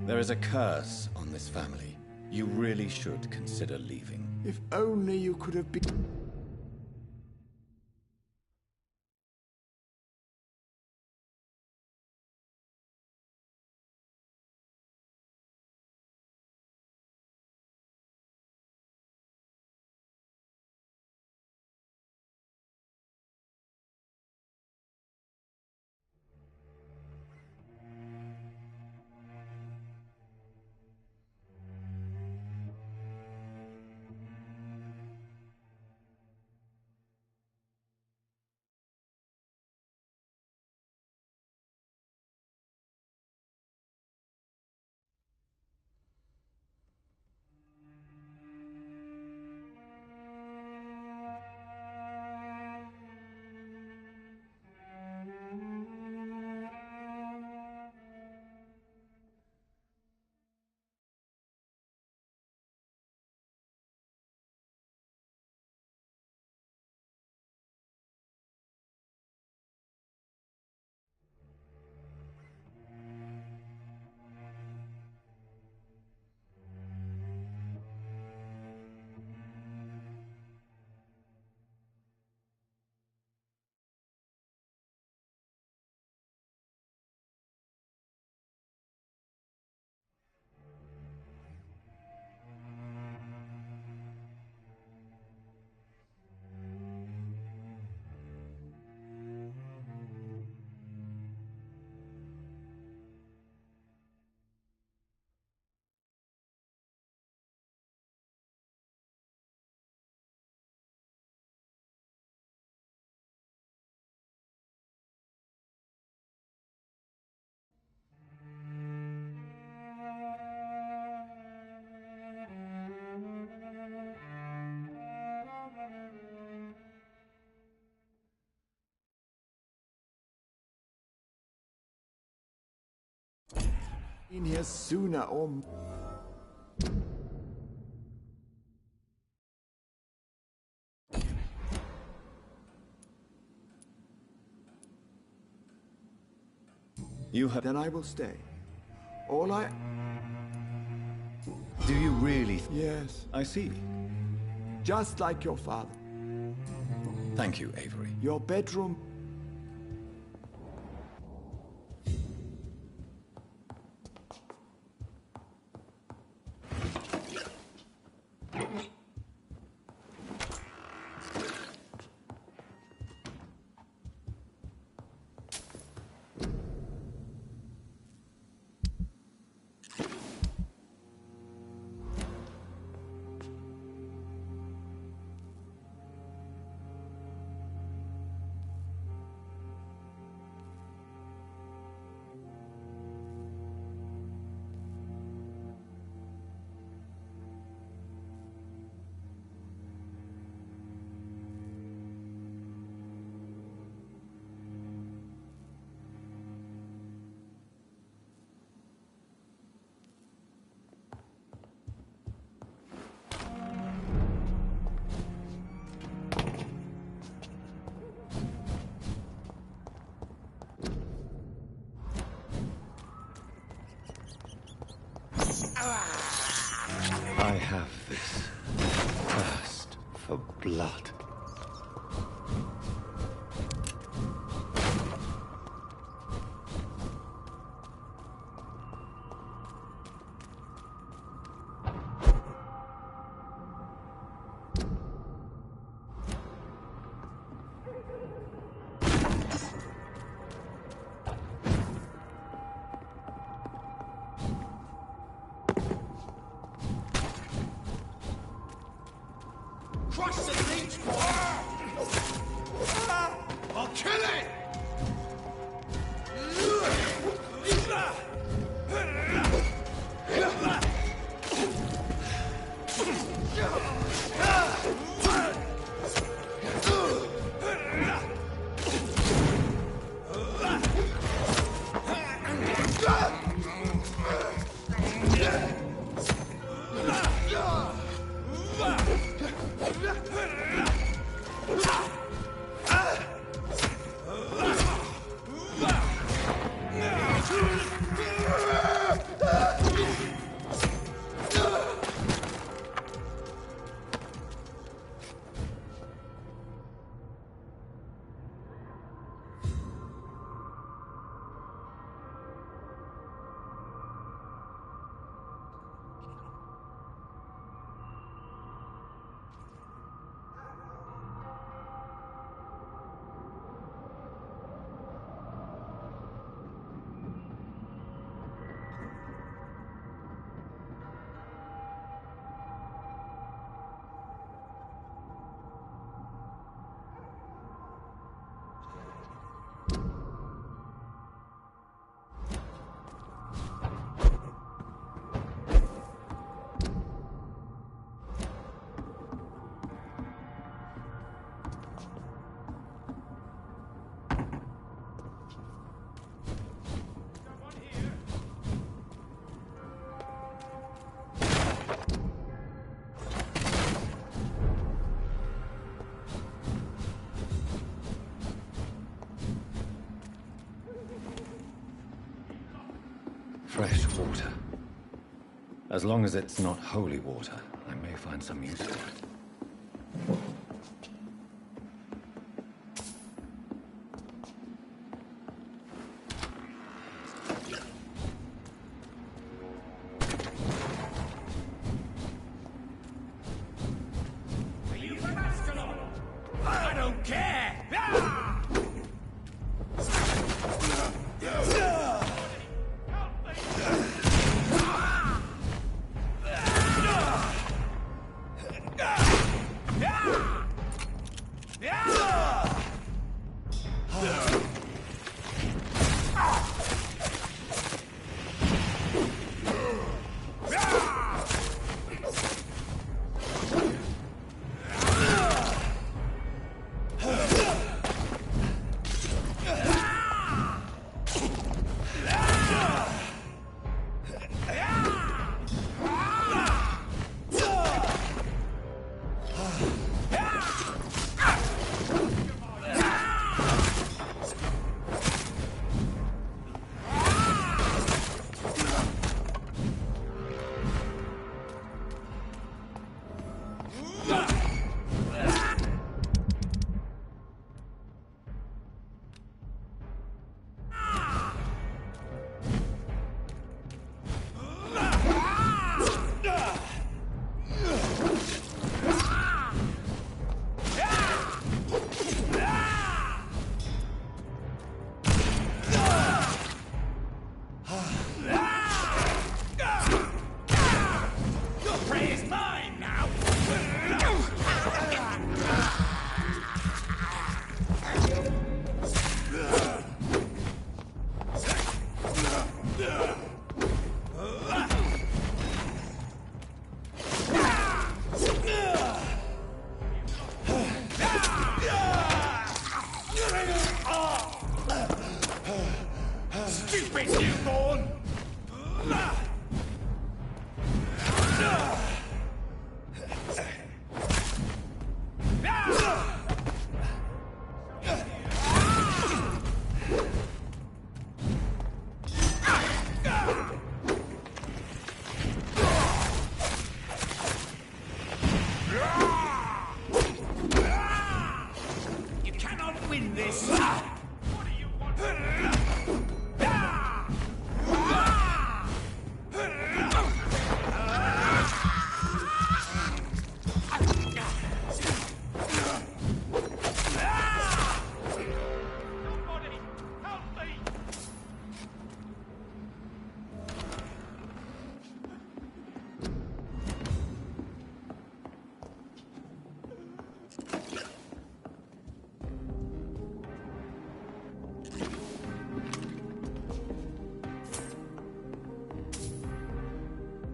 There is a curse on this family. You really should consider leaving. If only you could have been... In here sooner or... You have... Then I will stay. All I... Do you really... Yes. I see. Just like your father. Thank you, Avery. Your bedroom... I have this thirst for blood. Crush the leech! I'll kill it! Fresh water. As long as it's not holy water, I may find some use for it. I don't care! Ah!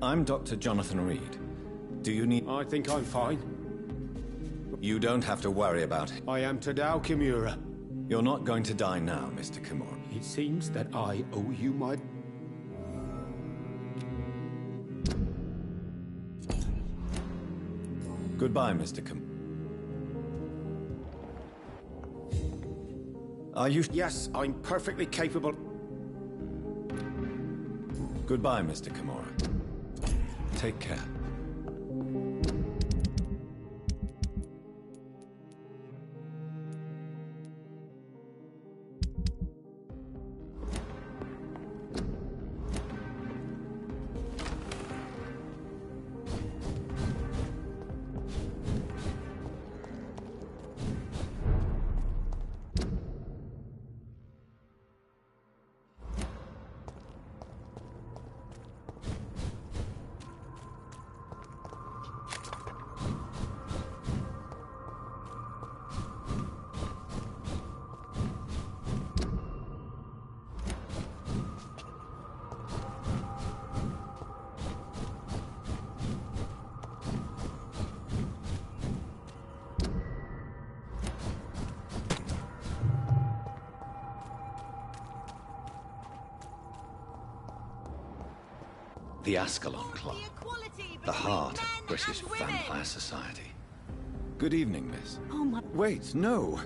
I'm Dr. Jonathan Reed. Do you need... I think I'm fine. You don't have to worry about it. I am Tadao Kimura. You're not going to die now, Mr. Kimura. It seems that I owe you my... Goodbye, Mr. Kimura. Are you... Yes, I'm perfectly capable... Goodbye, Mr. Kimura. Take care. The Ascalon Club, the heart of British vampire society. Good evening, miss. Oh, my... Wait, no!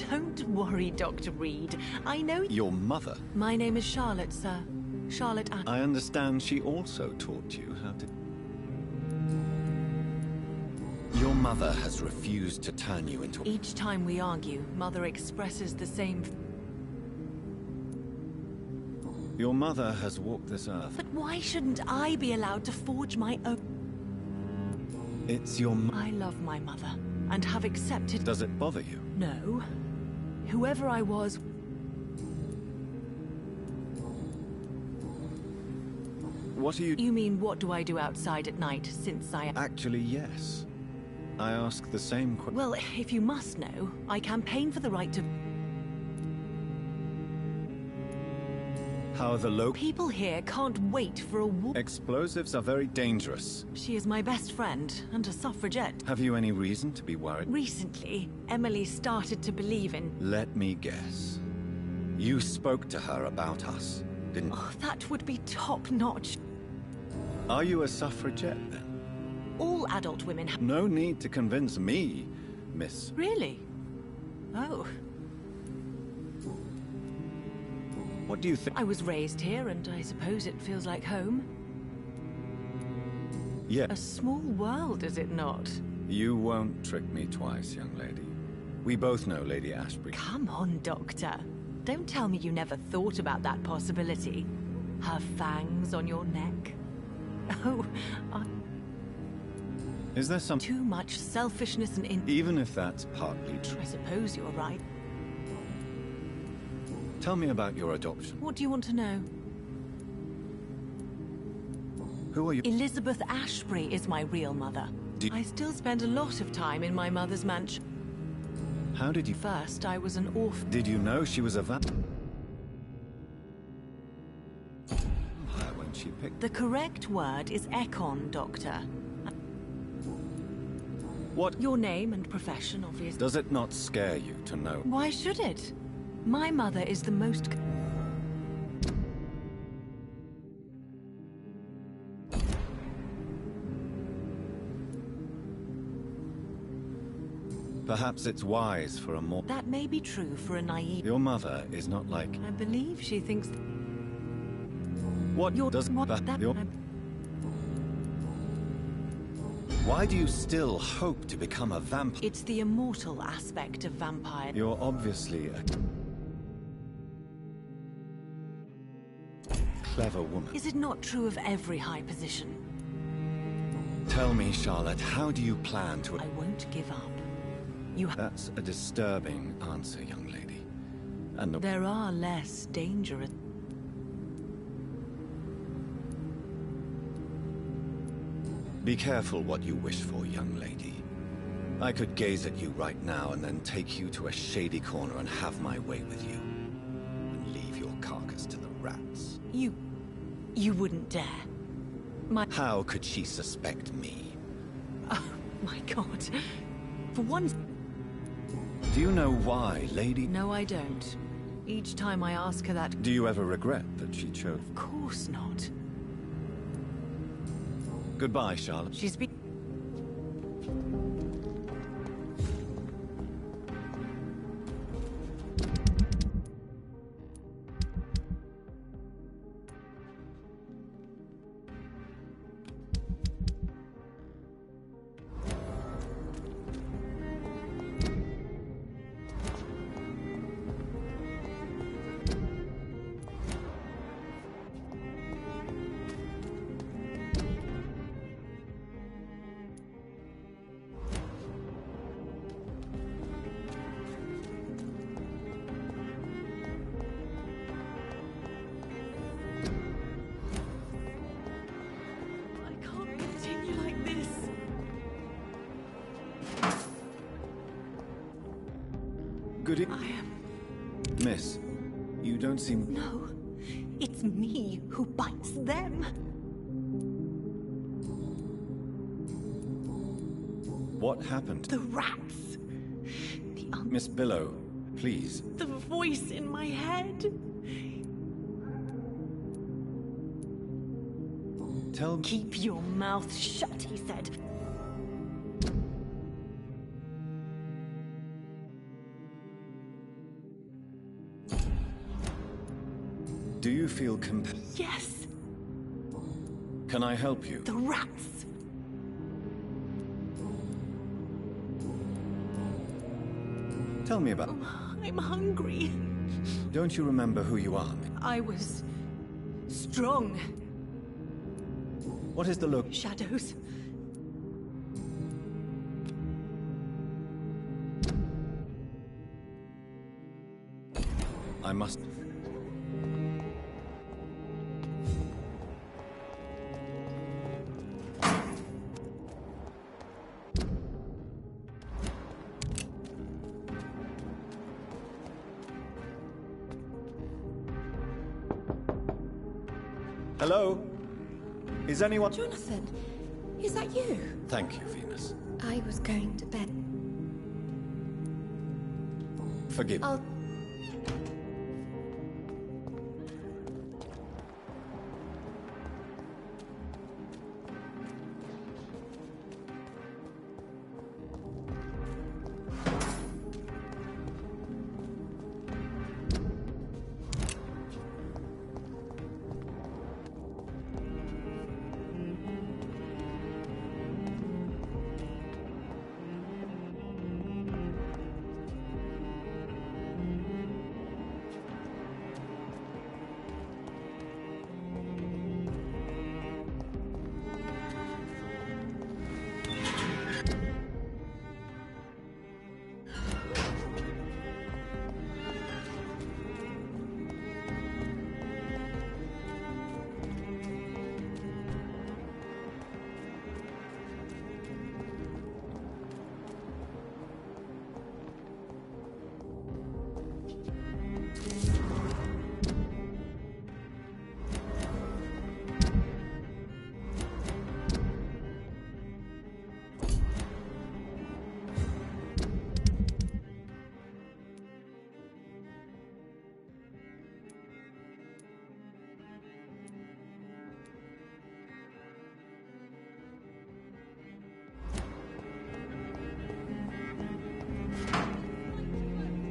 Don't worry, Dr. Reed. I know... Your mother? My name is Charlotte, sir. Charlotte I understand she also taught you how to... Your mother has refused to turn you into... Each time we argue, Mother expresses the same... Your mother has walked this earth. But why shouldn't I be allowed to forge my own... It's your... I love my mother, and have accepted... Does it bother you? No. Whoever I was... What are you... You mean, what do I do outside at night, since I... Actually, yes. I ask the same question. Well, if you must know, I campaign for the right to... How the local... People here can't wait for a war... Explosives are very dangerous. She is my best friend, and a suffragette. Have you any reason to be worried? Recently, Emily started to believe in... Let me guess. You spoke to her about us, didn't you? Oh, that would be top-notch. Are you a suffragette, then? All adult women have... No need to convince me, miss. Really? Oh. What do you think? I was raised here, and I suppose it feels like home. Yeah. A small world, is it not? You won't trick me twice, young lady. We both know Lady Ashbury. Come on, Doctor. Don't tell me you never thought about that possibility. Her fangs on your neck. Oh, Is there some... Too much selfishness and Even if that's partly true. I suppose you're right. Tell me about your adoption. What do you want to know? Who are you? Elizabeth Ashbury is my real mother. I still spend a lot of time in my mother's mansion. How did you... First, I was an orphan. Did you know she was a vampire when she picked... The correct word is Ekon, Doctor. What? Your name and profession, obviously. Does it not scare you to know? Why should it? My mother is the most... Perhaps it's wise for a more... That may be true for a naive... Your mother is not like... I believe she thinks... What Your... does... What... That... Your... Why do you still hope to become a vampire? It's the immortal aspect of vampire. You're obviously a clever woman. Is it not true of every high position? Tell me, Charlotte, how do you plan to... I won't give up. That's a disturbing answer, young lady. And there are less dangerous... Be careful what you wish for, young lady. I could gaze at you right now and then take you to a shady corner and have my way with you. And leave your carcass to the rats. You wouldn't dare. How could she suspect me? Oh, my God. For once... Do you know why, lady? No, I don't. Each time I ask her that... Do you ever regret that she chose... Of course not. Goodbye, Charlotte. She's been... Good evening. Miss, you don't seem... No, it's me who bites them. What happened? The rats. Miss Billow, please. The voice in my head. Tell me... Keep your mouth shut, he said. Do you feel compelled? Yes. Can I help you? The rats. Tell me about... I'm hungry. Don't you remember who you are? I was... strong. What is the look? Shadows. I must... Hello? Is anyone... Jonathan, is that you? Thank you, Venus. I was going to bed. Forgive me.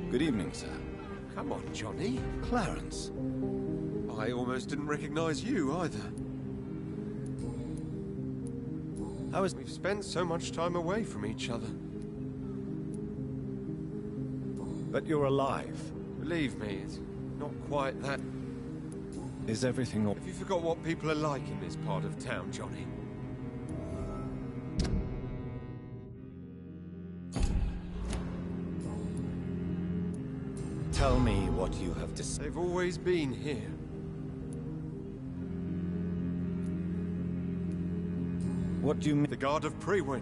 Good evening, sir. Come on, Johnny. Clarence. I almost didn't recognize you either. We've spent so much time away from each other. But you're alive. Believe me, it's not quite that. Is everything all... Have you forgot what people are like in this part of town, Johnny? Tell me what you have to say. They've always been here. What do you mean? The Guard of Priwen.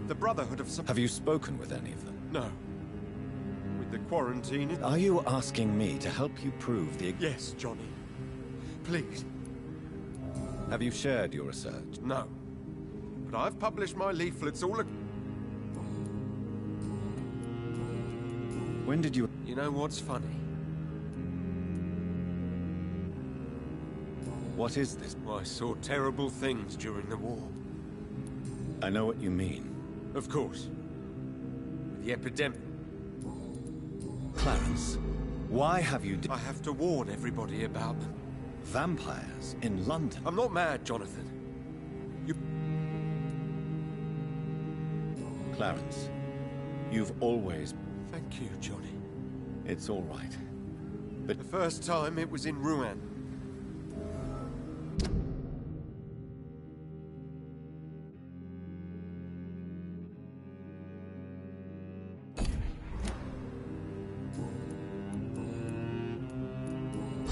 The Brotherhood of... Have you spoken with any of them? No. With the quarantine... Are you asking me to help you prove the... Yes, Johnny. Please. Have you shared your research? No. But I've published my leaflets all... When did you... You know what's funny? What is this? I saw terrible things during the war. I know what you mean. Of course. With the epidemic. Clarence, why have you... I have to warn everybody about them. Vampires in London? I'm not mad, Jonathan. You... Clarence, you've always... Thank you, Johnny. It's all right. But... The first time it was in Rouen.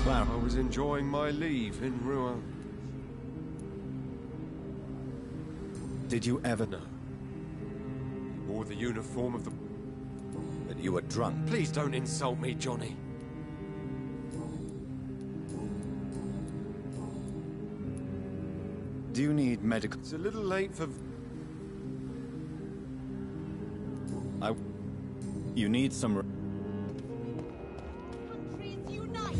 I was enjoying my leave in Rouen. Did you ever... No. He wore the uniform of the... But you were drunk. Please don't insult me, Johnny. Do you need medical... It's a little late for... You need some... Countries unite!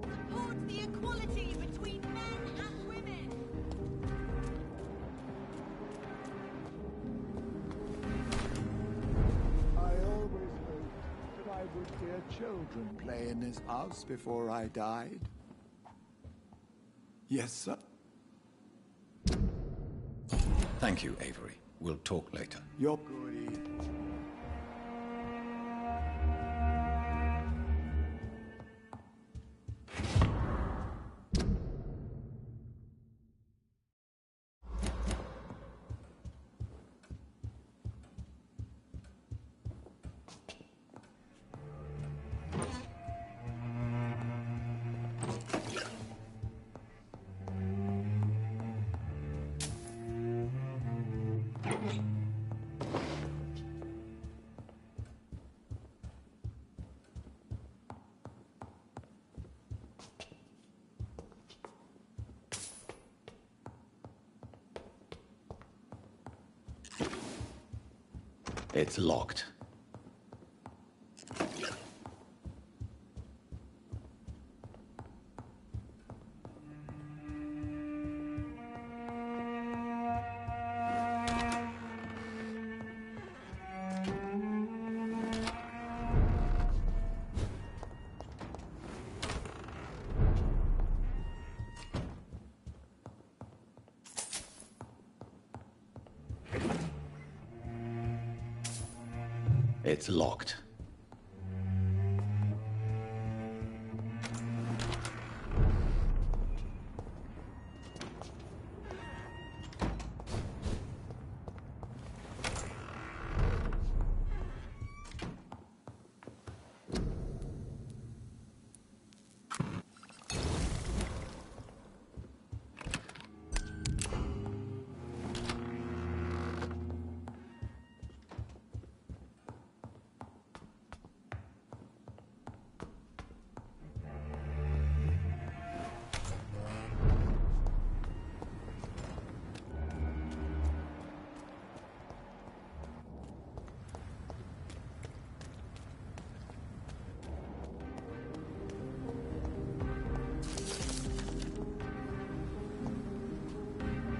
Support the equality between men and women! I always hoped that I would hear children play in this house before I died. Yes, sir. Thank you, Avery. We'll talk later. You're good. It's locked. It's locked.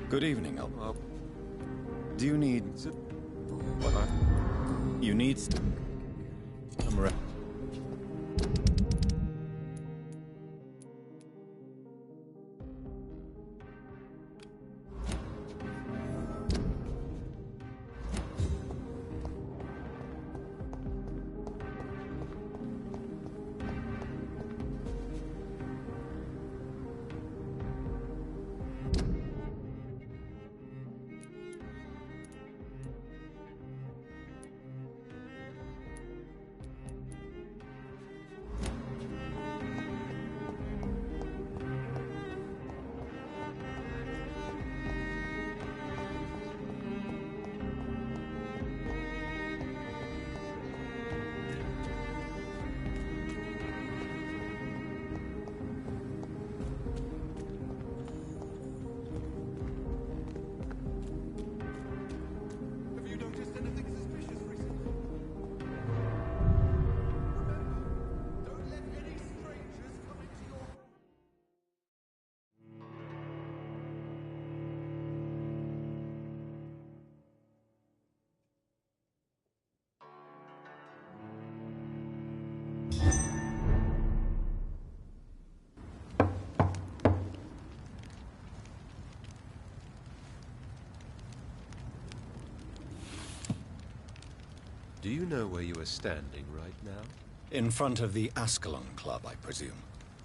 Good evening, Elmo. Do you need... What? You need... Do you know where you are standing right now? In front of the Ascalon Club, I presume.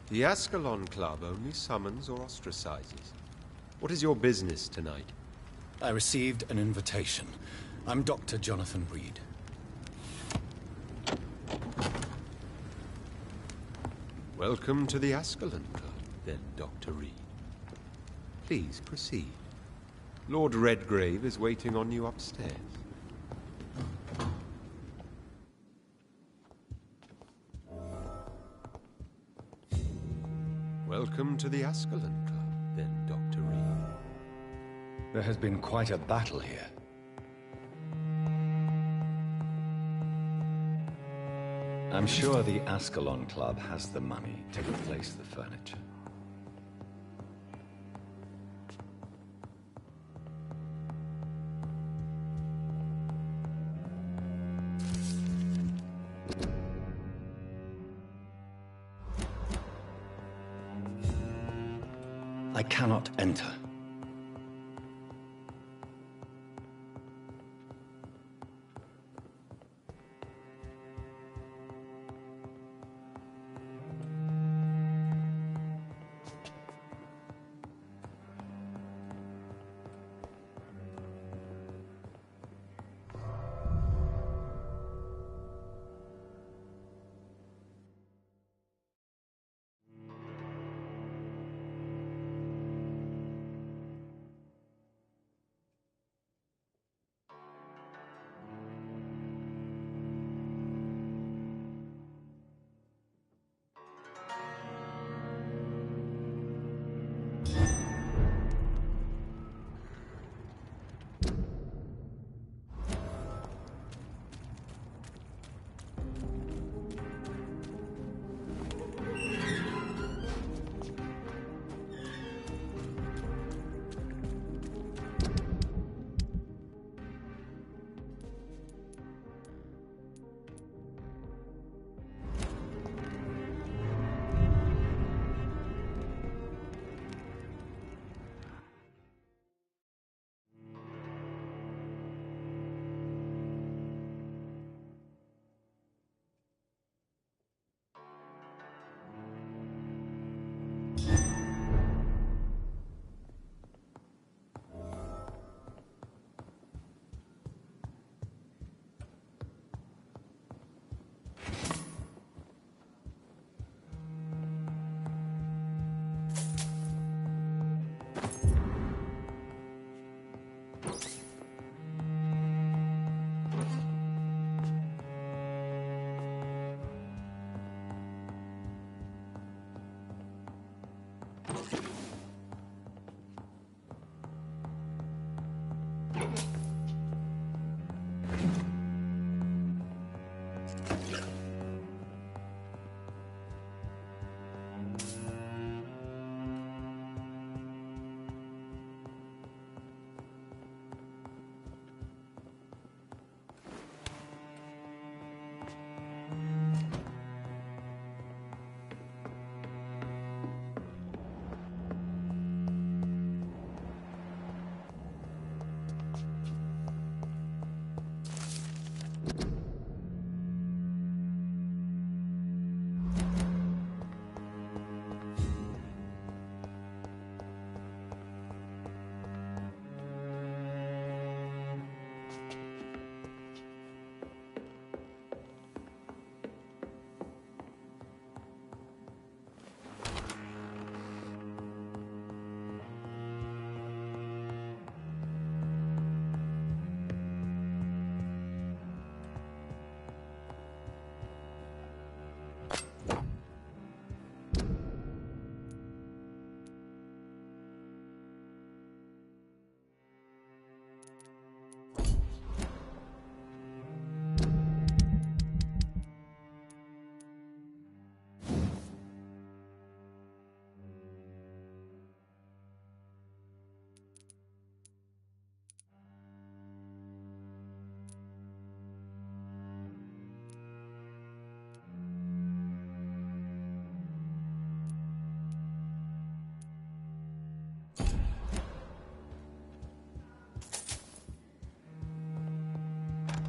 The Ascalon Club only summons or ostracizes. What is your business tonight? I received an invitation. I'm Dr. Jonathan Reed. Welcome to the Ascalon Club, then, Dr. Reed. Please proceed. Lord Redgrave is waiting on you upstairs. Welcome to the Ascalon Club, then, Dr. Reed. There has been quite a battle here. I'm sure the Ascalon Club has the money to replace the furniture. I cannot enter.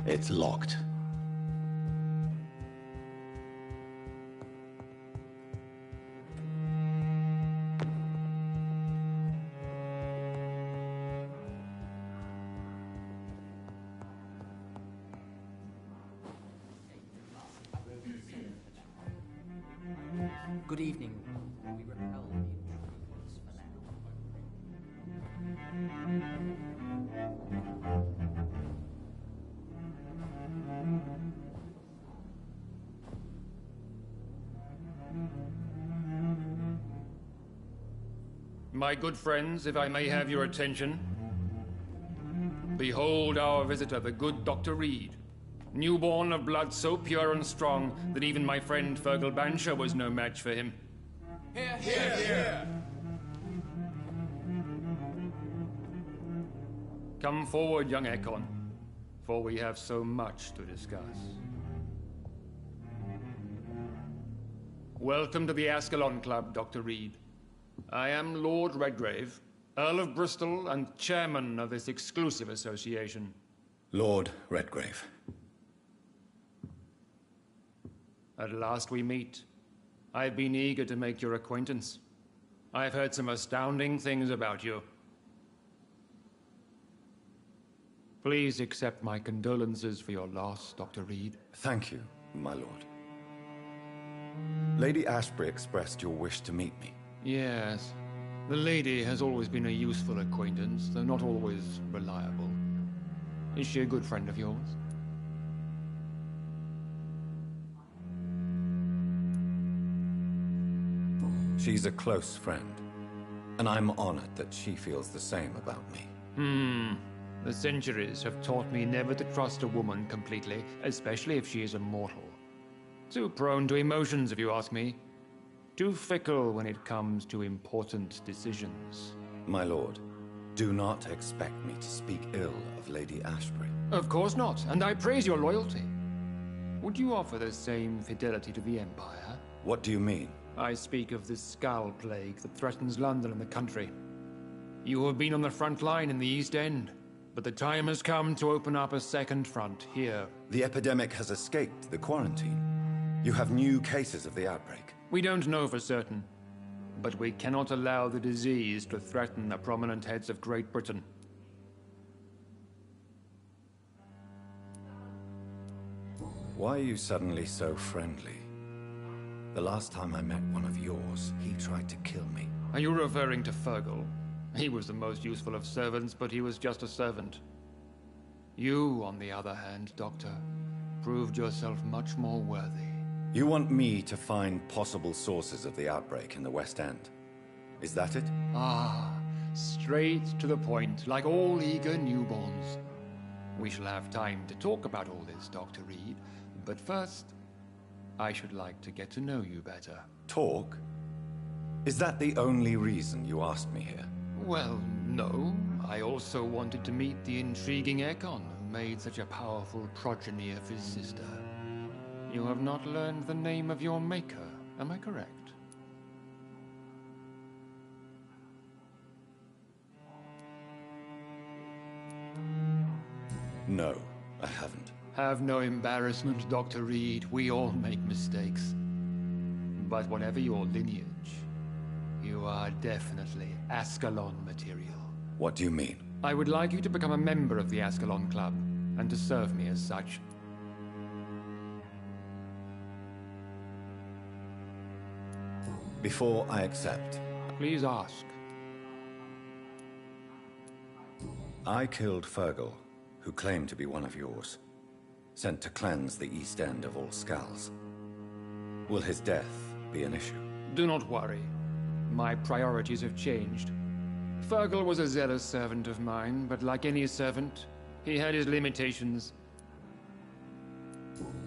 It's locked. Good evening. We repel the intruders for now. My good friends, if I may have your attention. Behold our visitor, the good Dr. Reed. Newborn of blood so pure and strong that even my friend Fergal Bansher was no match for him. Here, here, here! Come forward, young Ekon, for we have so much to discuss. Welcome to the Ascalon Club, Dr. Reed. I am Lord Redgrave, Earl of Bristol and chairman of this exclusive association. Lord Redgrave. At last we meet. I've been eager to make your acquaintance. I've heard some astounding things about you. Please accept my condolences for your loss, Dr. Reed. Thank you, my lord. Lady Ashbury expressed your wish to meet me. Yes. The lady has always been a useful acquaintance, though not always reliable. Is she a good friend of yours? She's a close friend, and I'm honored that she feels the same about me. The centuries have taught me never to trust a woman completely, especially if she is a mortal. Too prone to emotions, if you ask me. Too fickle when it comes to important decisions. My lord, do not expect me to speak ill of Lady Ashbury. Of course not, and I praise your loyalty. Would you offer the same fidelity to the Empire? What do you mean? I speak of the Skull Plague that threatens London and the country. You have been on the front line in the East End, but the time has come to open up a second front here. The epidemic has escaped the quarantine. You have new cases of the outbreak. We don't know for certain, but we cannot allow the disease to threaten the prominent heads of Great Britain. Why are you suddenly so friendly? The last time I met one of yours, he tried to kill me. Are you referring to Fergal? He was the most useful of servants, but he was just a servant. You, on the other hand, Doctor, proved yourself much more worthy. You want me to find possible sources of the outbreak in the West End? Is that it? Ah, straight to the point, like all eager newborns. We shall have time to talk about all this, Dr. Reed, but first, I should like to get to know you better. Talk? Is that the only reason you asked me here? Well, no. I also wanted to meet the intriguing Ekon, who made such a powerful progeny of his sister. You have not learned the name of your maker, am I correct? No, I haven't. Have no embarrassment, Dr. Reed. We all make mistakes. But whatever your lineage, you are definitely Ascalon material. What do you mean? I would like you to become a member of the Ascalon Club, and to serve me as such. Before I accept, please ask. I killed Fergal, who claimed to be one of yours, sent to cleanse the East End of all skulls. Will his death be an issue? Do not worry. My priorities have changed. Fergal was a zealous servant of mine, but like any servant, he had his limitations.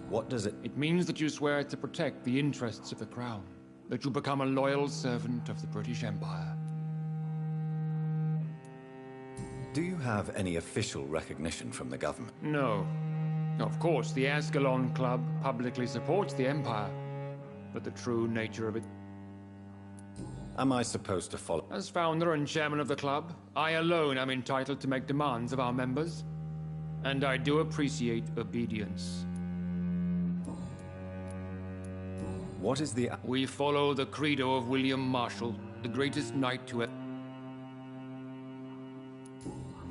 What does it... It means that you swear to protect the interests of the Crown. That you become a loyal servant of the British Empire. Do you have any official recognition from the government? No. Of course, the Ascalon Club publicly supports the Empire, but the true nature of it... Am I supposed to follow? As founder and chairman of the club, I alone am entitled to make demands of our members, and I do appreciate obedience. What is the... We follow the credo of William Marshall, the greatest knight to ever...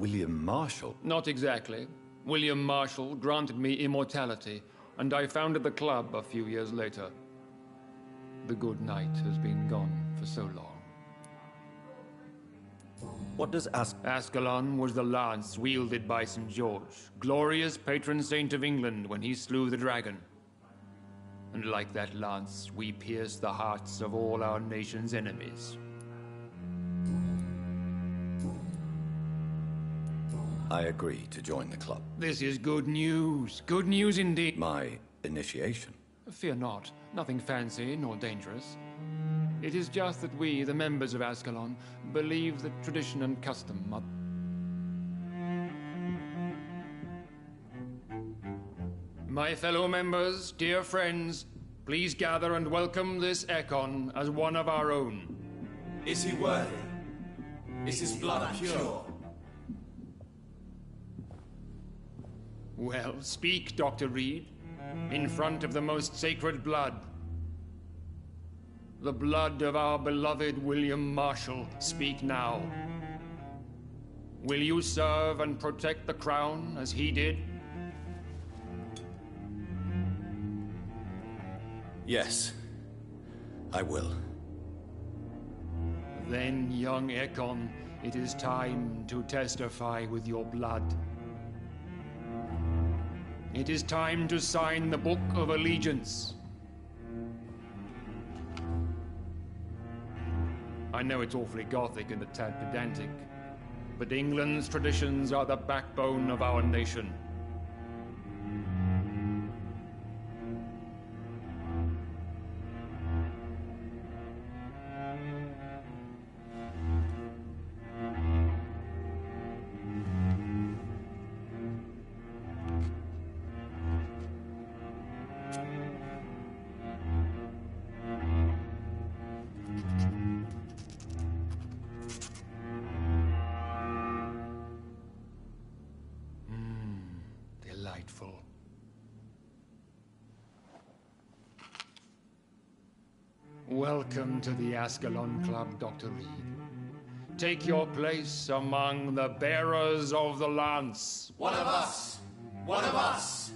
William Marshall? Not exactly. William Marshall granted me immortality, and I founded the club a few years later. The good knight has been gone for so long. What does Ascalon was the lance wielded by St. George, glorious patron saint of England when he slew the dragon. And like that lance, we pierce the hearts of all our nation's enemies. I agree to join the club. This is good news. Good news indeed. My initiation? Fear not. Nothing fancy nor dangerous. It is just that we, the members of Ascalon, believe that tradition and custom are... My fellow members, dear friends, please gather and welcome this Ekon as one of our own. Is he worthy? Is his blood pure? Well, speak, Dr. Reed, in front of the most sacred blood. The blood of our beloved William Marshall, speak now. Will you serve and protect the crown as he did? Yes, I will. Then, young Ekon, it is time to testify with your blood. It is time to sign the Book of Allegiance. I know it's awfully gothic and a tad pedantic, but England's traditions are the backbone of our nation. Delightful. Welcome to the Ascalon Club, Dr. Reed. Take your place among the bearers of the lance. One of us! One of us!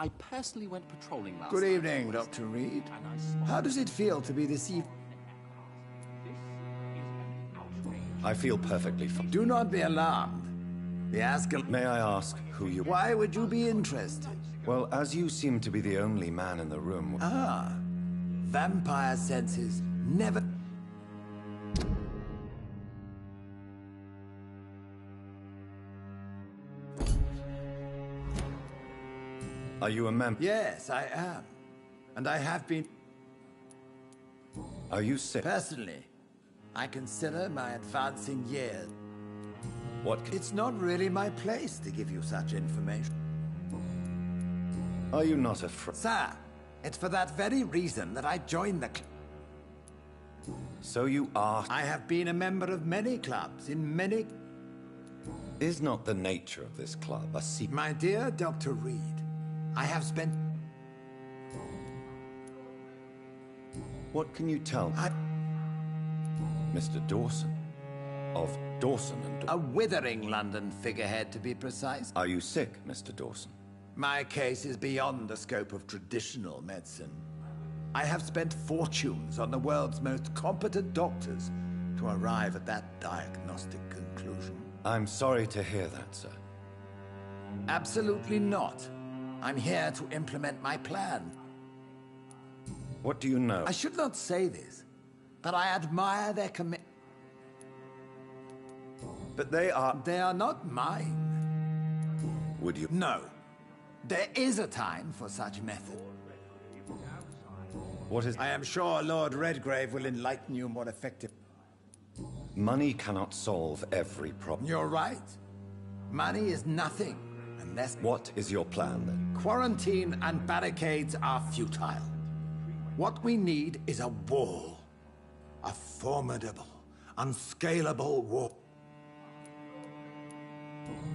I personally went patrolling last Good night. evening, Dr. Reed. How does it feel to be this evening? I feel perfectly fine. Do not be alarmed. The Ascalon... May I ask who you... Why would you be interested? Well, as you seem to be the only man in the room... Ah. Vampire senses never... Are you a member? Yes, I am. And I have been... Are you sick? Personally, I consider my advancing years... What? It's not really my place to give you such information. Are you not afraid? Sir, it's for that very reason that I joined the club. So you are... I have been a member of many clubs in many... Is not the nature of this club a secret? My dear Dr. Reed, I have spent... What can you tell me? Mr. Dawson? Of Dawson and Dawson? A withering London figurehead, to be precise. Are you sick, Mr. Dawson? My case is beyond the scope of traditional medicine. I have spent fortunes on the world's most competent doctors to arrive at that diagnostic conclusion. I'm sorry to hear that, sir. Absolutely not. I'm here to implement my plan. What do you know? I should not say this, but I admire their commitment. But they are... They are not mine. Would you... No. There is a time for such method. What is... I am sure Lord Redgrave will enlighten you more effectively. Money cannot solve every problem. You're right. Money is nothing unless... What is your plan, then? Quarantine and barricades are futile. What we need is a wall. A formidable, unscalable wall.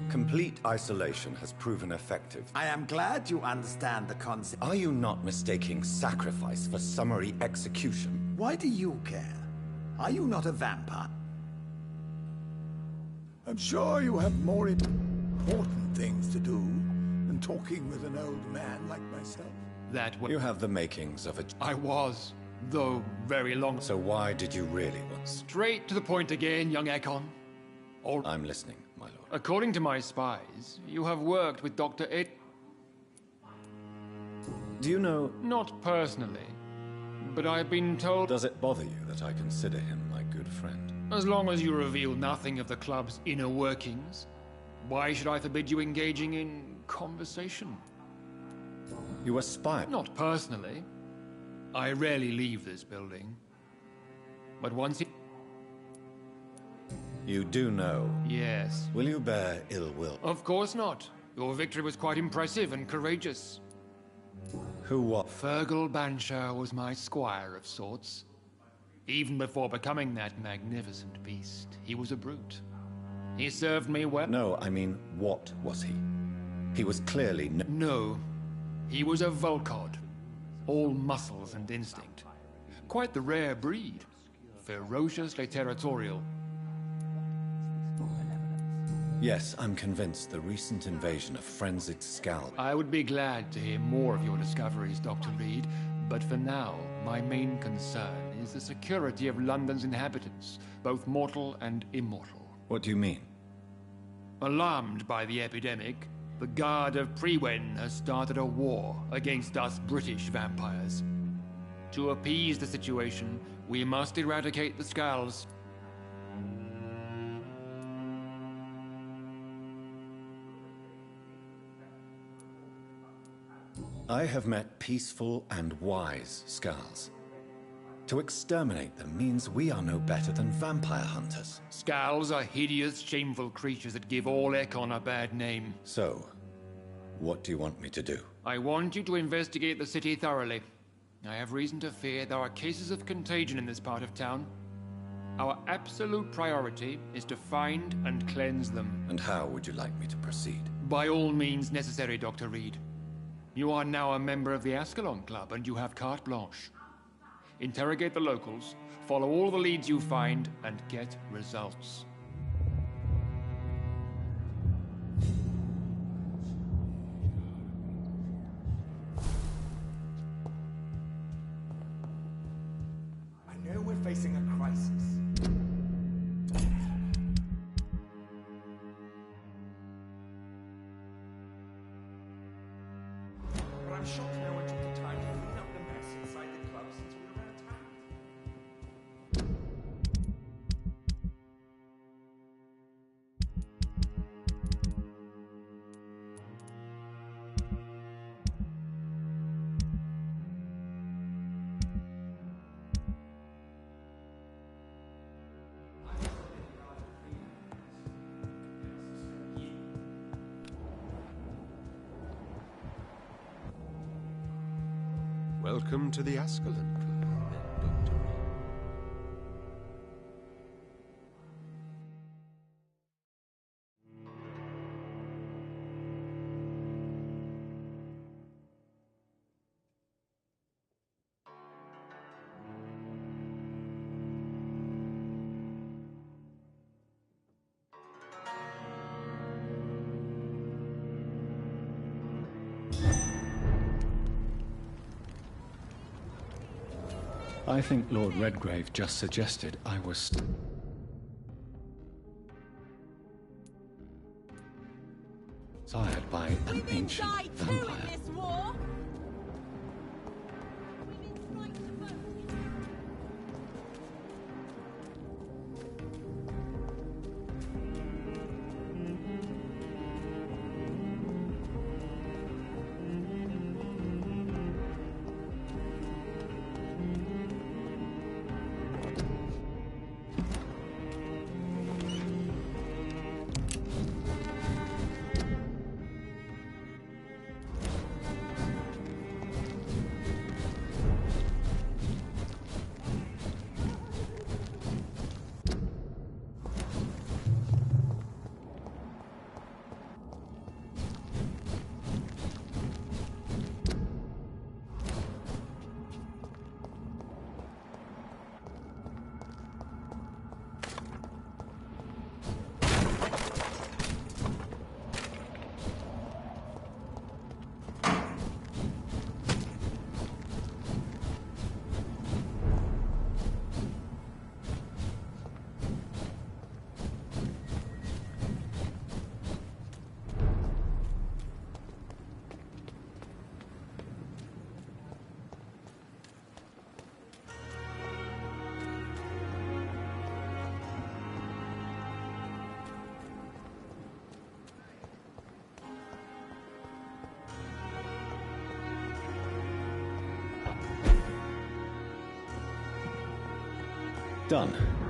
Complete isolation has proven effective. I am glad you understand the concept. Are you not mistaking sacrifice for summary execution? Why do you care? Are you not a vampire? I'm sure you have more important things to do than talking with an old man like myself. You have the makings of a... I was, though very long. So why did you really want... Straight to the point again, young Ekon. I'm listening, my lord. According to my spies, you have worked with Dr. Ed... Do you know... Not personally, but I've been told... Does it bother you that I consider him my good friend? As long as you reveal nothing of the club's inner workings, why should I forbid you engaging in conversation? You aspire... Not personally. I rarely leave this building. But once it... You do know... Yes. Will you bear ill will? Of course not. Your victory was quite impressive and courageous. Who what? Fergal Banshire was my squire of sorts. Even before becoming that magnificent beast, he was a brute. He served me well. No, I mean, what was he? He was clearly No. He was a Volcod. All muscles and instinct. Quite the rare breed. Ferociously territorial. Yes, I'm convinced the recent invasion of frenzied Skal... I would be glad to hear more of your discoveries, Dr. Reed, but for now, my main concern is the security of London's inhabitants, both mortal and immortal. What do you mean? Alarmed by the epidemic, the Guard of Priwen has started a war against us British vampires. To appease the situation, we must eradicate the Skals. I have met peaceful and wise Skals. To exterminate them means we are no better than vampire hunters. Skals are hideous, shameful creatures that give all Ekon a bad name. So, what do you want me to do? I want you to investigate the city thoroughly. I have reason to fear there are cases of contagion in this part of town. Our absolute priority is to find and cleanse them. And how would you like me to proceed? By all means necessary, Dr. Reed. You are now a member of the Ascalon Club, and you have carte blanche. Interrogate the locals, follow all the leads you find, and get results. I know we're facing a crisis. But I'm shocked no one took the time to clean up the mess inside the club since we were attacked. Welcome to the Ascalon Club, then, Dr. Reed. I think Lord Redgrave just suggested I was... sired by an ancient vampire. Done.